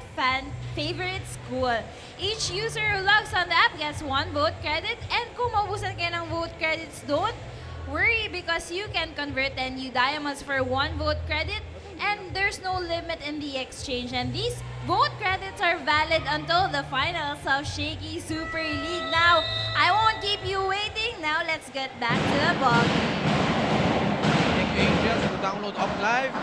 school. Each user who logs on the app gets 1 vote credit. And kung maubusan kayo ng vote credits, don't worry because you can convert NU Diamonds for 1 vote credit. And there's no limit in the exchange. And these vote credits are valid until the finals of Shakey Super League. Now, I won't keep you waiting. Now, let's get back to the ball. Thank you, Angels, to download Up Live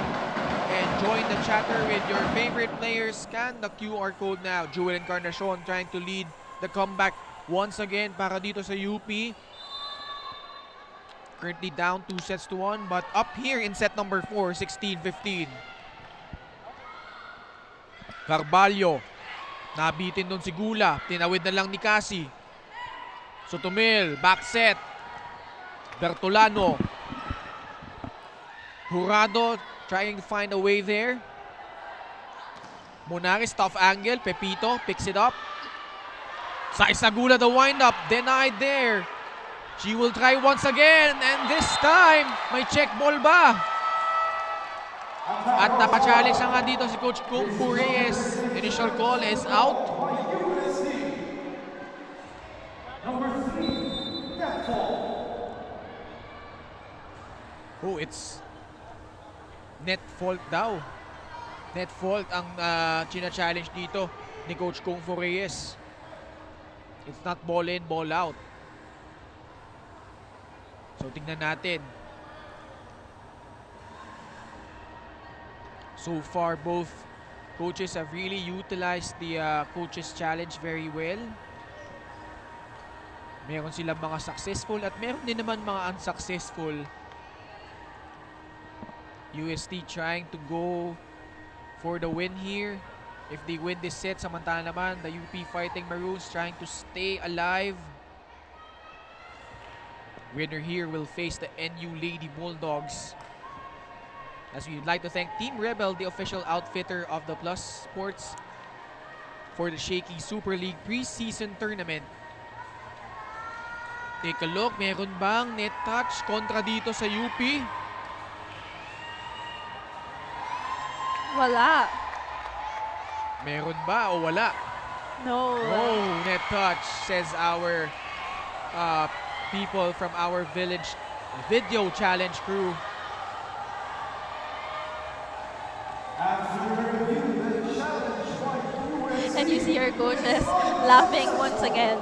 and join the chatter with your favorite players. Scan the QR code now. Jewel Encarnacion trying to lead the comeback once again para dito sa UP. Currently down 2-1, but up here in set number 4, 16-15. Carvalho, nabitin doon si Gula. Tinawid na lang ni Cassie. Sotomil, back set. Bertolano. Jurado trying to find a way there. Monares, tough angle. Pepito picks it up. Sa Isagula, the wind-up. Denied there. She will try once again, and this time, may check ball ba? At napachallenge na nga dito si Coach Kung Fu Reyes. Initial call is out. Oh, it's net fault daw. Net fault ang china-challenge dito ni Coach Kung Fu Reyes. It's not ball in, ball out. So, tingnan natin. So far, both coaches have really utilized the coaches challenge very well. Meron silang mga successful at meron din naman mga unsuccessful. UST trying to go for the win here. If they win this set, samantala naman, the UP Fighting Maroons trying to stay alive. Winner here will face the NU Lady Bulldogs. As we'd like to thank Team Rebel, the official outfitter of the Plus Sports, for the Shakey Super League preseason tournament. Take a look, meron bang net touch kontra dito sa UP? Wala. Meron ba o wala? No. Oh, net touch, says our people from our village video challenge crew. And you see your coaches laughing once again.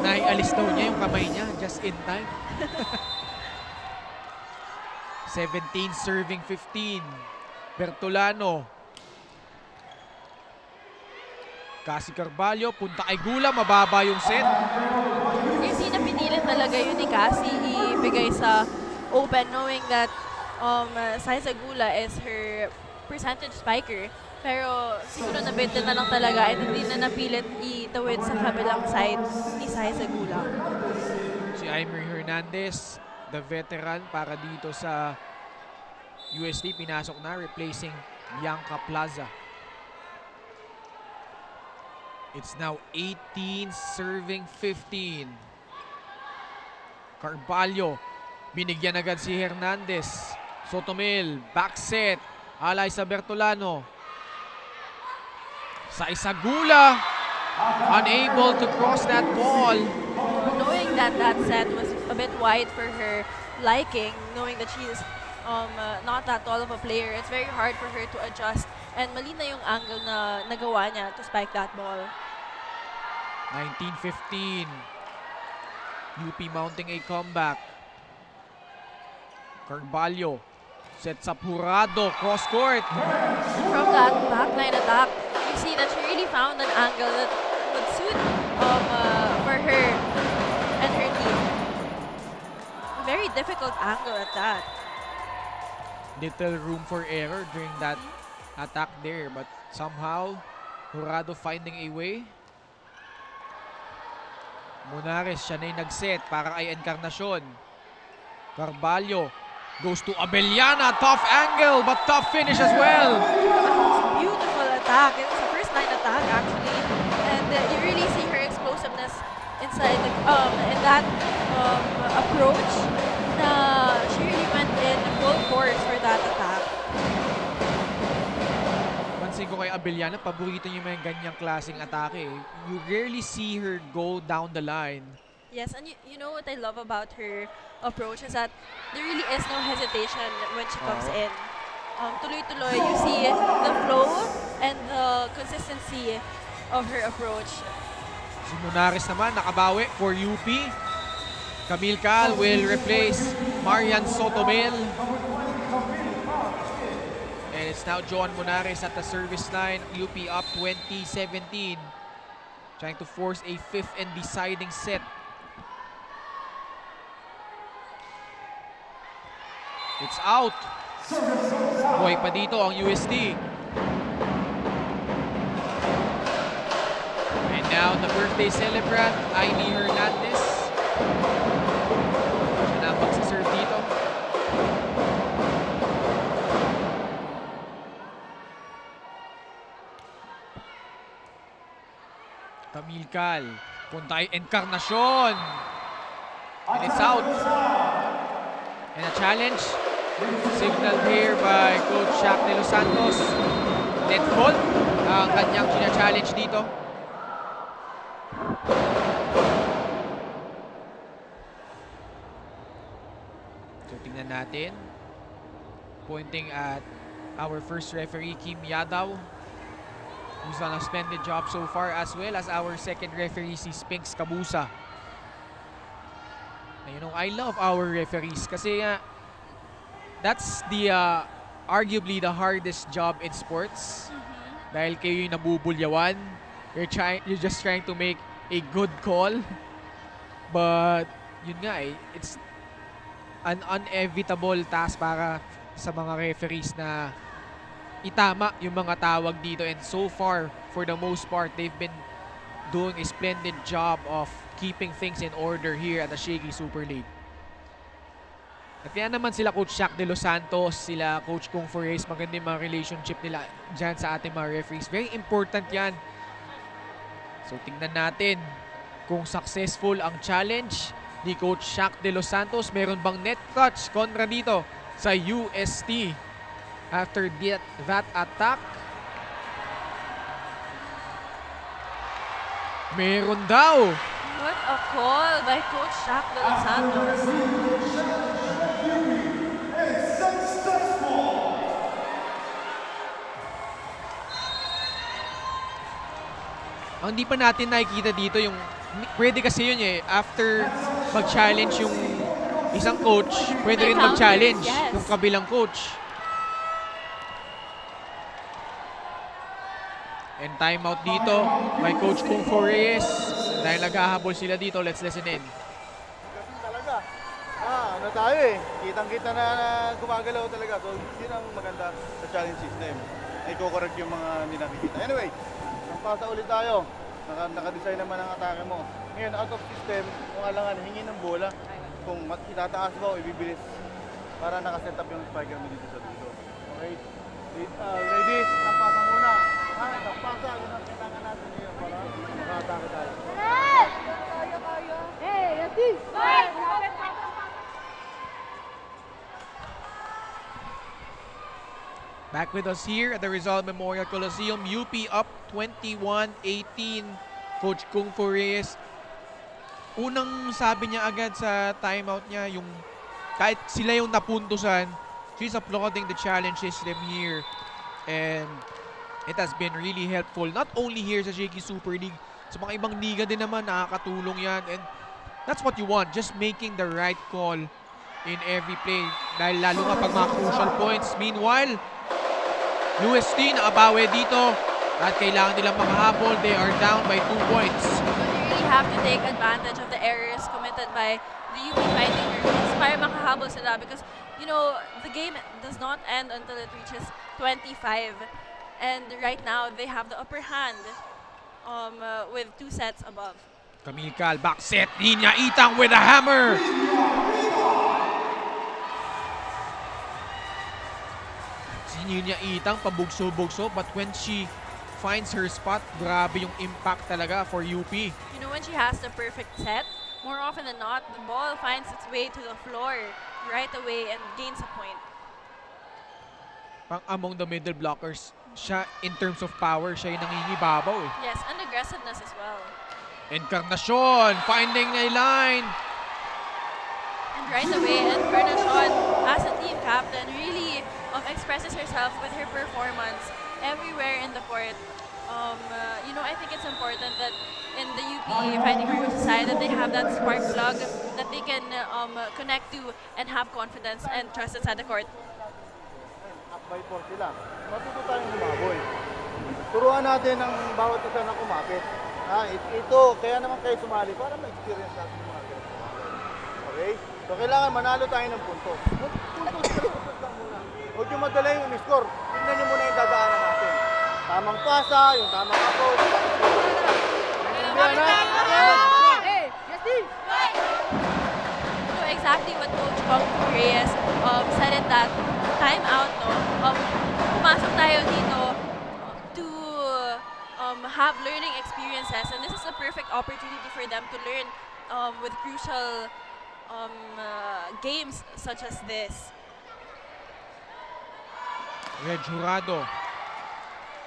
Naialis daw niya yung kamay niya just in time. 17 serving 15. Bertolano. Cassie Carvalho, punta kay Gula, mababa yung set. Kasi napinilit talaga yun ni Cassie ibigay sa open knowing that Saiza Gula is her percentage spiker. Pero siguro nabitin na lang talaga and hindi na napilit itawid sa kabilang side ni Saiza Gula. Si Aimee Hernandez, the veteran para dito sa UST, pinasok na replacing Bianca Plaza. It's now 18 serving 15. Carvalho, binigyan agad si Hernandez. Sotomil, back set. Alay sa Bertolano. Sa Isagula, unable to cross that ball. Knowing that that set was a bit wide for her liking, knowing that she is not that tall of a player, it's very hard for her to adjust. And mali na yung angle na nagawa niya to spike that ball. 19-15. UP mounting a comeback. Carvalho sets up Jurado, cross court. From that backline attack, you see that she really found an angle that would suit for her and her team. A very difficult angle at that. Little room for error during that attack there, but somehow Jurado finding a way. Munares, siya na yung nag-set para kay Encarnacion. Carvalho goes to Abellana. Tough angle, but tough finish as well. Beautiful attack. It's a first line attack actually. And you really see her explosiveness inside the, in that approach. She really went in full force for that attack. Pansin ko kay Abellana, paborito niya yung ganyang klaseng atake. You rarely see her go down the line. Yes, and you know what I love about her approach is that there really is no hesitation when she comes in. Tuloy-tuloy, you see the flow and the consistency of her approach. Si Munares naman nakabawi for UP. Camille Cal will replace Marian Sotomel. And it's now Joan Munares at the service line. UP up 20-17. Trying to force a fifth and deciding set. It's out. Buhay pa dito ang UST. And now the birthday celebrant, Aimee Hernandez. Siya na ang magsaserve dito. Camille Cal. Punta ay Encarnacion. And it's out. And a challenge. Signaled here by Coach Shaq de Los Santos. Net fault ang kanyang challenge dito. So tingnan natin. Pointing at our first referee, Kim Yadaw, who's done a splendid job so far, as well as our second referee, si Spinks Cabusa. And you know, I love our referees kasi that's the arguably the hardest job in sports. Dahil kayo yung nabubulyawan. You're just trying to make a good call. But yun nga it's an inevitable task para sa mga referees na itama yung mga tawag dito, and so far for the most part they've been doing a splendid job of keeping things in order here at the Shaky Super League. At kaya naman sila Coach Shaq de Los Santos, sila Coach Kung Forres, maganda yung mga relationship nila dyan sa ating mga referees. Very important yan. So tingnan natin kung successful ang challenge ni Coach Shaq de Los Santos. Meron bang net touch kontra dito sa UST after that attack? Meron daw. What a call by Coach Shaq de Los Santos. Ang hindi pa natin nakikita dito yung pwede kasi yun after mag-challenge yung isang coach, pwede rin mag-challenge yung kabilang coach. And timeout dito by Coach Kung Forres. Dahil naghahabol sila dito, let's listen in. Talaga. Ano tayo kitang-kita na gumagalaw talaga. So, yun ang maganda sa challenge system. Iko-correct yung mga hindi nakikita. Anyway, pasa ulit tayo. Naka-design naman ang atake mo. Ngayon, out of system, kung alangan, hingi ng bola. Kung itataas ba o ibibilis para nakaset up yung spiker mo dito sa dulo. Okay? Ready? Tapasa muna. Tapasa. Yun ang kailangan natin ngayon para Back with us here at the Rizal Memorial Coliseum. UP up 21-18. Coach Kung Fu Reyes. Unang sabi niya agad sa timeout niya, yung kahit sila yung napuntusan, she's applauding the challenge system here. And it has been really helpful. Not only here sa Shakeys Super League, sa mga ibang liga din naman, nakakatulong yan. And that's what you want, just making the right call in every play. Dahil lalo nga pag mga crucial points. Meanwhile, UST nakabawi dito at kailangan nilang makahabol. They are down by 2 points. But you really have to take advantage of the errors committed by the UP Fighting Maroons para makahabol sila because, you know, the game does not end until it reaches 25. And right now, they have the upper hand with 2 sets above. Kamikal, back set. Linya Itang with a hammer. Linya Itang, pabugso-bugso, but when she finds her spot, grabe yung impact talaga for UP. You know, when she has the perfect set, more often than not, the ball finds its way to the floor right away and gains a point. Pang among the middle blockers, siya in terms of power, siya yung nangingibabaw eh. Yes, and aggressiveness as well. Encarnacion finding a line. And right away, Encarnacion, as a team captain, really expresses herself with her performance everywhere in the court. You know, I think it's important that in the UP Fighting Maroons side that they have that spark plug that they can connect to and have confidence and trust inside the court. Up by 4 sila. Matuto tayong humabol. Turuan natin ang bawat isa na kumapit. Ito, kaya naman kayo sumali para ma-experience natin yung mga ganito. Okay? So, kailangan manalo tayo ng puntos. Puntos lang muna. Huwag yung madala yung score. Tignan nyo muna yung dadaanan natin. Tamang pasa, yung tamang approach. So exactly what Coach Kung Fu Reyes said in that timeout, no? Pumasok tayo dito to have learning experiences, and this is a perfect opportunity for them to learn with crucial games such as this. Red Jurado.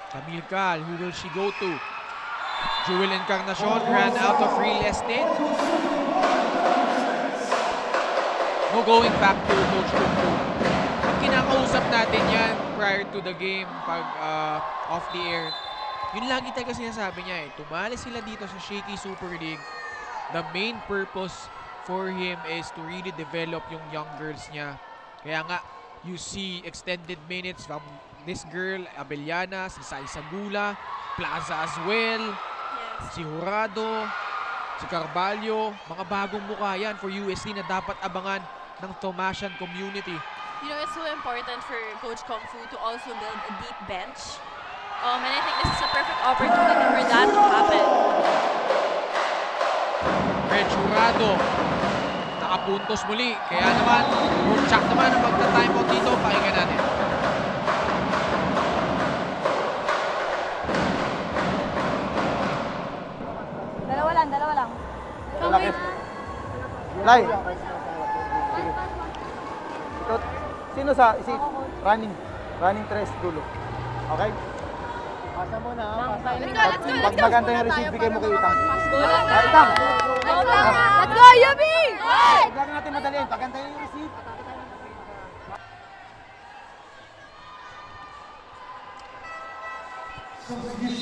Kamilkal, who will she go to? Jewel Encarnacion ran out of real estate. No going back to Coach Kung Fu. Pag kinakausap natin yan prior to the game, pag off the air, yun lagi talaga sinasabi niya eh. Tumali sila dito sa Shaky Super League. The main purpose for him is to really develop yung young girls niya. Kaya nga, you see extended minutes from this girl, Abellana, si Sai Sagula, Plaza as well, Yes. si Jurado, si Carvalho, mga bagong mukha yan for UST na dapat abangan ng Tomasian community. You know, it's so important for Coach Kung Fu to also build a deep bench. And I think this is a perfect opportunity for that to happen. Red Jurado, nakapuntos muli. Kaya naman, Burchak naman ang magta-timeout dito. Pakinggan natin. Dalawa lang. Malaki. Lai. Sige. Sino si running tres dulo. Okay? Pasa mo na. Let's go. Pag maganda yung receive, bigay mo kay Itang. Let's Itang. go, UP! Huwag lang natin madaliin. Paganda yung receive.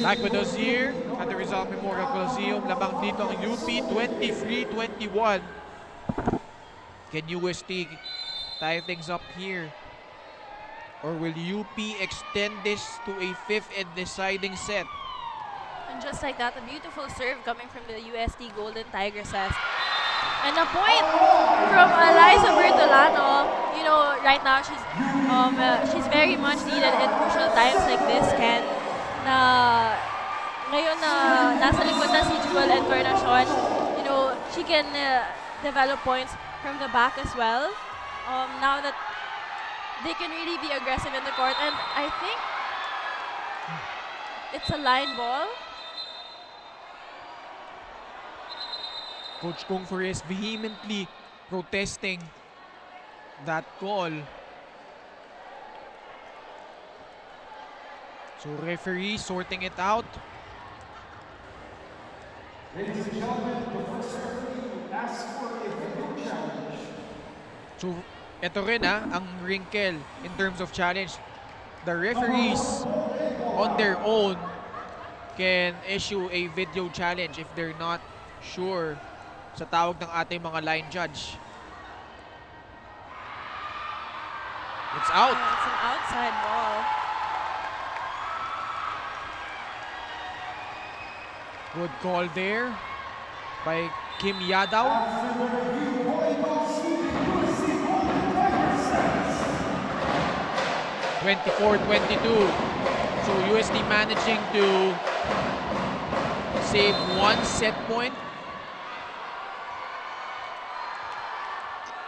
Back with us here at the Rizal Memorial Coliseum. Lamang dito ang UP 23-21. Can UST tie things up here? Or will UP extend this to a 5th and deciding set? And just like that, a beautiful serve coming from the UST Golden Tigresses. And a point from Eliza Bertolano. You know, right now she's very much needed in crucial times like this, Ken. Na ngayon na nasa likod na si Jewel Encarnacion, you know, she can develop points from the back as well. Now that they can really be aggressive in the court, and I think it's a line ball. Coach Kung Fu is vehemently protesting that call. So referee sorting it out. Ladies and gentlemen, the first referee asks for a video challenge. So ito rin ang wrinkle in terms of challenge. The referees on their own can issue a video challenge if they're not sure sa tawag ng ating mga line judge. It's out. It's an outside ball. Good call there by Kim Yadaw. 24-22. So UST managing to save one set point.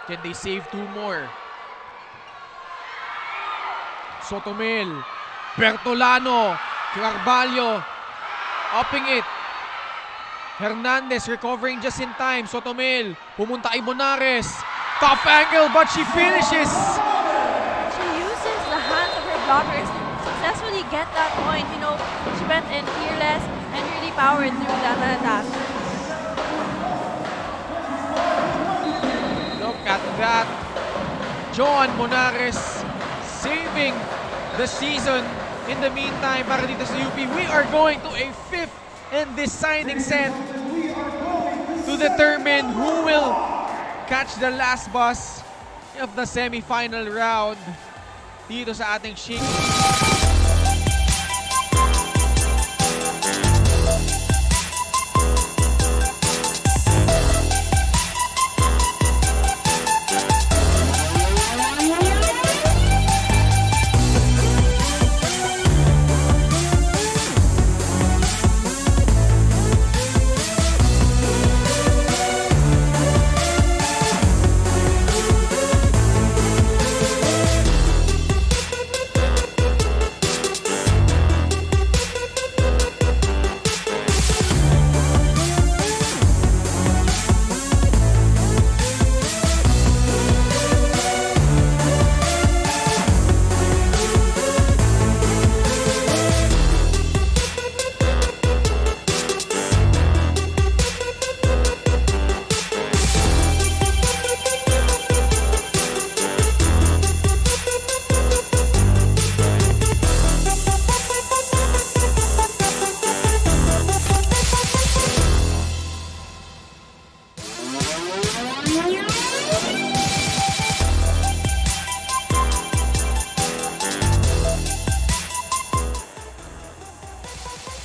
Can they save two more? Sotomil, Bertolano, Carvalho, upping it. Hernandez recovering just in time. Sotomil, pumunta ay Bonares. Tough angle, but she finishes. She uses the hands of her blockers to successfully get that point. You know, she went in fearless and really powered through that attack. Look at that. Joan Bonares saving the season. In the meantime, para dito sa UP, we are going to a fifth and deciding set to determine who will catch the last bus of the semi-final round dito sa ating Shakeys.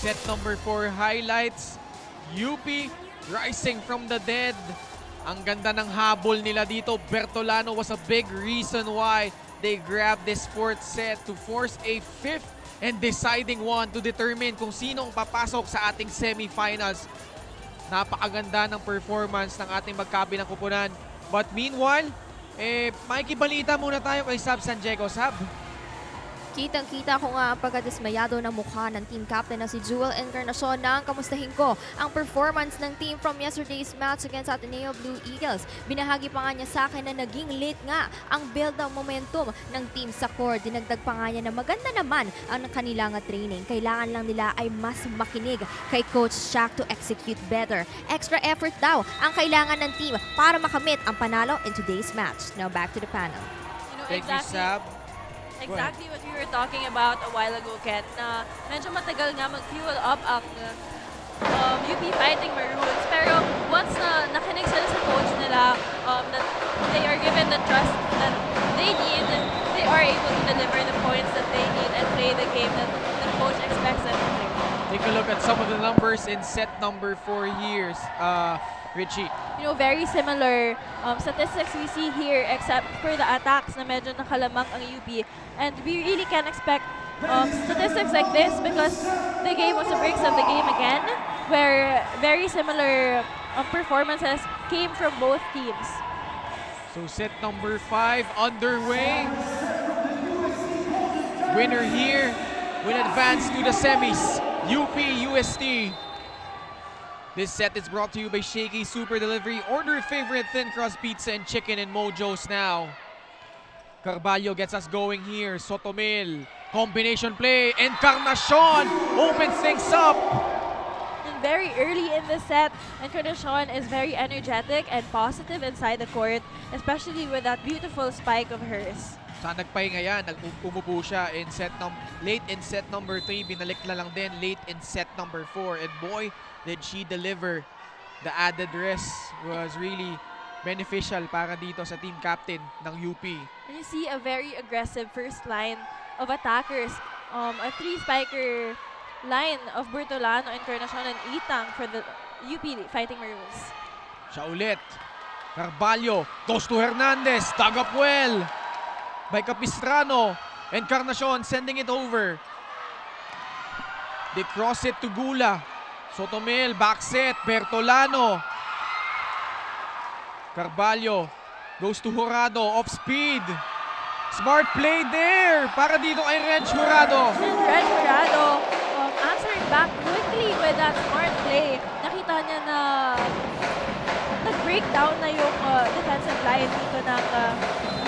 Set number 4 highlights. UP rising from the dead. Ang ganda ng habol nila dito. Bertolano was a big reason why they grabbed this fourth set to force a fifth and deciding one to determine kung sinong papasok sa ating semifinals. Napakaganda ng performance ng ating magkabilang kupunan. But meanwhile, makikibalita muna tayo kay Sab Sanjego. Sab? Kitang-kita ko nga ang pagkadismayado na mukha ng team captain na si Jewel Encarnacion nang kamustahin ko ang performance ng team from yesterday's match against Ateneo Blue Eagles. Binahagi pa nga niya sa akin na naging late nga ang build ng momentum ng team sa court. Dinagdag pa nga niya na maganda naman ang kanilang training. Kailangan lang nila ay mas makinig kay Coach Shaq to execute better. Extra effort daw ang kailangan ng team para makamit ang panalo in today's match. Now back to the panel. You know, Thank you, Sab. Exactly what we were talking about a while ago, Ken, na medyo matagal nga mag-fuel up ang UP Fighting Maroons. Pero once na nakinig sila sa coach nila, that they are given the trust that they need, they are able to deliver the points that they need and play the game that the coach expects them to play. Take a look at some of the numbers in set number 4 here. Richie. You know, very similar statistics we see here except for the attacks na medyo nakalamang ang UP. And we really can expect statistics like this because the game was the breaks of the game again, where very similar performances came from both teams. So set number 5 underway. Winner here will advance to the semis. UP UST. This set is brought to you by Shakey Super Delivery. Order your favorite thin crust pizza and chicken in Mojo's now. Carvalho gets us going here. Sotomil Combination play. Encarnacion opens things up. And very early in the set, Encarnacion is very energetic and positive inside the court, especially with that beautiful spike of hers. Sa nagpahinga yan, umupo siya in late in set number 3. Binalik na lang din late in set number 4. And boy, did she deliver. The added rest was really beneficial para dito sa team captain ng UP. And you see a very aggressive first line of attackers. A 3-spiker line of Bertolano, Encarnacion, and Itang for the UP Fighting Maroons. Siya ulit. Carvalho goes to Hernandez. Dug up well by Capistrano. Encarnacion sending it over. They cross it to Gula. Sotomel, back set. Bertolano. Carvalho goes to Jurado. Off speed. Smart play there para dito kay Reg Jurado. Reg Jurado answering back quickly with that smart play. Nakita niya na nag-break down na yung defensive line dito ng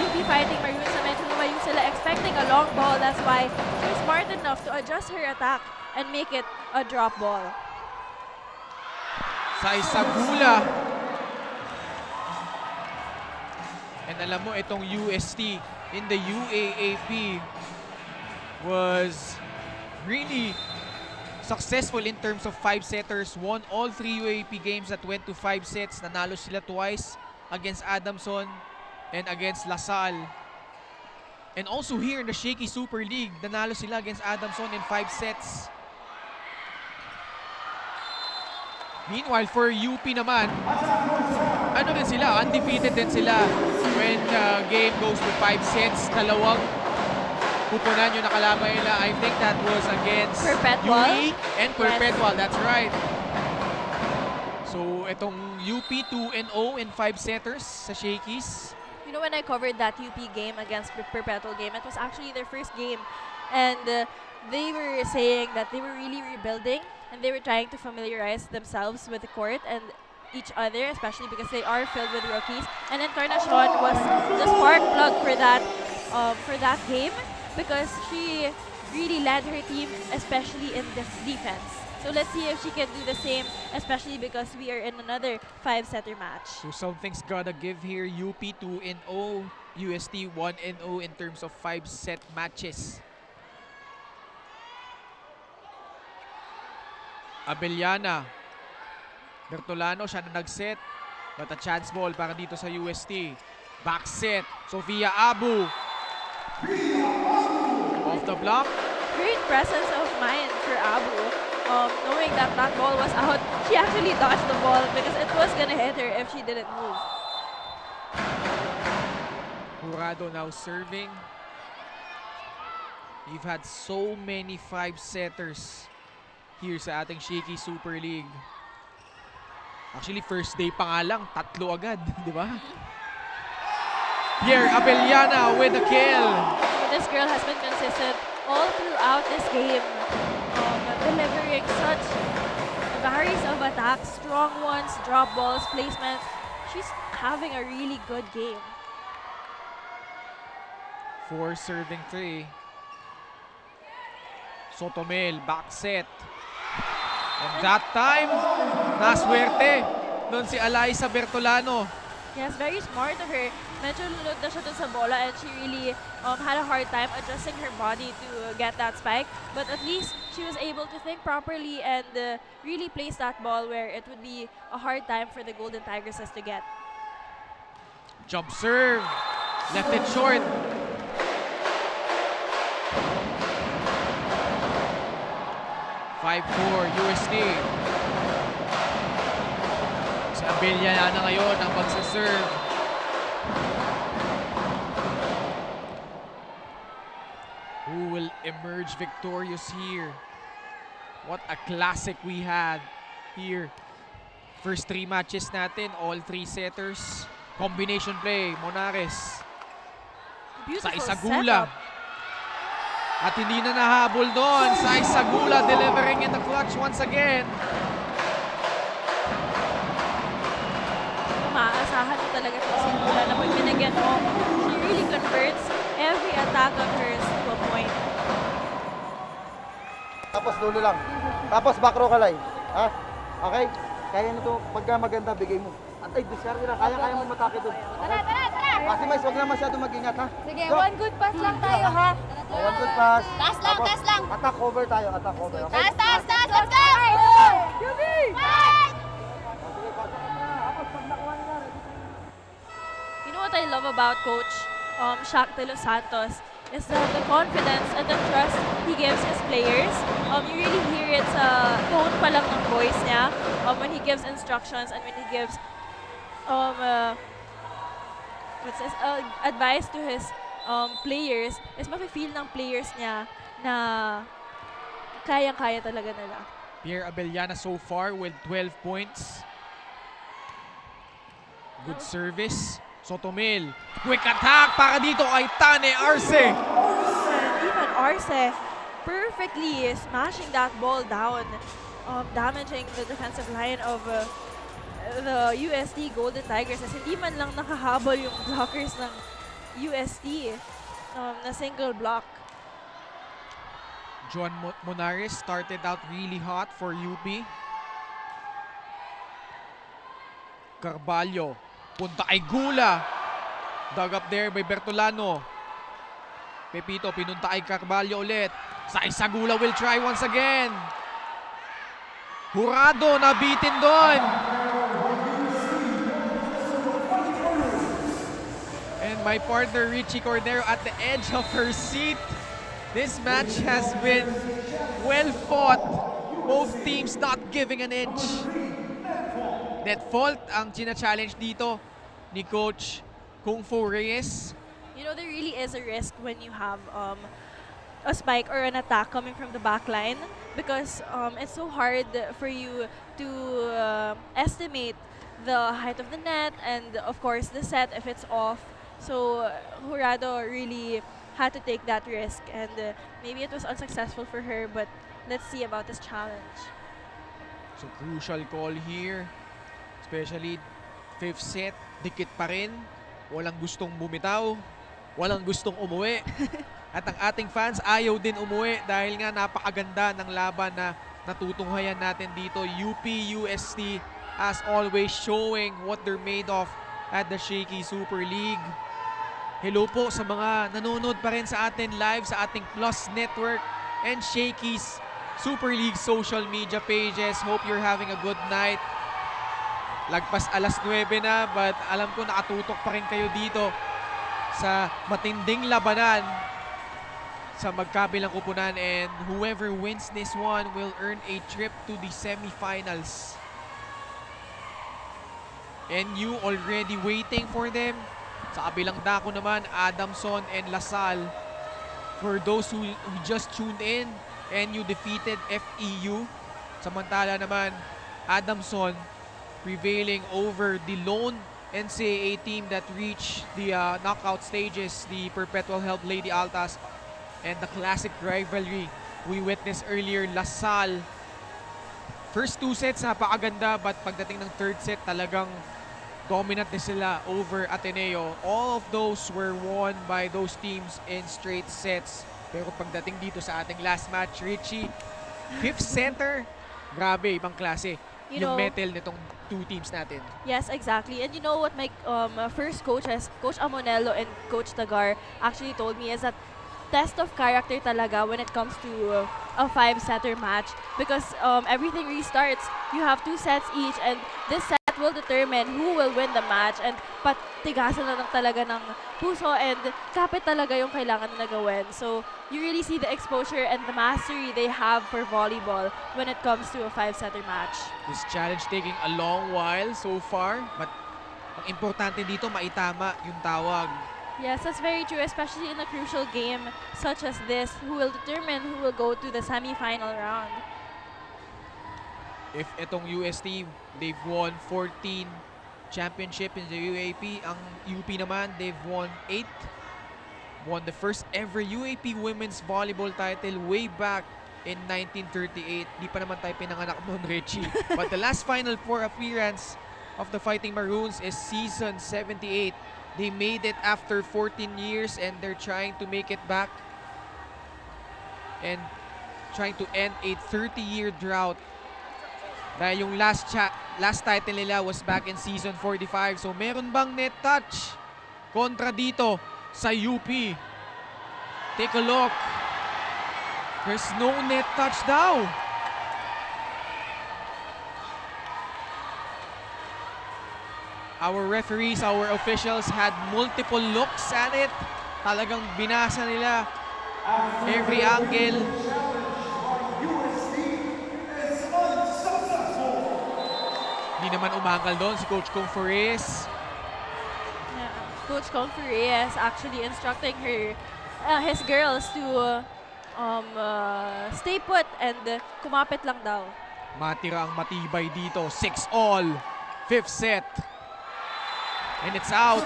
UP Fighting Maroons na medyo lumayo sila expecting a long ball. That's why she was smart enough to adjust her attack and make it a drop ball. Sa Isagula. And alam mo, itong UST in the UAAP was really successful in terms of 5-setters. Won all 3 UAAP games that went to 5 sets. Nanalo sila twice against Adamson and against LaSalle. And also here in the Shaky Super League, nanalo sila against Adamson in 5 sets. Meanwhile, for UP naman, ano din sila, undefeated din sila when game goes to 5 sets. Dalawang kupunan yung nakalaban nila. I think that was against Perpetual. UE and Perpetual. Yes. That's right. So, itong UP 2-0 in 5 setters sa Shakeys. You know, when I covered that UP game against Perpetual game, it was actually their first game. And they were saying that they were really rebuilding and they were trying to familiarize themselves with the court and each other, especially because they are filled with rookies. And Encarnacion was the spark plug for that game because she really led her team, especially in defense. So let's see if she can do the same, especially because we are in another 5-setter match. So something's gotta give here. UP 2-0, UST 1-0 in terms of 5-set matches. Abellana. Bertolano, siya na nag-set. But a chance ball para dito sa UST. Back set. Sofia Abu. Off the block. Great presence of mind for Abu. Knowing that that ball was out, she actually dodged the ball because it was gonna hit her if she didn't move. Jurado now serving. We've had so many 5-setters here sa ating Shaky Super League. Actually, first day pa nga lang, 3 agad, di ba? Here, Abellana with a kill. This girl has been consistent all throughout this game, delivering such various of attacks, strong ones, drop balls, placements. She's having a really good game. 4 serving 3. Sotomel, back set. And that time, naswerte doon si Alaisa Bertolano. Yes, very smart of her. Medyo lulod na siya dun sa bola and she really had a hard time adjusting her body to get that spike. But at least she was able to think properly and really place that ball where it would be a hard time for the Golden Tigresses to get. Jump serve. Left it short. UST. Si Abellana na ngayon ang magsaserve. Who will emerge victorious here? What a classic we had here. First 3 matches natin, all 3 setters. Combination play, Monares. Beautiful sa Isagula. Setup. At hindi na nahabol doon. Sa Isagula delivering in the clutch once again. Maaasahan mo talaga ito si Isagula na pag binigyan mo, she really converts every attack of hers to a point. Tapos dulo lang. Tapos back row kalay. Ha? Okay? Kaya nito, pagka maganda, bigay mo. Antay, discard na. Kaya mo matake doon. Okay? Maximize, huwag na masyado mag-ingat, ha? Sige, Go. one good pass lang tayo, ha? One good pass. Taas lang, Tapos, taas lang. Attack cover tayo, attack cover. Okay? Taas, taas, taas, let's go! UP! Fight! Sige, pasok ka na. Tapos, pag nakuha nila, ready tayo. You know what I love about Coach Shakey de Los Santos is the confidence and the trust he gives his players. You really hear it sa tone pa lang ng voice niya when he gives instructions and when he gives advice to his players, is mafe-feel ng players niya na kayang-kaya talaga nila. Pierre Abellana so far with 12 points. Good service. Sotomil. Quick attack para dito kay Tane Arce. And even Arce perfectly smashing that ball down, damaging the defensive line of the UST Golden Tigresses. Hindi man lang nakahabol yung blockers ng UST na single block. John Monares started out really hot for UP. Carvalho. Punta kay Gula. Dug up there by Bertolano. Pepito pinunta kay Carvalho ulit. Sagula will try once again. Jurado nabitin doon. And my partner Richie Cordero at the edge of her seat. This match has been well fought. Both teams not giving an inch. Net fault ang china-challenge dito ni Coach Kung Fu Reyes. You know, there really is a risk when you have a spike or an attack coming from the back line because it's so hard for you to estimate the height of the net and, of course, the set if it's off. So, Jurado really had to take that risk and maybe it was unsuccessful for her, but let's see about this challenge. So, crucial call here. Especially, 5th set, dikit pa rin. Walang gustong bumitaw. Walang gustong umuwi. At ang ating fans ayaw din umuwi dahil nga napakaganda ng laban na natutunghayan natin dito. UP, UST, as always, showing what they're made of at the Shaky Super League. Hello po sa mga nanonood pa rin sa atin live sa ating Plus Network and Shaky's Super League social media pages. Hope you're having a good night. Lagpas alas 9 na, but alam ko nakatutok pa rin kayo dito sa matinding labanan sa magkabilang kupunan, and whoever wins this one will earn a trip to the semifinals. And you already waiting for them. Sa kabilang dako naman, Adamson and Lasal. For those who just tuned in and you defeated FEU. Samantala naman, Adamson prevailing over the lone NCAA team that reached the knockout stages, the Perpetual Help Lady Altas, and the classic rivalry we witnessed earlier, Lasal. First 2 sets, napakaganda, but pagdating ng 3rd set, talagang dominant na sila over Ateneo. All of those were won by those teams in straight sets. Pero pagdating dito sa ating last match, Richie, 5th setter, grabe, ibang klase. Yung metal nitong 2 teams natin. Yes, exactly. And you know what my first coaches, Coach Amonello and Coach Tagar, actually told me is that test of character talaga when it comes to a 5-setter match because everything restarts. You have 2 sets each and this set will determine who will win the match and patigasan na lang talaga ng puso and kapit talaga yung kailangan na gawin. So you really see the exposure and the mastery they have for volleyball when it comes to a 5-setter match. This challenge taking a long while so far, but ang importante dito maitama yung tawag. Yes, that's very true, especially in a crucial game such as this, who will determine who will go to the semi-final round. If itong UST, they've won 14 championship in the UAP. Ang UP naman, they've won 8. Won the first ever UAP women's volleyball title way back in 1938. Di pa naman tayo pinanganak noon, Richie. But the last Final Four appearance of the Fighting Maroons is season 78. They made it after 14 years and they're trying to make it back. And trying to end a 30-year drought. Dahil yung last title nila was back in season 45. So meron bang net touch kontra dito sa UP? Take a look. There's no net touch daw. Our referees, our officials had multiple looks at it. Talagang binasa nila every angle. Hindi naman umangal doon si Coach Kung Furias. Yeah. Coach Kung Furias actually instructing his girls to stay put and kumapit lang daw. Matira ang matibay dito. 6-all. 5th set. And it's out.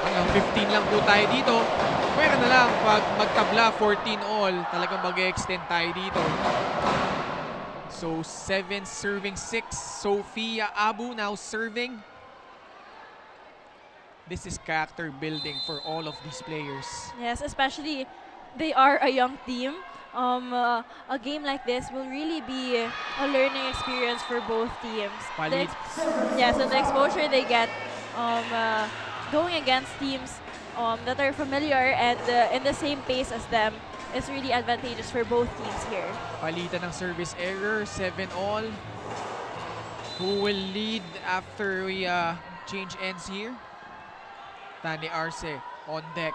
Hanggang 15 lang po tayo dito. Pwera na lang pag magtabla 14-all. Talagang mag-extend tayo dito. So 7 serving 6. Sophia Abu now serving. This is character building for all of these players. Yes, especially they are a young team. A game like this will really be a learning experience for both teams. Yes, and the exposure they get going against teams that are familiar and in the same pace as them is really advantageous for both teams here. Palitan ng service error, 7-all. Who will lead after we change ends here? Tani Arce on deck.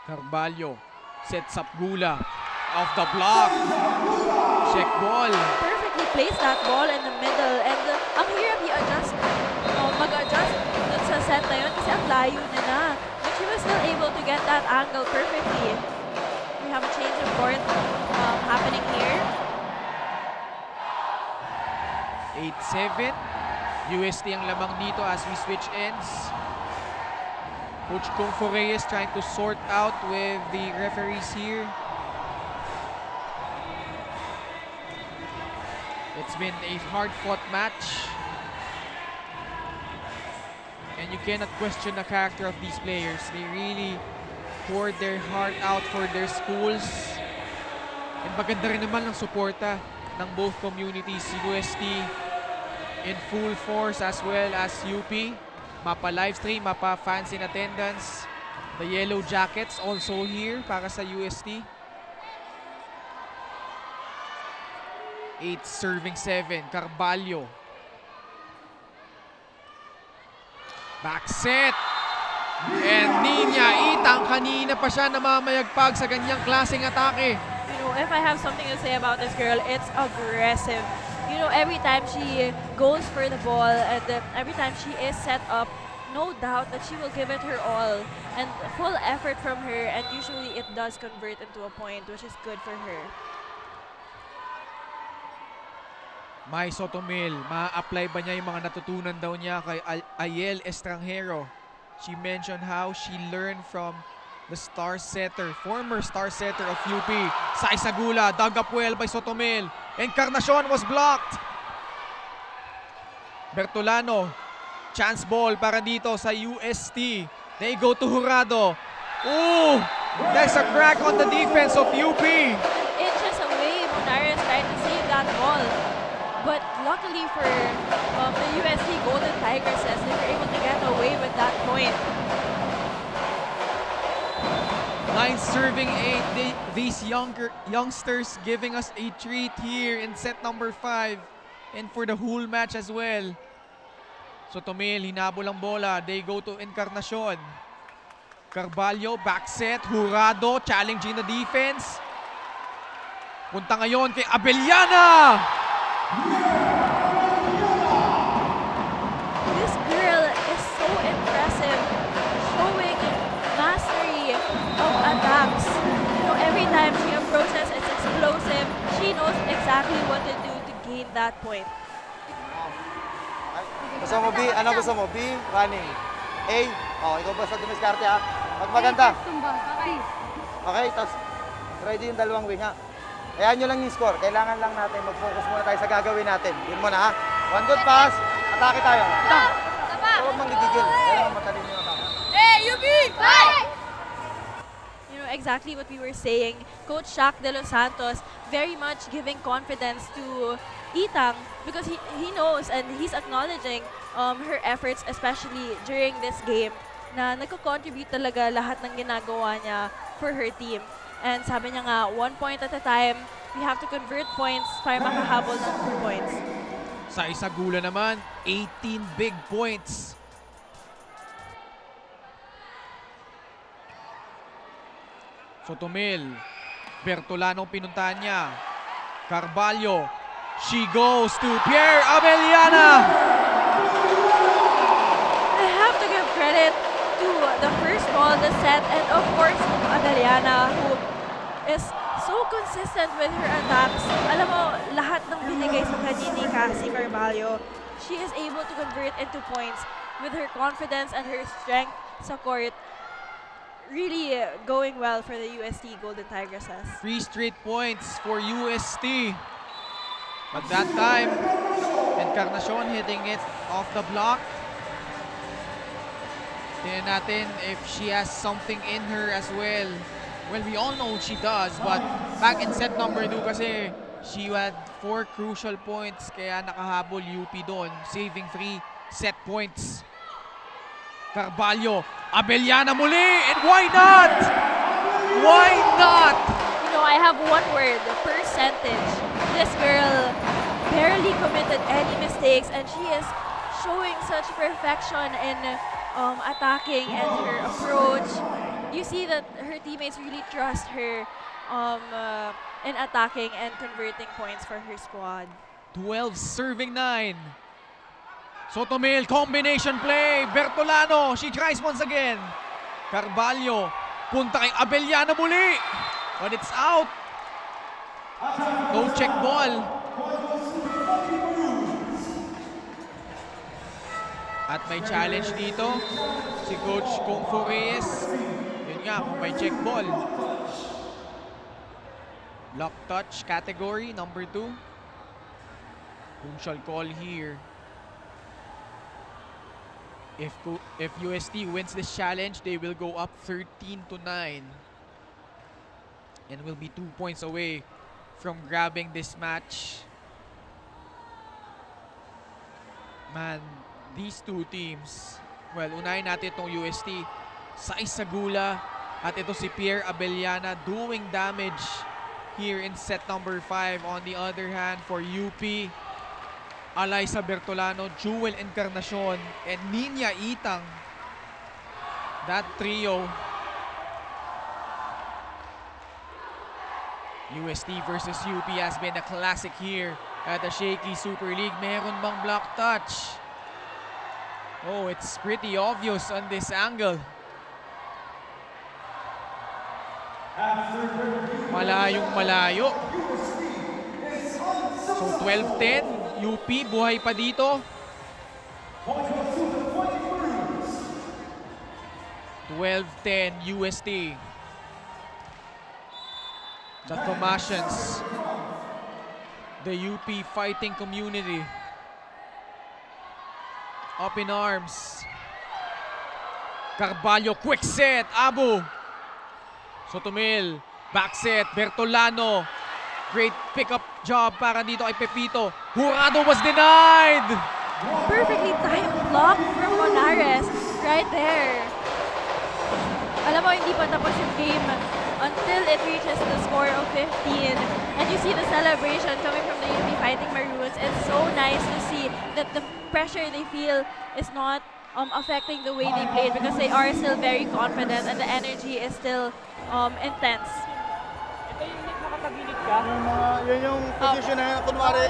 Carvalho sets up Gula off the block. Check ball. Perfectly placed that ball in the middle and ang hirap mag-adjust dun sa set na yun kasi ang layo na. But she was still able to get that angle perfectly. We have a change of court happening here. 8-7. UST ang lamang dito as we switch ends. Coach Kung Reyes trying to sort out with the referees here. It's been a hard-fought match. And you cannot question the character of these players. They really poured their heart out for their schools. And maganda rin naman ang suporta ng both communities, UST in full force as well as UP. Mapa livestream, mapa fans in attendance. The Yellow Jackets also here para sa UST. 8 serving 7, Carvalho. Back set. And Ninya Itang, kanina pa siya namamayagpag sa ganyang klaseng atake. You know, if I have something to say about this girl, it's aggressive. You know, every time she goes for the ball and every time she is set up, no doubt that she will give it her all and full effort from her, and usually it does convert into a point, which is good for her. Mai Sotomil, ma-apply ba niya yung mga natutunan daw niya kay Ayel Estranjero? She mentioned how she learned from the star setter, former star setter of UP, Saisagula, dug up well by Sotomil. Encarnacion was blocked. Bertolano, chance ball para dito sa UST. They go to Jurado. Ooh, there's a crack on the defense of UP. Inches away, Monares tried to save that ball. But luckily for the UST Golden Tigresses, they were able to get away with that point. 9 serving 8. These youngsters giving us a treat here in set number 5 and for the whole match as well. Sotomil, hinabol ang bola. They go to Encarnacion. Carvalho, back set. Jurado, challenging the defense. Punta ngayon kay Abellana. This girl is so impressive, showing mastery of attacks. You know, every time she approaches, it's explosive. She knows exactly what to do to gain that point. Gusto mo B? Ano gusto mo? B? Running. A? Oh, ikaw basta dumiskarte ha. Pag maganda. Okay, tapos ready yung dalawang wing ha. Kaya nyo lang yung score. Kailangan lang natin mag-focus muna tayo sa gagawin natin. Yun muna ha. One good pass. Atake tayo. Tapa! Pero huwag mang gigigil. Kailangan matalino yung atake. Hey, UP! Fight! You know, exactly what we were saying. Coach Shaq De Los Santos very much giving confidence to Itang because he knows and he's acknowledging her efforts, especially during this game, na nagko-contribute talaga lahat ng ginagawa niya for her team. And sabi niya nga, 1 point at a time, we have to convert points para makahabol ng 2 points. Sa Isagula naman, 18 big points. Sotomil, Bertolano pinuntahan niya. Carvalho, she goes to Pierre Abellana. I have to give credit to the first ball, the set, and of course, Abellana, who is so consistent with her attacks. Alam mo, lahat ng binigay sa kanya ni Cassie Carvalho, she is able to convert into points with her confidence and her strength sa court. Really going well for the UST Golden Tigresses. 3 straight points for UST. But that time, Encarnacion hitting it off the block. Tingnan natin if she has something in her as well. Well, we all know she does, but back in set number 2 kasi she had 4 crucial points kaya nakahabol UP doon, saving 3 set points. Carvalho, Abellana muli, and why not? Why not? You know, I have one word, percentage. This girl barely committed any mistakes and she is showing such perfection in attacking and her approach. You see that her teammates really trust her in attacking and converting points for her squad. 12 serving 9. Sotomil, combination play. Bertolano, she tries once again. Carvalho, punta kay Abellana muli. But it's out. No check ball. At may challenge dito, si Coach Kung Fu Reyes. Yun nga, kung may check ball. Block touch category, number 2. Crucial call here. If UST wins this challenge, they will go up 13-9. And will be 2 points away from grabbing this match. Man, these two teams, well, unahin natin itong UST. Sa Isagula at ito si Pierre Abellana doing damage here in set number 5. On the other hand, for UP, Alaysa Bertolano, Jewel Encarnacion, and Nina Itang. That trio. UST versus UP has been a classic here at the Shaky Super League. Meron bang block touch? Oh, it's pretty obvious on this angle. Malayong malayo. So 12-10. UP buhay pa dito. 12-10 UST. The Thomasians, the UP fighting community, up in arms. Carvalho, quick set, Abu. Sotomil, back set, Bertolano. Great pickup job para dito kay Pepito. Jurado was denied. Perfectly timed block from Monares right there. Alam mo, hindi pa tapos yung game until it reaches the score of 15. And you see the celebration coming from the UP Fighting Maroons. It's so nice to see that the pressure they feel is not affecting the way they played because they are still very confident and the energy is still intense. Yun yung position na kunwari,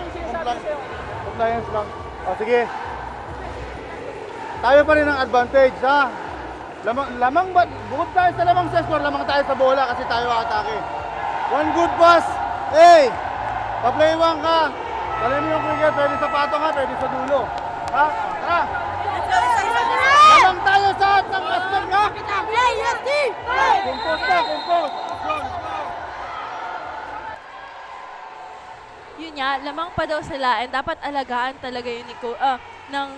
compliance lang. O sige. Tayo pa rin ang advantage, ha? Lamang ba? Bukod tayo sa lamang sa score, lamang tayo sa bola kasi tayo atake. One good pass. Hey! Pa-playwang ka. Alam mo yung cricket, pwede sa pato nga, pwede sa dulo. Ha? Tara! Lamang tayo sa atang master ka. Compose na, compose. Let's go, let's go. You yun nga, lamang pa daw sila and dapat alagaan talaga yun ng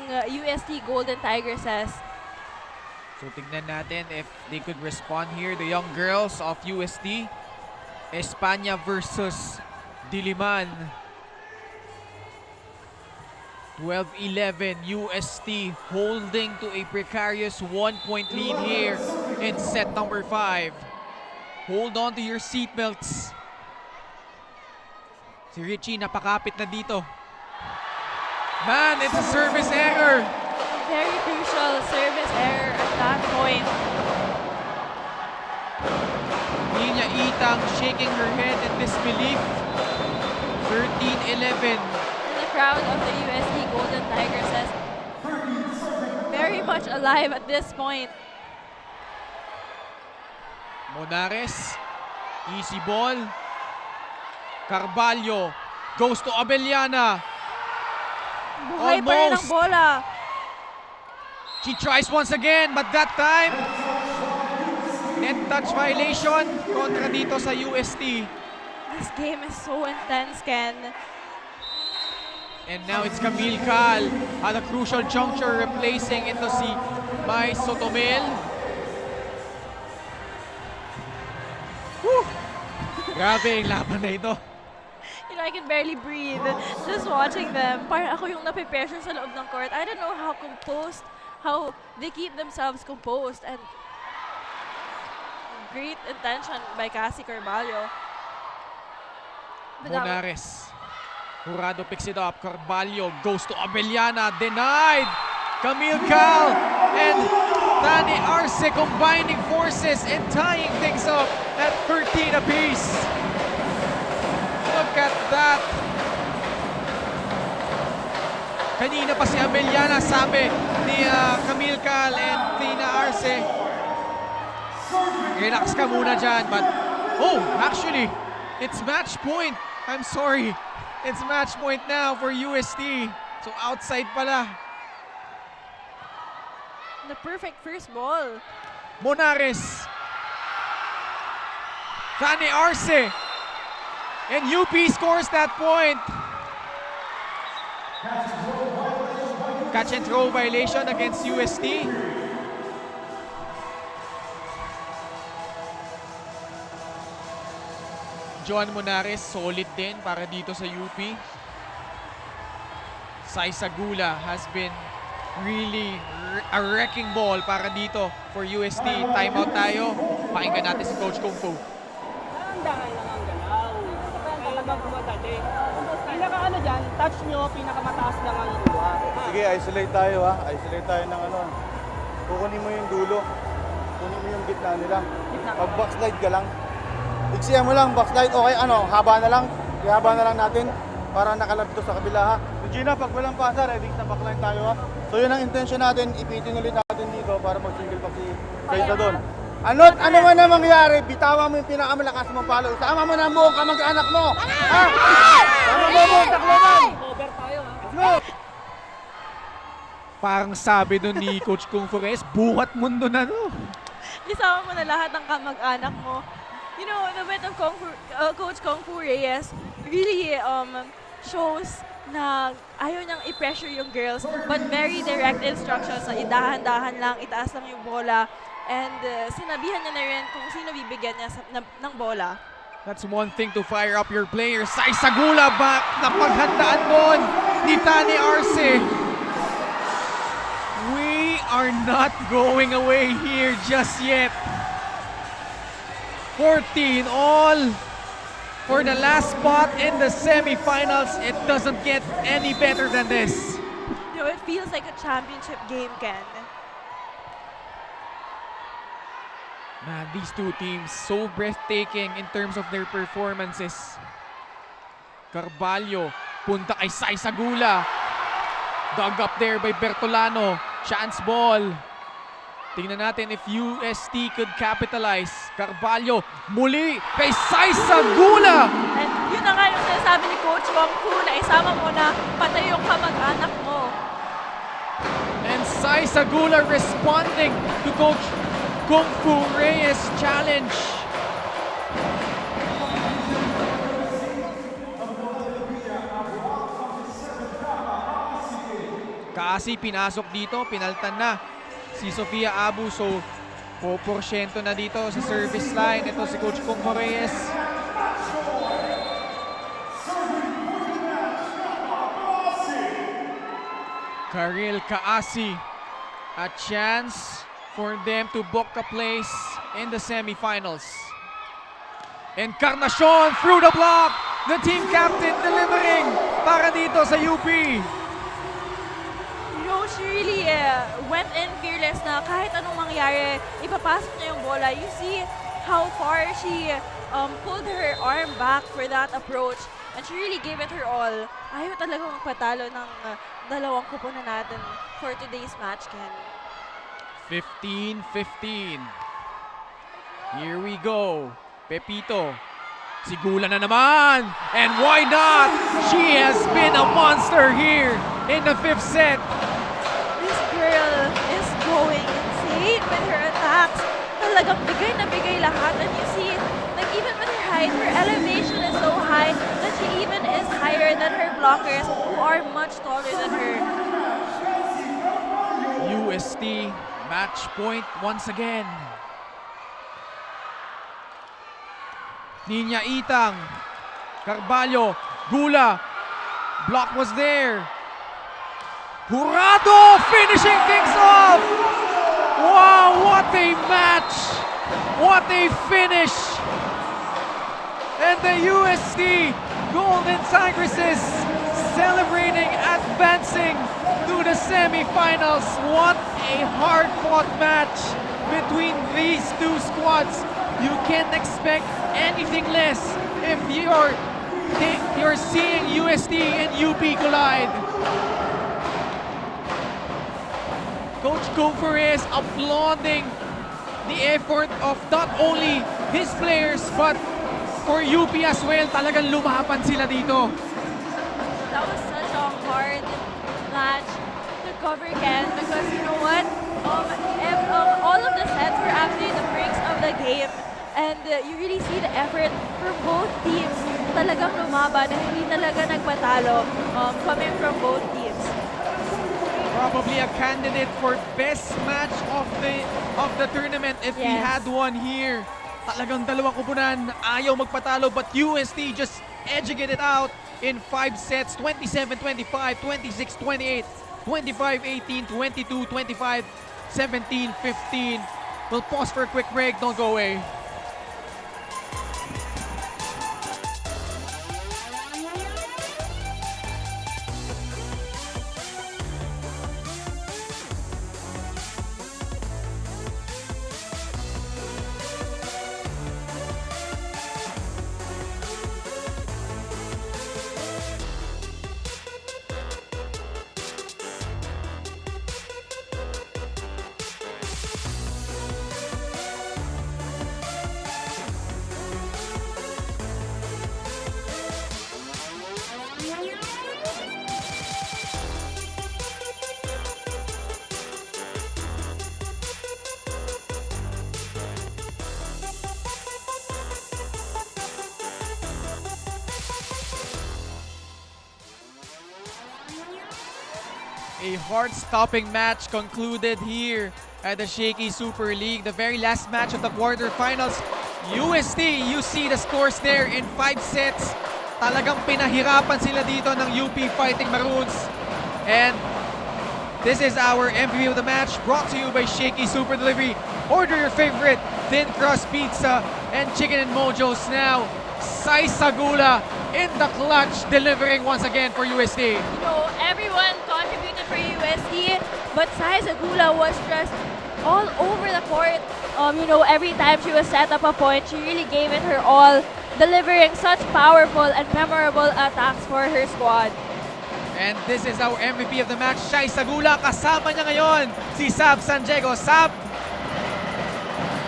UST Golden Tigresses. So tignan natin if they could respond here. The young girls of UST. Espanya versus Diliman. 12-11, UST holding to a precarious 1-point lead here in set number 5. Hold on to your seatbelts. Si Richie napakapit na dito. Man, it's a service error. Very crucial service error at that point. Niña Itang shaking her head in disbelief. 13-11. Crowd of the UST Golden Tigresses very much alive at this point. Monares, easy ball. Carvalho goes to Abellana. Buhay pa rin ang bola. She tries once again, but that time, net touch violation kontra dito sa UST. This game is so intense, Ken. And now it's Camille Cal at a crucial juncture replacing ito si Mai Sotomel. Whew! Grabe ang laban na ito. You know, I can barely breathe just watching them. Parang ako yung nape-pressure sa loob ng court. I don't know how they keep themselves composed, and great intention by Cassie Carvalho. Monares. Jurado picks it up. Carvalho goes to Abellana. Denied. Camille Cal and Tani Arce combining forces and tying things up at 13 apiece. Look at that. Kanina pa si Abellana, sabi ni Camille Cal and Tina Arce, relax ka muna dyan. But, oh, actually, it's match point. I'm sorry. It's match point now for UST. So outside pala. The perfect first ball. Monares. Tani Arce. And UP scores that point. Catch and throw violation against UST. Joan Monares, solid din para dito sa UP. Sai Sagula has been really a wrecking ball para dito for UST. Timeout tayo. Pakinggan natin si Coach Kung Fu. Dahan lang ang galaw. Talagang kumadali. Pinaka dyan, touch nyo, pinakamataas lang ang luwa. Sige, isolate tayo ha. Isolate tayo ng kukunin mo yung dulo. Kunin mo yung gitna nila. Pag backslide ka lang. Iksiyan mo lang, backslide. Okay, haba na lang. Ihaba na lang natin para nakalab to sa kabila ha. Regina, pag walang pasa, ready sa backline tayo ha. So yun ang intention natin, ipitin ulit natin dito para mag-single pass si Kaysa doon. Ano man na mangyari, bitawa mo yung pinakamalakas mong palo. Sama mo na ang buong kamag-anak mo. Ha? Sama mo buong takloban. Over tayo ha. Let's go! Parang sabi doon ni Coach Kung Fu Reyes, buhat mundo na no. Isama mo na lahat ng kamag-anak mo. You know, the bit of Coach Kung Fu Reyes really shows na ayaw niyang i-pressure yung girls, but very direct instructions na idahan-dahan lang, itaas lang yung bola, and sinabihan niya na rin kung sino bibigyan niya ng bola. That's one thing to fire up your players. Sai Sagula back na paghandaan doon ni Tani Arce. We are not going away here just yet. 14 all for the last spot in the semifinals. It doesn't get any better than this. You know, it feels like a championship game, Ken. Man, these two teams so breathtaking in terms of their performances. Carvalho, punta kay Sai Sagula. Dug up there by Bertolano. Chance ball. Tingnan natin if UST could capitalize. Carvalho, muli kay Sai Sagula. And yun na nga yung sinasabi ni Coach Kung Fu na isama mo na patay yung kamag-anak mo. And Sai Sagula responding to Coach Kung Fu Reyes' challenge. Kaasi pinasok dito, pinaltan na si Sofia Abu. So, porsyento na dito sa service line. Ito si Coach Kung Reyes. Karil Kaasi, a chance for them to book a place in the semifinals. Encarnacion through the block. The team captain delivering para dito sa UP. You know, she really went in fearless na kahit anong mangyari, ipapasok niya yung bola. You see how far she pulled her arm back for that approach. And she really gave it her all. Ayaw talaga magpatalo ng dalawang kupunan natin for today's match, Ken. 15-15. Here we go. Pepito. Sigula na naman. And why not? She has been a monster here in the 5th set. This girl is going insane with her attacks. Talagang bigay na bigay lahat. And you see, like even with her height, her elevation is so high that she even is higher than her blockers who are much taller than her. UST match point once again. Niña Itang, Carvalho, Gula, block was there. Jurado finishing things off. Wow, what a match. What a finish. And the UST Golden Tigresses celebrating, advancing to the semifinals. What a hard-fought match between these two squads. You can't expect anything less if you're seeing UST and UP collide. Coach Conferes applauding the effort of not only his players but for UP as well. Talagang lumaban sila dito. That was such a hard match to cover, Ken, because you know what? All of the sets were actually the breaks of the game. And you really see the effort from both teams. Talagang lumaban and hindi talaga nagpatalo coming from both teams. Probably a candidate for best match of the tournament if we had one here. Talagang dalawang kupunan ayaw magpatalo but UST just edging it out in 5 sets, 27-25, 26-28, 25-18, 22-25, 17-15. We'll pause for a quick break. Don't go away. A heart-stopping match concluded here at the Shaky Super League. The very last match of the quarterfinals. UST, you see the scores there in 5 sets. Talagang pinahirapan sila dito ng UP Fighting Maroons. And this is our MVP of the match, brought to you by Shaky Super Delivery. Order your favorite thin crust pizza and chicken and mojos now. Sai Sagula in the clutch, delivering once again for UST. You know, everyone contributed for UST, but Sai Sagula was just all over the court. You know, every time she was set up a point, she really gave it her all, delivering such powerful and memorable attacks for her squad. And this is our MVP of the match, Sai Sagula. Kasama niya ngayon si Sab San Diego. Sab,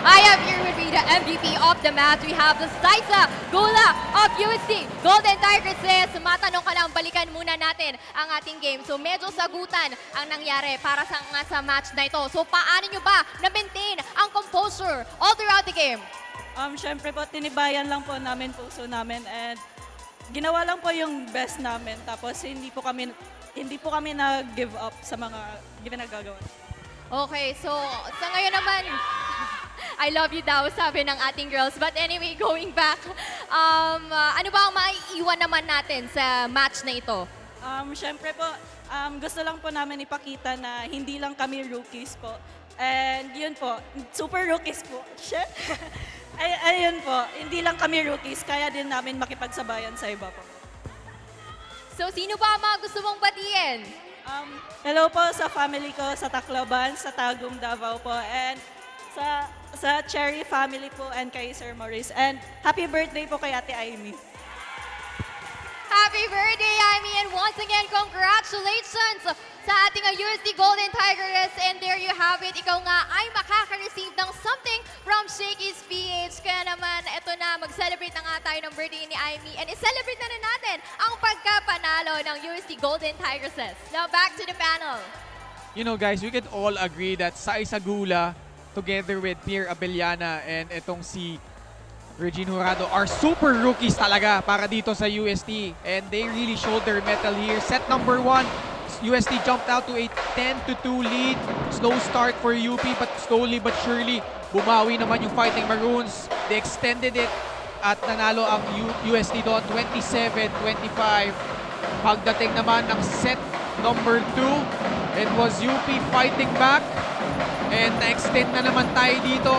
I am here with me, the MVP of the match. We have the Saisa Gula of UST Golden Tigresses. Matanong ka lang, balikan muna natin ang ating game. So medyo sagutan ang nangyari para sa match na ito. So paano nyo ba na-maintain ang composure all throughout the game? Syempre po, tinibayan lang po namin puso namin and ginawa lang po yung best namin. Tapos hindi po kami hindi po kami nag-give up sa mga ginagawa. Okay, so sa ngayon naman, I love you daw, sabi ng ating girls. But anyway, going back, ano ba ang maiiwan naman natin sa match na ito? Siyempre po, gusto lang po namin ipakita na hindi lang kami rookies po. And yun po, super rookies po. Ayun po, hindi lang kami rookies, kaya din namin makipagsabayan sa iba po. So sino ba ang mga gusto mong batiin? Hello po sa family ko sa Tacloban, sa Tagum, Davao po, and sa Cherry family po and kay Sir Maurice. And happy birthday po kay Ate Amy. Happy birthday, Amy! And once again, congratulations sa ating UST Golden Tigresses. And there you have it. Ikaw nga ay makaka-receive ng something from Shakeys PH. Kaya naman, eto na, mag-celebrate na nga tayo ng birthday ni Amy. And i-celebrate na rin natin ang pagkapanalo ng UST Golden Tigresses. Now, back to the panel. You know guys, we could all agree that Sai Sagula together with Pierre Abellana and itong si Regine Jurado are super rookies talaga para dito sa UST. And they really showed their mettle here. Set number 1, UST jumped out to a 10-2 lead. Slow start for UP but slowly but surely bumawi naman yung Fighting Maroons. They extended it at nanalo ang UST doon 27-25. Pagdating naman ng set number 2, it was UP fighting back. And na-extend na naman tayo dito.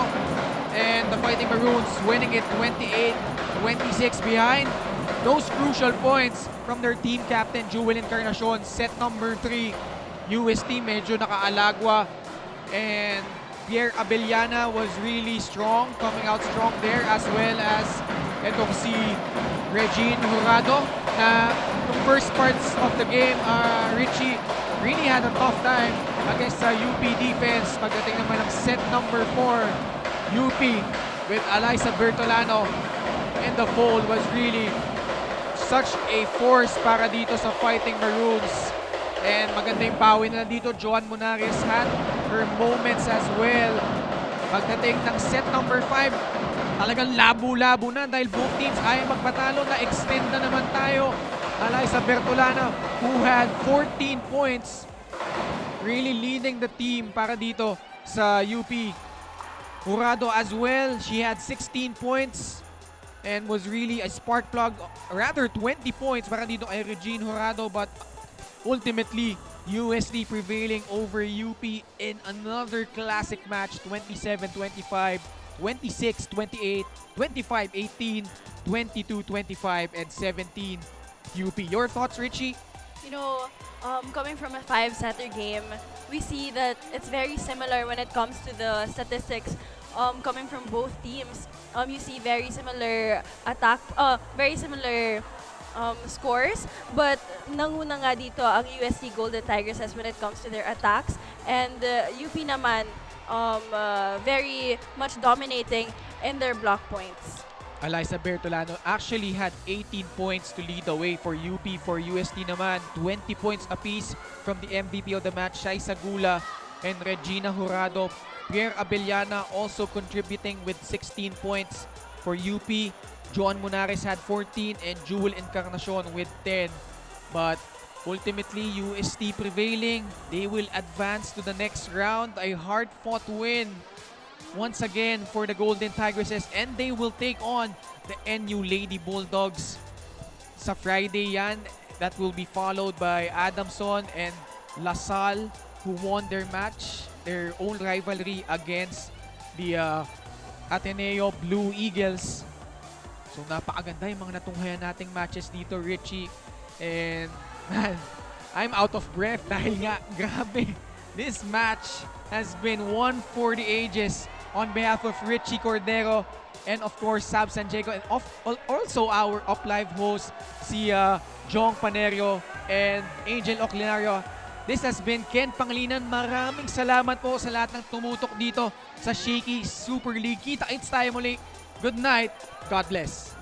And the Fighting Maroons winning it 28-26 behind. Those crucial points from their team captain, Jewel Encarnacion. Set number 3, UST medyo nakaalagwa. And Pierre Abellana was really strong, coming out strong there, as well as itong si Regine Jurado na yung first parts of the game, Richie really had a tough time against the UP defense. Pagdating naman ng set number 4, UP with Alyssa Bertolano in the fold was really such a force para dito sa Fighting Maroons. And maganda yung bawi nila dito. Joan Monares had her moments as well. Pagdating ng set number 5, talagang labo-labo na dahil both teams ayaw magpatalo. Na-extend na naman tayo. Alyssa Bertolano who had 14 points really leading the team para dito sa UP. Jurado as well, she had 16 points and was really a spark plug, rather 20 points para dito kay Regine Jurado, but ultimately UST prevailing over UP in another classic match, 27-25, 26-28, 25-18, 22-25, and 17 UP. Your thoughts, Richie? You know, coming from a 5-setter game, we see that it's very similar when it comes to the statistics. Coming from both teams, you see very similar scores, but nanguna nga dito ang UST Golden Tigresses when it comes to their attacks, and UP naman very much dominating in their block points. Alyssa Bertolano actually had 18 points to lead the way for UP. For UST naman, 20 points apiece from the MVP of the match, Sai Sagula and Regina Jurado. Pierre Abellana also contributing with 16 points for UP. Joan Monares had 14 and Jewel Encarnacion with 10. But ultimately, UST prevailing. They will advance to the next round. A hard-fought win once again for the Golden Tigresses, and they will take on the NU Lady Bulldogs sa Friday yan. That will be followed by Adamson and LaSalle, who won their match, their own rivalry against the Ateneo Blue Eagles. So napakaganda yung mga natunghayan nating matches dito, Richie. And man, I'm out of breath dahil nga, grabe. This match has been one for the ages. On behalf of Richie Cordero and of course Sab Sanjego, and also our up-live host, si Jong Panerio and Angel Oclinario. This has been Ken Panglinan. Maraming salamat po sa lahat ng tumutok dito sa Shakeys Super League. Kita-kits tayo muli. Good night. God bless.